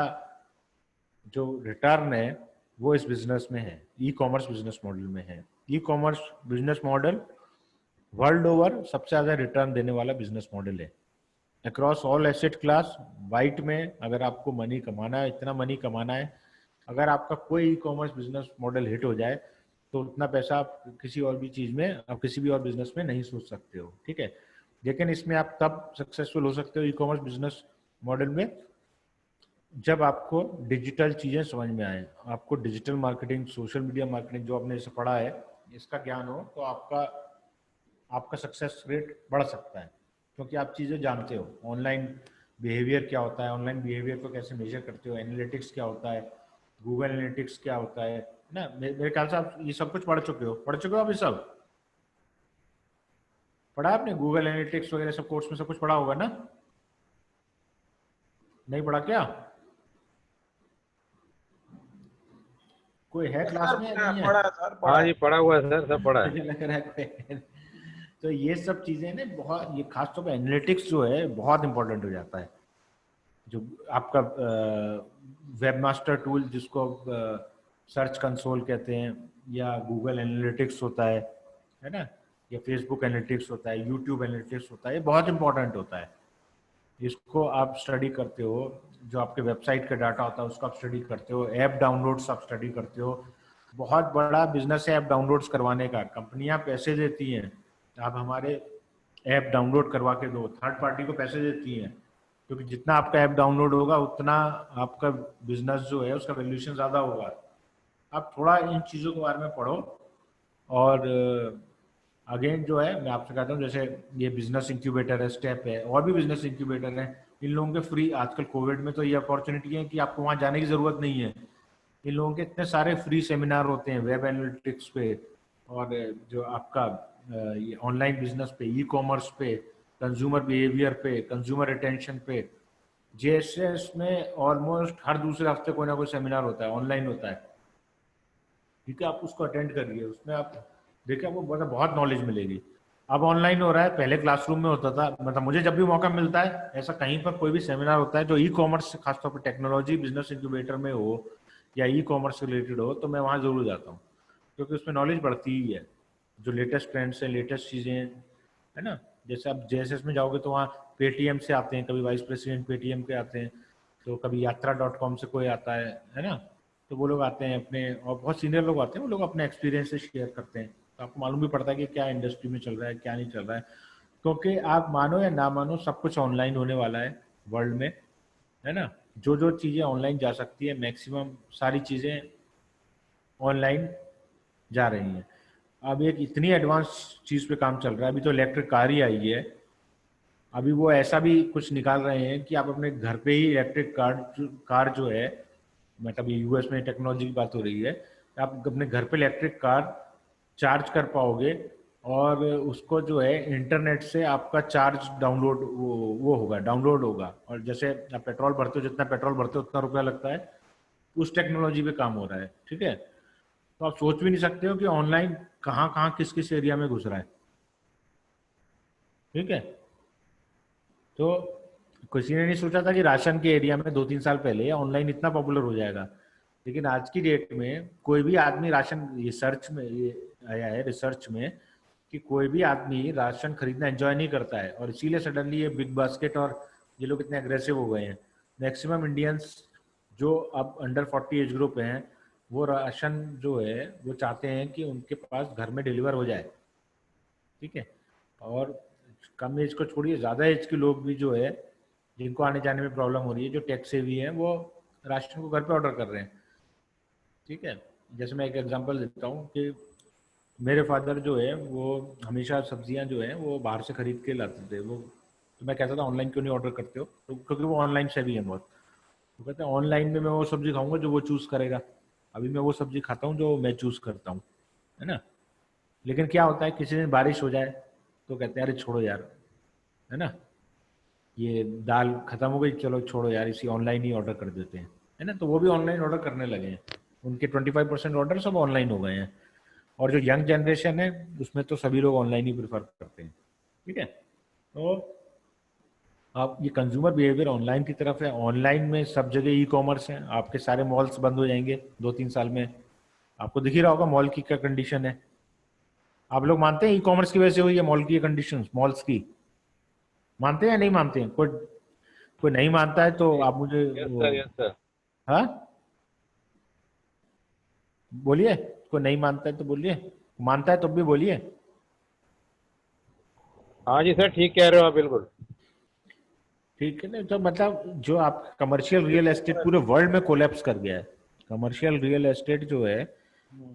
जो रिटर्न है वो इस बिजनेस में है, ई कॉमर्स बिजनेस मॉडल में है। E commerce business model world over सबसे ज़्यादा रिटर्न देने वाला बिजनेस मॉडल है across all asset class. White में अगर आपको मनी कमाना है, इतना मनी कमाना है, अगर आपका कोई e commerce business model hit हो जाए तो उतना पैसा आप किसी और भी चीज़ में, आप किसी भी और बिजनेस में नहीं सोच सकते हो, ठीक है। लेकिन इसमें आप तब सक्सेसफुल हो सकते हो ई कॉमर्स बिजनेस मॉडल में जब आपको डिजिटल चीज़ें समझ में आए, आपको digital marketing, social media marketing जो आपने इसे पढ़ा है इसका ज्ञान हो, तो आपका सक्सेस रेट बढ़ सकता है, क्योंकि आप चीज़ें जानते हो। ऑनलाइन बिहेवियर क्या होता है, ऑनलाइन बिहेवियर को कैसे मेजर करते हो, एनालिटिक्स क्या होता है, गूगल एनालिटिक्स क्या होता है ना। मेरे ख्याल से आप ये सब कुछ पढ़ चुके हो आप ये सब पढ़ा आपने, गूगल एनालिटिक्स वगैरह सब कोर्स में सब कुछ पढ़ा होगा ना? नहीं पढ़ा क्या? कोई है क्लास में? पढ़ा सर, हाँ जी पढ़ा हुआ है सर, सब पढ़ा है। लग रहा है। तो ये सब चीजें ना बहुत, ये खासतौर पे एनालिटिक्स जो है बहुत इंपॉर्टेंट हो जाता है। जो आपका वेबमास्टर टूल जिसको सर्च कंसोल कहते हैं, या गूगल एनालिटिक्स होता है ना, या फेसबुक एनालिटिक्स होता है, यूट्यूब एनालिटिक्स होता है, ये बहुत इंपॉर्टेंट होता है। इसको आप स्टडी करते हो, जो आपके वेबसाइट का डाटा होता है उसको आप स्टडी करते हो, ऐप डाउनलोड्स आप स्टडी करते हो। बहुत बड़ा बिजनेस है ऐप डाउनलोड्स करवाने का, कंपनियां पैसे देती हैं, आप हमारे ऐप डाउनलोड करवा के दो, थर्ड पार्टी को पैसे देती हैं, क्योंकि जितना आपका ऐप डाउनलोड होगा उतना आपका बिजनेस जो है उसका वैल्यूएशन ज़्यादा होगा। आप थोड़ा इन चीज़ों के बारे में पढ़ो। और अगेन जो है मैं आपसे कहता हूँ, जैसे ये बिजनेस इंक्यूबेटर है, स्टेप है, और भी बिजनेस इंक्यूबेटर हैं, इन लोगों के फ्री, आजकल कोविड में तो ये अपॉर्चुनिटी है कि आपको वहाँ जाने की ज़रूरत नहीं है। इन लोगों के इतने सारे फ्री सेमिनार होते हैं वेब एनालिटिक्स पे, और जो आपका ऑनलाइन बिजनेस पे, ई कॉमर्स पे, कंज्यूमर बिहेवियर पे, कंज्यूमर अटेंशन पे। जेएसएस में ऑलमोस्ट हर दूसरे हफ्ते कोई ना कोई सेमिनार होता है, ऑनलाइन होता है, ठीक है। आप उसको अटेंड करिए, उसमें आप देखिए आपको बहुत नॉलेज मिलेगी। अब ऑनलाइन हो रहा है, पहले क्लासरूम में होता था। मतलब मुझे जब भी मौका मिलता है, ऐसा कहीं पर कोई भी सेमिनार होता है जो ई कॉमर्स से, खासतौर पर टेक्नोलॉजी बिजनेस इंक्यूबेटर में हो या ई कॉमर्स से रिलेटेड हो, तो मैं वहाँ जरूर जाता हूँ, क्योंकि उसमें नॉलेज बढ़ती ही है। जो लेटेस्ट ट्रेंड्स है, लेटेस्ट चीज़ें है ना। जैसे आप जेएसएस में जाओगे तो वहाँ पेटीएम से आते हैं, कभी वाइस प्रेसिडेंट पेटीएम के आते हैं, तो कभी यात्रा.com से कोई आता है ना। तो वो लोग आते हैं अपने, और बहुत सीनियर लोग आते हैं, वो लोग अपने एक्सपीरियंस से शेयर करते हैं, तो आपको मालूम भी पड़ता है कि क्या इंडस्ट्री में चल रहा है, क्या नहीं चल रहा है। क्योंकि आप मानो या ना मानो, सब कुछ ऑनलाइन होने वाला है वर्ल्ड में, है ना। जो जो चीज़ें ऑनलाइन जा सकती है, मैक्सिमम सारी चीज़ें ऑनलाइन जा रही हैं। अब एक इतनी एडवांस चीज़ पे काम चल रहा है, अभी तो इलेक्ट्रिक कार ही आई है। अभी वो ऐसा भी कुछ निकाल रहे हैं कि आप अपने घर पे ही इलेक्ट्रिक कार जो है, मतलब ये यूएस में टेक्नोलॉजी की बात हो रही है, आप अपने घर पे इलेक्ट्रिक कार चार्ज कर पाओगे, और उसको जो है इंटरनेट से आपका चार्ज डाउनलोड वो होगा, डाउनलोड होगा। और जैसे आप पेट्रोल भरते हो, जितना पेट्रोल भरते हो उतना रुपया लगता है, उस टेक्नोलॉजी पे काम हो रहा है, ठीक है। तो आप सोच भी नहीं सकते हो कि ऑनलाइन कहाँ कहाँ किस किस एरिया में घुस रहा है, ठीक है। तो किसी ने नहीं सोचा था कि राशन के एरिया में 2-3 साल पहले ऑनलाइन इतना पॉपुलर हो जाएगा। लेकिन आज की डेट में कोई भी आदमी राशन, रिसर्च में ये आया है रिसर्च में कि कोई भी आदमी राशन खरीदना एंजॉय नहीं करता है, और इसीलिए सडनली ये बिग बास्केट और ये लोग इतने अग्रेसिव हो गए हैं। मैक्सिमम इंडियंस जो अब अंडर 40 एज ग्रुप हैं वो राशन जो है वो चाहते हैं कि उनके पास घर में डिलीवर हो जाए, ठीक है। और कम एज को छोड़िए, ज़्यादा एज के लोग भी जो है जिनको आने जाने में प्रॉब्लम हो रही है, जो टैक्स सेवी हैं, वो राशन को घर पे ऑर्डर कर रहे हैं, ठीक है। जैसे मैं एक एग्जांपल देता हूँ कि मेरे फादर जो है वो हमेशा सब्जियां जो है वो बाहर से खरीद के लाते थे। वो तो मैं कहता था ऑनलाइन क्यों नहीं ऑर्डर करते हो, तो क्योंकि वो ऑनलाइन से भी है बहुत। वो कहते हैं ऑनलाइन में मैं वो सब्जी खाऊंगा जो वो चूज़ करेगा, अभी मैं वो सब्जी खाता हूँ जो मैं चूज़ करता हूँ, है ना। लेकिन क्या होता है, किसी दिन बारिश हो जाए तो कहते हैं अरे छोड़ो यार, है ना, ये दाल खत्म हो गई, चलो छोड़ो यार, इसी ऑनलाइन ही ऑर्डर कर देते हैं, है ना। तो वो भी ऑनलाइन ऑर्डर करने लगे हैं, उनके 25% ऑर्डर सब ऑनलाइन हो गए हैं। और जो यंग जनरेशन है उसमें तो सभी लोग ऑनलाइन ही प्रेफर करते हैं, ठीक है। तो आप ये कंज्यूमर बिहेवियर ऑनलाइन की तरफ है। ऑनलाइन में सब जगह ई कॉमर्स है, आपके सारे मॉल्स बंद हो जाएंगे 2-3 साल में। आपको दिख ही रहा होगा मॉल की क्या कंडीशन है। आप लोग मानते हैं ई कॉमर्स की वजह से हुई है मॉल की कंडीशन, मॉल्स की? मानते हैं या नहीं मानते हैं? कोई कोई नहीं मानता है तो आप मुझे यस सर, यस सर। हाँ बोलिए, कोई नहीं मानता है तो बोलिए, मानता है तो भी बोलिए। हाँ जी सर, ठीक कह रहे हो आप बिल्कुल। ठीक है ना। तो मतलब जो आप कमर्शियल रियल एस्टेट पूरे वर्ल्ड में कोलैप्स कर गया है। कमर्शियल रियल एस्टेट जो है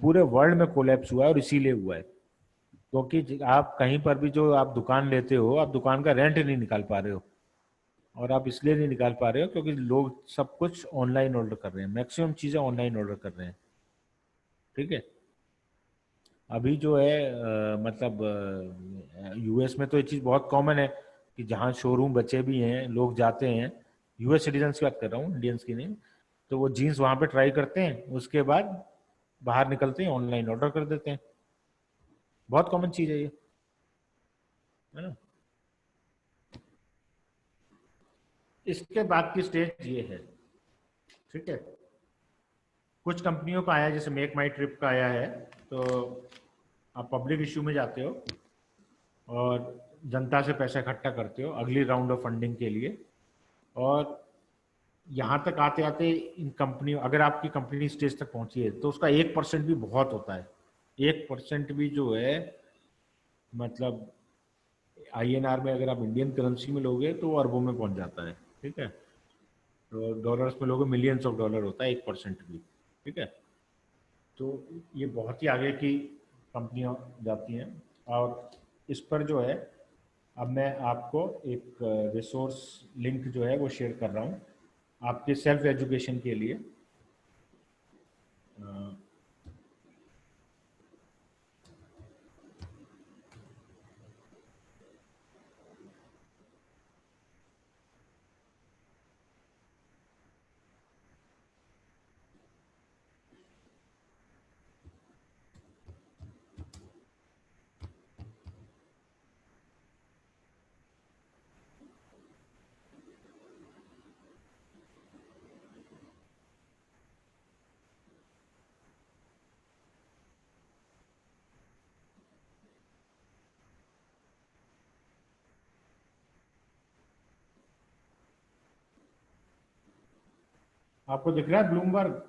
पूरे वर्ल्ड में कोलैप्स हुआ है, और इसीलिए हुआ है क्योंकि आप कहीं पर भी जो आप दुकान लेते हो, आप दुकान का रेंट नहीं निकाल पा रहे हो। और आप इसलिए नहीं निकाल पा रहे हो क्योंकि लोग सब कुछ ऑनलाइन ऑर्डर कर रहे हैं, मैक्सिमम चीज़ें ऑनलाइन ऑर्डर कर रहे हैं, ठीक है। अभी जो है मतलब यूएस में तो ये चीज़ बहुत कॉमन है कि जहाँ शोरूम बचे भी हैं, लोग जाते हैं, यूएस सिटीजन्स की बात कर रहा हूँ, इंडियंस की नहीं। तो वो जीन्स वहाँ पे ट्राई करते हैं, उसके बाद बाहर निकलते हैं ऑनलाइन ऑर्डर कर देते हैं। बहुत कॉमन चीज़ है ये, है ना। इसके बाद की स्टेज ये है, ठीक है। कुछ कंपनियों का आया, जैसे मेक माई ट्रिप का आया है, तो आप पब्लिक इश्यू में जाते हो और जनता से पैसा इकट्ठा करते हो अगली राउंड ऑफ फंडिंग के लिए। और यहाँ तक आते आते इन कंपनियों, अगर आपकी कंपनी स्टेज तक पहुंची है तो उसका 1% भी बहुत होता है। 1% भी जो है मतलब INR में अगर आप इंडियन करेंसी में लोगे तो वो अरबों में पहुंच जाता है, ठीक है। तो डॉलर्स में लोगे मिलियंस ऑफ डॉलर होता है 1% भी, ठीक है। तो ये बहुत ही आगे की कंपनियां जाती हैं। और इस पर जो है अब मैं आपको एक रिसोर्स लिंक जो है वो शेयर कर रहा हूँ आपके सेल्फ एजुकेशन के लिए। आपको दिख रहा है ब्लूमबर्ग,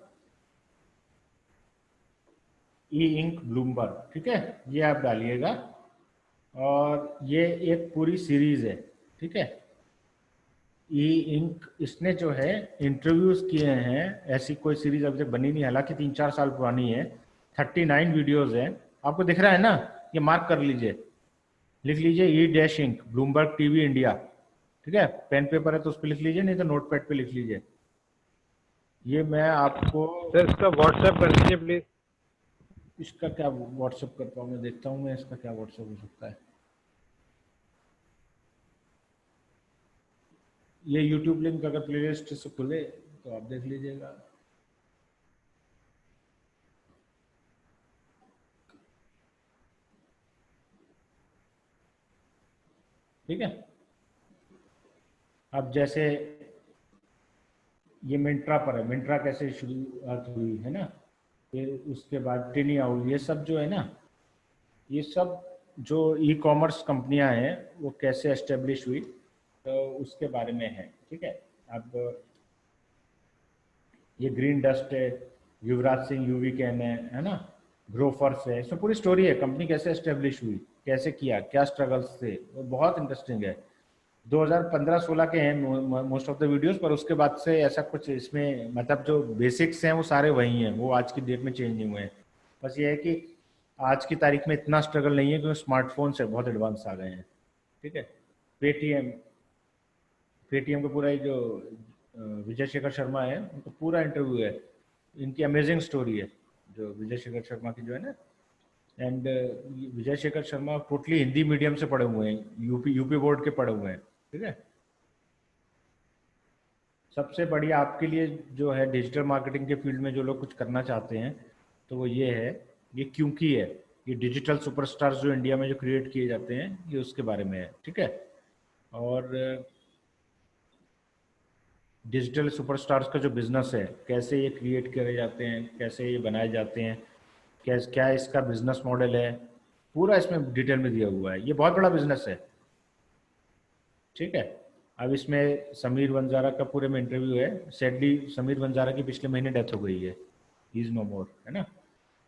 ई इंक ब्लूमबर्ग, ठीक है। ये आप डालिएगा और ये एक पूरी सीरीज है, ठीक है। ई इंक इसने जो है इंटरव्यूज किए हैं, ऐसी कोई सीरीज अभी तक बनी नहीं, हालांकि 3-4 साल पुरानी है। 39 वीडियोस हैं, आपको दिख रहा है ना, ये मार्क कर लीजिए, लिख लीजिए E dash Inc Bloomberg TV India, ठीक है। पेन पेपर है तो उस पर लिख लीजिए, नहीं तो नोटपैड पे लिख लीजिए। ये मैं आपको सर इसका व्हाट्सएप कर दीजिए प्लीज। इसका क्या व्हाट्सएप कर पाऊँ, मैं देखता हूँ मैं इसका क्या व्हाट्सएप हो सकता है। ये यूट्यूब लिंक अगर प्लेलिस्ट से खुले तो आप देख लीजिएगा। ठीक है। अब जैसे ये मिंट्रा पर है, मिंट्रा कैसे शुरुआत हुई है ना, फिर उसके बाद टिनी आउल, ये सब जो है ना, ये सब जो ई कॉमर्स कंपनियां हैं वो कैसे एस्टेब्लिश हुई, तो उसके बारे में है। ठीक है, अब ये ग्रीन डस्ट है, युवराज सिंह यूवी कैन है ना, ग्रोफर्स है, इसमें पूरी स्टोरी है कंपनी कैसे एस्टेब्लिश हुई, कैसे किया, क्या स्ट्रगल्स थे, वो बहुत इंटरेस्टिंग है। 2015-16 के हैं मोस्ट ऑफ द वीडियोस, पर उसके बाद से ऐसा कुछ इसमें मतलब जो बेसिक्स हैं वो सारे वही हैं, वो आज की डेट में चेंज नहीं हुए हैं। बस ये है कि आज की तारीख में इतना स्ट्रगल नहीं है क्योंकि स्मार्टफोन से बहुत एडवांस आ गए हैं। ठीक है, पेटीएम का पूरा जो विजय शेखर शर्मा है उनका पूरा इंटरव्यू है, इनकी अमेजिंग स्टोरी है जो विजय शेखर शर्मा की जो है ना। And Vijay Shekhar Sharma totally Hindi medium से पढ़े हुए हैं, यूपी बोर्ड के पढ़े हुए हैं। ठीक है, सबसे बढ़िया आपके लिए जो है डिजिटल मार्केटिंग के फील्ड में जो लोग कुछ करना चाहते हैं तो वो ये है, ये क्योंकि है, ये डिजिटल सुपरस्टार्स जो इंडिया में जो क्रिएट किए जाते हैं ये उसके बारे में है। ठीक है, और डिजिटल सुपरस्टार्स का जो बिजनेस है, कैसे ये क्रिएट करे जाते हैं, कैसे ये बनाए जाते हैं, क्या इसका बिजनेस मॉडल है, पूरा इसमें डिटेल में दिया हुआ है। ये बहुत बड़ा बिजनेस है। ठीक है, अब इसमें समीर वंजारा का पूरे में इंटरव्यू है। सैडली समीर वंजारा की पिछले महीने डेथ हो गई है, ही इज नो मोर, है ना।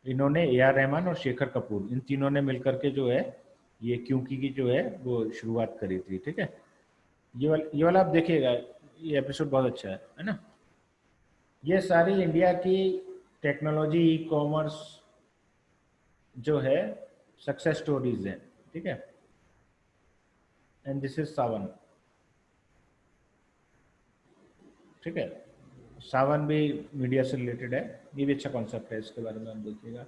इन्होंने AR रहमान और शेखर कपूर, इन तीनों ने मिलकर के जो है ये क्योंकि की जो है वो शुरुआत करी थी। ठीक है, ये वाला आप देखिएगा, ये एपिसोड बहुत अच्छा है ना। ये सारी इंडिया की टेक्नोलॉजी ई कॉमर्स जो है सक्सेस स्टोरीज हैं। ठीक है, एंड दिस इज सावन। ठीक है, सावन भी मीडिया से रिलेटेड है, ये भी अच्छा कॉन्सेप्ट है, इसके बारे में हम देखिएगा।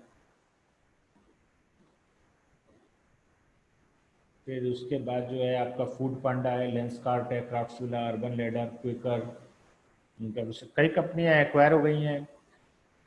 फिर उसके बाद जो है आपका फूड पांडा है, लेंसकार्ट है, क्राफ्ट्सविला, अर्बन लैडर, क्विकर, इनका कई कंपनियां एक्वायर हो गई हैं,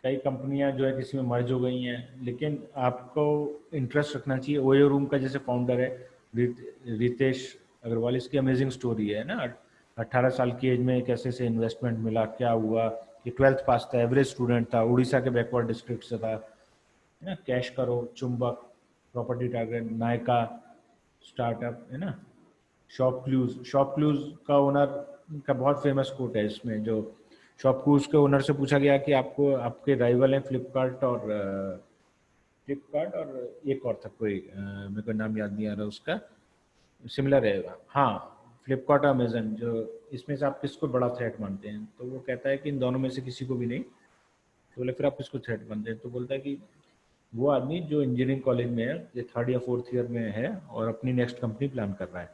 कई कंपनियां जो है किसी में मर्ज हो गई हैं, लेकिन आपको इंटरेस्ट रखना चाहिए। ओयो रूम का जैसे फाउंडर है रितेश अग्रवाल, इसकी अमेजिंग स्टोरी है ना। 18 साल की एज में कैसे से इन्वेस्टमेंट मिला, क्या हुआ, कि 12th पास था, एवरेज स्टूडेंट था, उड़ीसा के बैकवर्ड डिस्ट्रिक्ट से था, है ना। कैश करो, चुंबक, प्रॉपर्टी टारगेट, नायका स्टार्टअप, है ना। शॉपक्लूज का ओनर का बहुत फेमस कोट है इसमें, जो शॉपक्लूज के ओनर से पूछा गया कि आपको आपके राइवल हैं फ्लिपकार्ट और एक और था कोई, मेरे को नाम याद नहीं आ रहा उसका, सिमिलर है, हाँ फ्लिपकार्ट और अमेजन, जो इसमें से आप किसको बड़ा थ्रेट मानते हैं, तो वो कहता है कि इन दोनों में से किसी को भी नहीं। तो बोले फिर आप किसको थ्रेट मानते हैं, तो बोलता है कि वो आदमी जो इंजीनियरिंग कॉलेज में है, ये 3rd या 4th ईयर में है और अपनी नेक्स्ट कंपनी प्लान कर रहा है।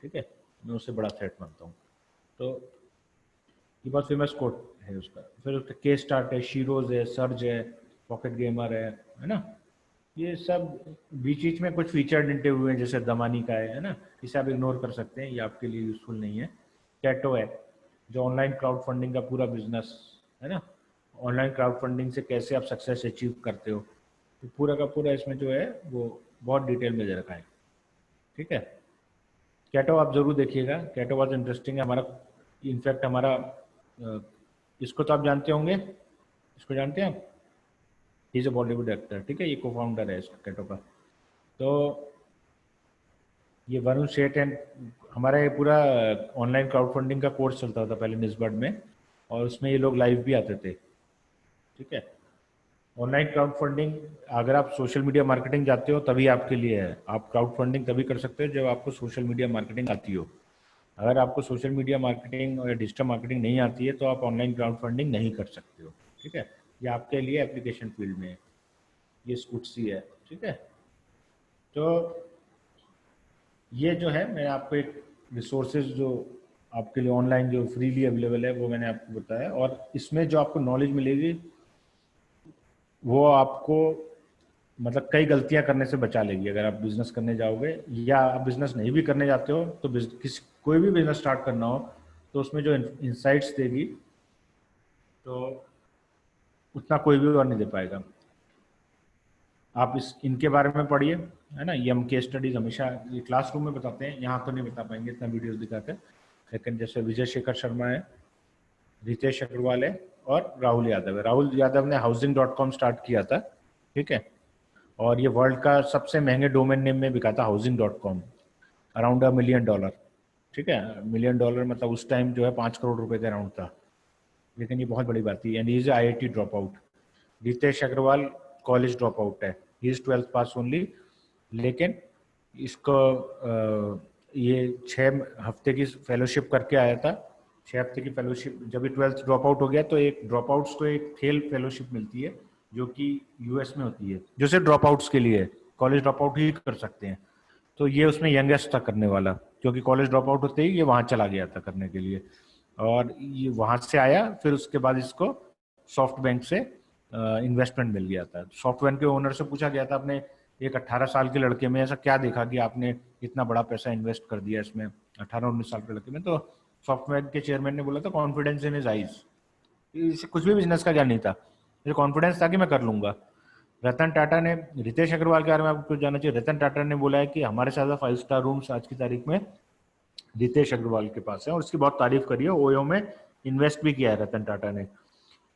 ठीक है, मैं उससे बड़ा थ्रेट मानता हूँ। तो ये बहुत फेमस कोट है उसका। फिर उसका के स्टार्ट है, शीरोज है, सर्ज है, पॉकेट गेमर है ना। ये सब बीच में कुछ फीचर्ड इंटरव्यू हैं, जैसे दमानी का है ना, इसे आप इग्नोर कर सकते हैं, ये आपके लिए यूजफुल नहीं है। कैटो है जो ऑनलाइन क्राउड फंडिंग का पूरा बिजनेस है ना, ऑनलाइन क्राउड फंडिंग से कैसे आप सक्सेस अचीव करते हो, तो पूरा का पूरा इसमें जो है वो बहुत डिटेल में दे रखा है। ठीक है, कैटो आप जरूर देखिएगा, कैटो बहुत इंटरेस्टिंग है। हमारा इनफैक्ट हमारा इसको तो आप जानते होंगे, इसको जानते हैं आप, इज अ बॉलीवुड एक्टर। ठीक है, ये को फाउंडर है इसका कैटो का। तो ये वरुण सेठ एंड हमारा ये पूरा ऑनलाइन क्राउड फंडिंग का कोर्स चलता था पहले निस्बत में, और उसमें ये लोग लाइव भी आते थे। ठीक है, ऑनलाइन क्राउड फंडिंग अगर आप सोशल मीडिया मार्केटिंग जाते हो तभी आपके लिए है। आप क्राउड फंडिंग तभी कर सकते हो जब आपको सोशल मीडिया मार्केटिंग आती हो। अगर आपको सोशल मीडिया मार्केटिंग और डिजिटल मार्केटिंग नहीं आती है तो आप ऑनलाइन क्राउड फंडिंग नहीं कर सकते हो। ठीक है, ये आपके लिए एप्लीकेशन फील्ड में है, ये स्कूटसी है। ठीक है, तो ये जो है मैंने आपको एक रिसोर्सेज जो आपके लिए ऑनलाइन जो फ्रीली अवेलेबल है वो मैंने आपको बताया, और इसमें जो आपको नॉलेज मिलेगी वो आपको मतलब कई गलतियां करने से बचा लेगी अगर आप बिजनेस करने जाओगे, या आप बिजनेस नहीं भी करने जाते हो तो कोई भी बिजनेस स्टार्ट करना हो तो उसमें जो इंसाइट्स देगी तो उतना कोई भी और नहीं दे पाएगा। आप इनके बारे में पढ़िए, है ना। ये हम केस स्टडीज हमेशा ये क्लासरूम में बताते हैं, यहाँ तो नहीं बता पाएंगे इतना वीडियोस दिखाते, लेकिन जैसे विजय शेखर शर्मा है रितेश अग्रवाल है और राहुल यादव है। राहुल यादव ने housing.com स्टार्ट किया था, ठीक है, और ये वर्ल्ड का सबसे महंगे डोमेन नेम में बिका था housing.com, अराउंड $1 मिलियन, ठीक है। $1 मिलियन मतलब उस टाइम जो है 5 करोड़ रुपए के अराउंड था, लेकिन ये बहुत बड़ी बात थी। And is IIT drop out. Ritesh Agarwal college drop out है, he is 12th pass only, लेकिन इसको ये 6 हफ्ते की फेलोशिप करके आया था। 6 हफ्ते की फेलोशिप, जब भी 12th ड्रॉप आउट हो गया तो एक ड्रॉप आउट्स को एक फेल फेलोशिप मिलती है जो कि US में होती है, जो सिर्फ ड्रॉप आउट्स के लिए है, कॉलेज ड्रॉप आउट ही कर सकते हैं। तो ये उसमें यंगेस्ट था करने वाला, क्योंकि कॉलेज ड्रॉप आउट होते ही ये वहाँ चला गया था करने के लिए, और ये वहाँ से आया। फिर उसके बाद इसको सॉफ्ट बैंक से इन्वेस्टमेंट मिल गया था। सॉफ्ट बैंक के ओनर से पूछा गया था अपने एक 18 साल के लड़के में ऐसा क्या देखा कि आपने इतना बड़ा पैसा इन्वेस्ट कर दिया इसमें 18-19 साल के लड़के में। तो सॉफ्ट बैंक के चेयरमैन ने बोला था कॉन्फिडेंस इन हिज आईज, इसे कुछ भी बिजनेस का ज्ञान नहीं था, मुझे कॉन्फिडेंस था कि मैं कर लूंगा। रतन टाटा ने, रितेश अग्रवाल के बारे में आपको जानना चाहिए, रतन टाटा ने बोला है कि हमारे से ज्यादा 5 स्टार रूम्स आज की तारीख में रितेश अग्रवाल के पास है, और उसकी बहुत तारीफ करी है। ओयो में इन्वेस्ट भी किया है रतन टाटा ने।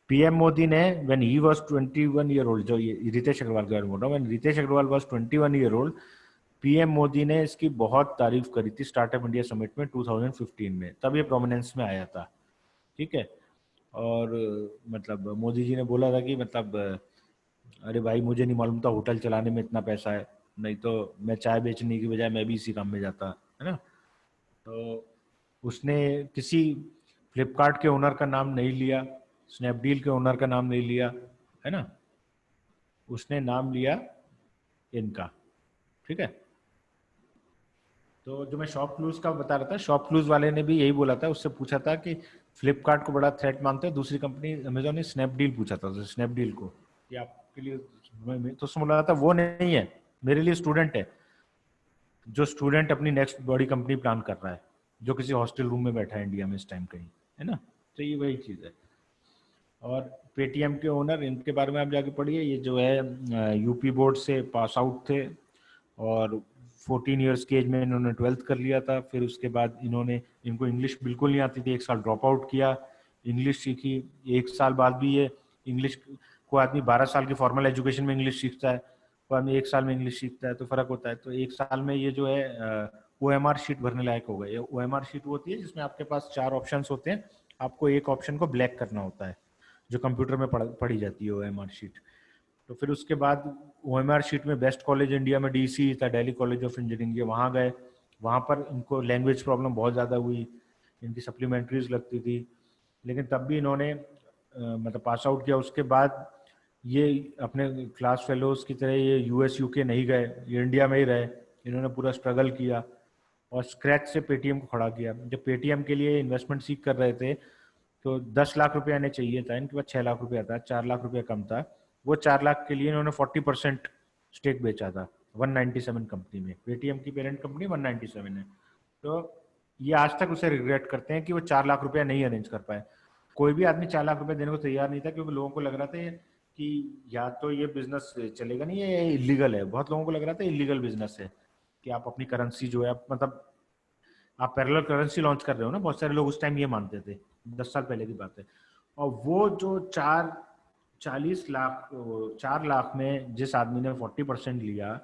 पीएम मोदी ने when he was 21 year old, जो ये रितेश अग्रवाल के बारे में बोल रहा हूँ, when Ritesh Agarwal was 21 year old, PM Modi ने इसकी बहुत तारीफ करी थी स्टार्टअप इंडिया समिट में 2015 में, तब ये प्रोमिनेंस में आया था, ठीक है। और मतलब मोदी जी ने बोला था कि मतलब अरे भाई मुझे नहीं मालूम था होटल चलाने में इतना पैसा है, नहीं तो मैं चाय बेचने की बजाय मैं भी इसी काम में जाता, है ना। तो उसने किसी फ्लिपकार्ट के ओनर का नाम नहीं लिया, स्नैपडील के ओनर का नाम नहीं लिया, है ना, उसने नाम लिया इनका, ठीक है। तो जो मैं शॉपक्लूज का बता रहा था, शॉपक्लूज वाले ने भी यही बोला था, उससे पूछा था कि फ्लिपकार्ट को बड़ा थ्रेट मानते हैं दूसरी कंपनी अमेजोन ने, स्नैपडील पूछा था तो स्नैपडील को कि आपके लिए, तो उसने बोला था वो नहीं है, मेरे लिए स्टूडेंट है, जो स्टूडेंट अपनी नेक्स्ट बड़ी कंपनी प्लान कर रहा है, जो किसी हॉस्टल रूम में बैठा है इंडिया में इस टाइम कहीं, है ना। तो ये वही चीज़ है। और पेटीएम के ओनर, इनके बारे में आप जाके पढ़िए, ये जो है यूपी बोर्ड से पास आउट थे और 14 इयर्स की एज में इन्होंने 12th कर लिया था। फिर उसके बाद इनको इंग्लिश बिल्कुल नहीं आती थी, 1 साल ड्रॉप आउट किया, इंग्लिश सीखी। 1 साल बाद भी ये इंग्लिश को आदमी 12 साल की फॉर्मल एजुकेशन में इंग्लिश सीखता है, तो आदमी 1 साल में इंग्लिश सीखता है, तो फर्क होता है। तो 1 साल में ये जो है OMR शीट भरने लायक हो गए। OMR शीट होती है जिसमें आपके पास 4 ऑप्शन होते हैं, आपको एक ऑप्शन को ब्लैक करना होता है, जो कंप्यूटर में पढ़ी जाती है OMR शीट। तो फिर उसके बाद OMR शीट में बेस्ट कॉलेज इंडिया में DC था, दिल्ली कॉलेज ऑफ इंजीनियरिंग, वहाँ गए। वहाँ पर इनको लैंग्वेज प्रॉब्लम बहुत ज़्यादा हुई, इनकी सप्लीमेंट्रीज लगती थी, लेकिन तब भी इन्होंने मतलब पास आउट किया। उसके बाद ये अपने क्लास फेलोज की तरह ये US UK नहीं गए, ये इंडिया में ही रहे। इन्होंने पूरा स्ट्रगल किया और स्क्रैच से पेटीएम को खड़ा किया। जब पेटीएम के लिए इन्वेस्टमेंट सीख कर रहे थे तो 10 लाख रुपया इन्हें चाहिए था, इनके पास 6 लाख रुपया था, 4 लाख रुपया कम था। वो 4 लाख के लिए इन्होंने 40% स्टेक बेचा था 197 कंपनी में। पेटीएम की पेरेंट कंपनी 197 है। तो ये आज तक उसे रिग्रेट करते हैं कि वो 4 लाख रुपया नहीं अरेंज कर पाए। कोई भी आदमी 4 लाख रुपया देने को तैयार नहीं था, क्योंकि लोगों को लग रहा था कि या तो ये बिजनेस चलेगा नहीं, ये इलीगल है। बहुत लोगों को लग रहा था इलीगल बिजनेस है कि आप अपनी करेंसी जो है, मतलब आप पैरेलल करेंसी लॉन्च कर रहे हो ना, बहुत सारे लोग उस टाइम ये मानते थे, 10 साल पहले की बात है। और वो जो 4 लाख में जिस आदमी ने 40% लिया,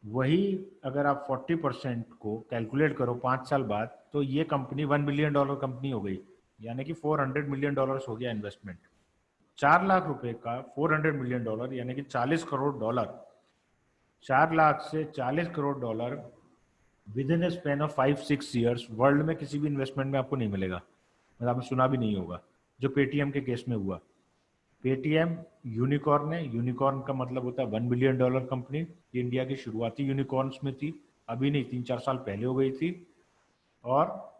वही अगर आप 40% को कैलकुलेट करो 5 साल बाद, तो ये कंपनी $1 बिलियन कंपनी हो गई, यानी कि $400 मिलियन हो गया इन्वेस्टमेंट। 4 लाख रुपए का $400 मिलियन यानी कि $40 करोड़। 4 लाख से $40 crore with in A span of 5-6 years world में किसी भी इन्वेस्टमेंट में आपको नहीं मिलेगा, मतलब आपने सुना भी नहीं होगा, जो पेटीएम के केस में हुआ। पेटीएम यूनिकॉर्न है, यूनिकॉर्न का मतलब होता है $1 बिलियन कंपनी। ये इंडिया की शुरुआती यूनिकॉर्न्स में थी, अभी नहीं, 3-4 साल पहले हो गई थी। और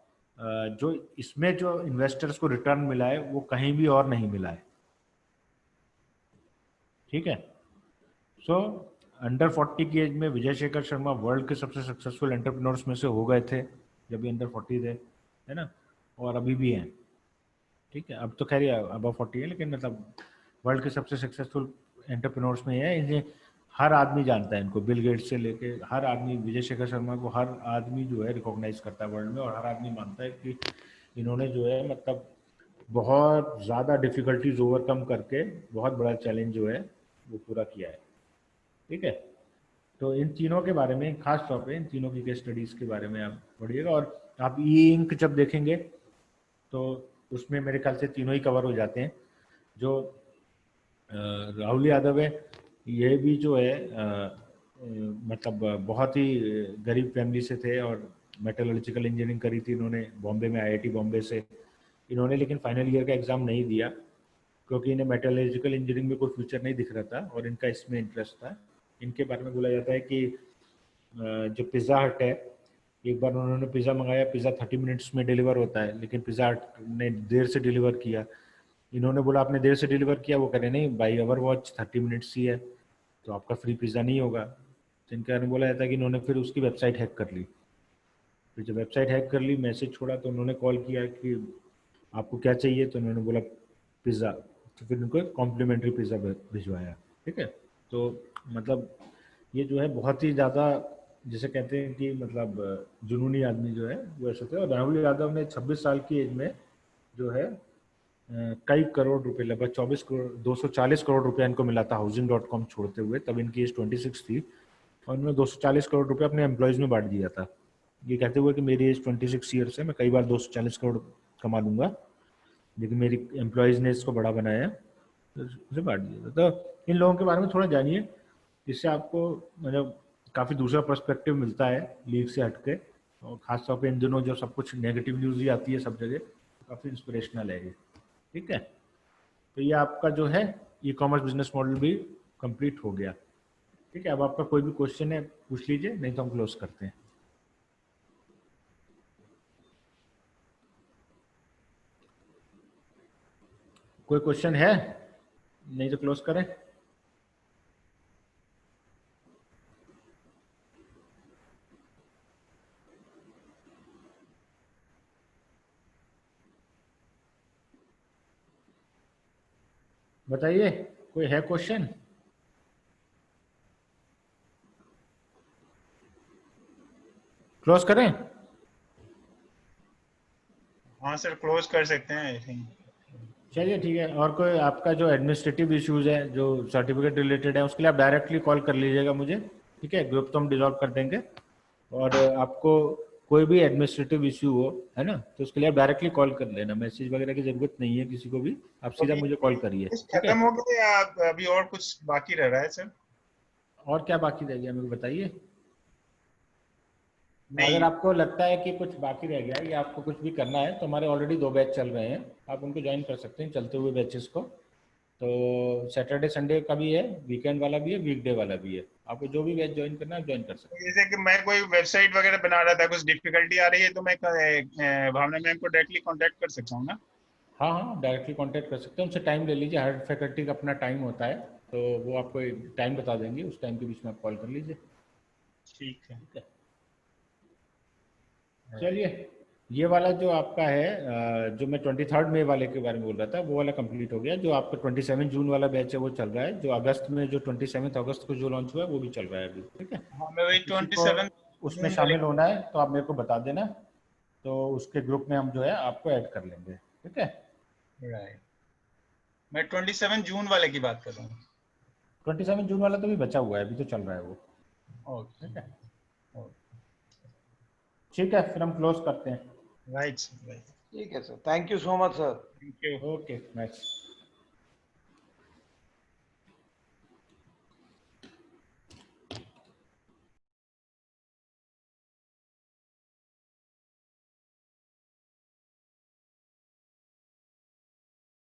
जो इसमें जो इन्वेस्टर्स को रिटर्न मिला है वो कहीं भी और नहीं मिला है, ठीक है। सो अंडर 40 की एज में विजय शेखर शर्मा वर्ल्ड के सबसे सक्सेसफुल एंटरप्रेन्योर्स में से हो गए थे जब ये अंडर 40 थे, है ना, और अभी भी हैं, ठीक है। अब तो खैर अबव 40 है, लेकिन मतलब वर्ल्ड के सबसे सक्सेसफुल एंटरप्रेन्योर्स में है। इन्हें हर आदमी जानता है, इनको बिल गेट्स से लेके हर आदमी, विजय शेखर शर्मा को हर आदमी जो है रिकॉग्नाइज करता है वर्ल्ड में, और हर आदमी मानता है कि इन्होंने जो है मतलब बहुत ज़्यादा डिफ़िकल्टीज ओवरकम करके बहुत बड़ा चैलेंज जो है वो पूरा किया है। ठीक है, तो इन तीनों के बारे में खास तौर पे इन तीनों की केस स्टडीज़ के बारे में आप पढ़िएगा। और आप ई इंक जब देखेंगे तो उसमें मेरे ख्याल से तीनों ही कवर हो जाते हैं। जो राहुल यादव है, ये भी जो है मतलब बहुत ही गरीब फैमिली से थे और मेटलर्जिकल इंजीनियरिंग करी थी इन्होंने बॉम्बे में, आईआईटी बॉम्बे से इन्होंने, लेकिन फाइनल ईयर का एग्ज़ाम नहीं दिया क्योंकि इन्हें मेटलर्जिकल इंजीनियरिंग में कोई फ्यूचर नहीं दिख रहा था और इनका इसमें इंटरेस्ट था। इनके बारे में बोला जाता है कि जो पिज़्ज़ा हट है, एक बार उन्होंने पिज़्ज़ा मंगाया, पिज़्ज़ा 30 मिनट्स में डिलीवर होता है, लेकिन पिज़्ज़ा हट ने देर से डिलीवर किया। इन्होंने बोला आपने देर से डिलीवर किया, वो कह रहे नहीं बाई आवर वॉच 30 मिनट्स ही है तो आपका फ्री पिज़्ज़ा नहीं होगा। तो इनके बारे में बोला जाता है कि इन्होंने फिर उसकी वेबसाइट हैक कर ली। फिर जब वेबसाइट हैक कर ली, मैसेज छोड़ा तो उन्होंने कॉल किया कि आपको क्या चाहिए, तो उन्होंने बोला पिज़्ज़ा, तो फिर उनको कॉम्प्लीमेंट्री पिज़्ज़ा भिजवाया। ठीक है, तो मतलब ये जो है बहुत ही ज़्यादा जिसे कहते हैं कि मतलब जुनूनी आदमी जो है वो ऐसे थे। और राहुल यादव ने 26 साल की एज में जो है कई करोड़ रुपए, लगभग 240 करोड़ रुपया इनको मिला था housing.com छोड़ते हुए, तब इनकी एज 26 थी और इन्होंने 240 करोड़ रुपया अपने एम्प्लॉयज़ में बांट दिया था, ये कहते हुए कि मेरी एज 26 ईयर्स है, मैं कई बार 240 करोड़ कमा लूँगा, लेकिन मेरी एम्प्लॉयज़ ने इसको बड़ा बनाया तो उसे बांट दिया था। तो इन लोगों के बारे में थोड़ा जानिए, इससे आपको मतलब काफ़ी दूसरा पर्सपेक्टिव मिलता है लीग से हटके, और ख़ासतौर पे इन दिनों जो सब कुछ नेगेटिव न्यूज़ ही आती है सब जगह, काफ़ी इंस्पिरेशनल है ये। ठीक है, तो ये आपका जो है ई कॉमर्स बिजनेस मॉडल भी कंप्लीट हो गया। ठीक है, अब आपका कोई भी क्वेश्चन है पूछ लीजिए, नहीं तो हम क्लोज करते हैं। कोई क्वेश्चन है? नहीं तो क्लोज करें। बताइए, कोई है क्वेश्चन? क्लोज करें? हाँ सर, क्लोज कर सकते हैं आई थिंक। चलिए ठीक है। और कोई आपका जो एडमिनिस्ट्रेटिव इश्यूज है जो सर्टिफिकेट रिलेटेड है उसके लिए आप डायरेक्टली कॉल कर लीजिएगा मुझे। ठीक है, ग्रुप तो हम डिजॉल्व कर देंगे, और आपको कोई भी एडमिनिस्ट्रेटिव इश्यू हो है ना, तो उसके लिए आप डायरेक्टली कॉल कर लेना, मैसेज वगैरह की जरूरत नहीं है किसी को भी, आप सीधा मुझे कॉल करिए। ठीक है, खत्म हो गया या अभी और कुछ बाकी रह रहा है सर? और क्या बाकी रह गया मेरे को बताइए। नहीं। अगर आपको लगता है कि कुछ बाकी रह गया या आपको कुछ भी करना है तो हमारे ऑलरेडी 2 बैच चल रहे हैं, आप उनको ज्वाइन कर सकते हैं, चलते हुए बैचेस को। तो सैटरडे संडे का भी है, वीकेंड वाला भी है, वीकडे वाला भी है, आपको जो भी बैच ज्वाइन करना है आप ज्वाइन कर सकते हैं। जैसे कि मैं कोई वेबसाइट वगैरह बना रहा था, कुछ डिफिकल्टी आ रही है तो मैं भावना मैम को डायरेक्टली कांटेक्ट कर सकता हूँ ना? हाँ हाँ, डायरेक्टली कांटेक्ट कर सकते हैं, उनसे टाइम ले लीजिए, हर फैकल्टी का अपना टाइम होता है, तो वो आपको टाइम बता देंगे, उस टाइम के बीच में आप कॉल कर लीजिए। ठीक है। चलिए, ये वाला जो आपका है जो मैं 23 मई वाले के बारे में बोल रहा था वो वाला कंप्लीट हो गया। जो आपका 27 जून वाला बैच है वो चल रहा है, जो अगस्त में जो 27 अगस्त को जो लॉन्च हुआ है वो भी चल रहा है अभी। ठीक है, हाँ, मैं वही 27 उसमें शामिल होना है तो आप मेरे को बता देना, तो उसके ग्रुप में हम जो है आपको ऐड कर लेंगे। ठीक है, राइट। मैं 27 जून वाले की बात कर रहा हूँ। 27 जून वाला तो भी बचा हुआ है, अभी तो चल रहा है वो। ओके। ठीक है, ठीक है, फिर हम क्लोज करते हैं। Right sir, right. ठीक है sir, thank you so much sir. Thank you. Okay, nice.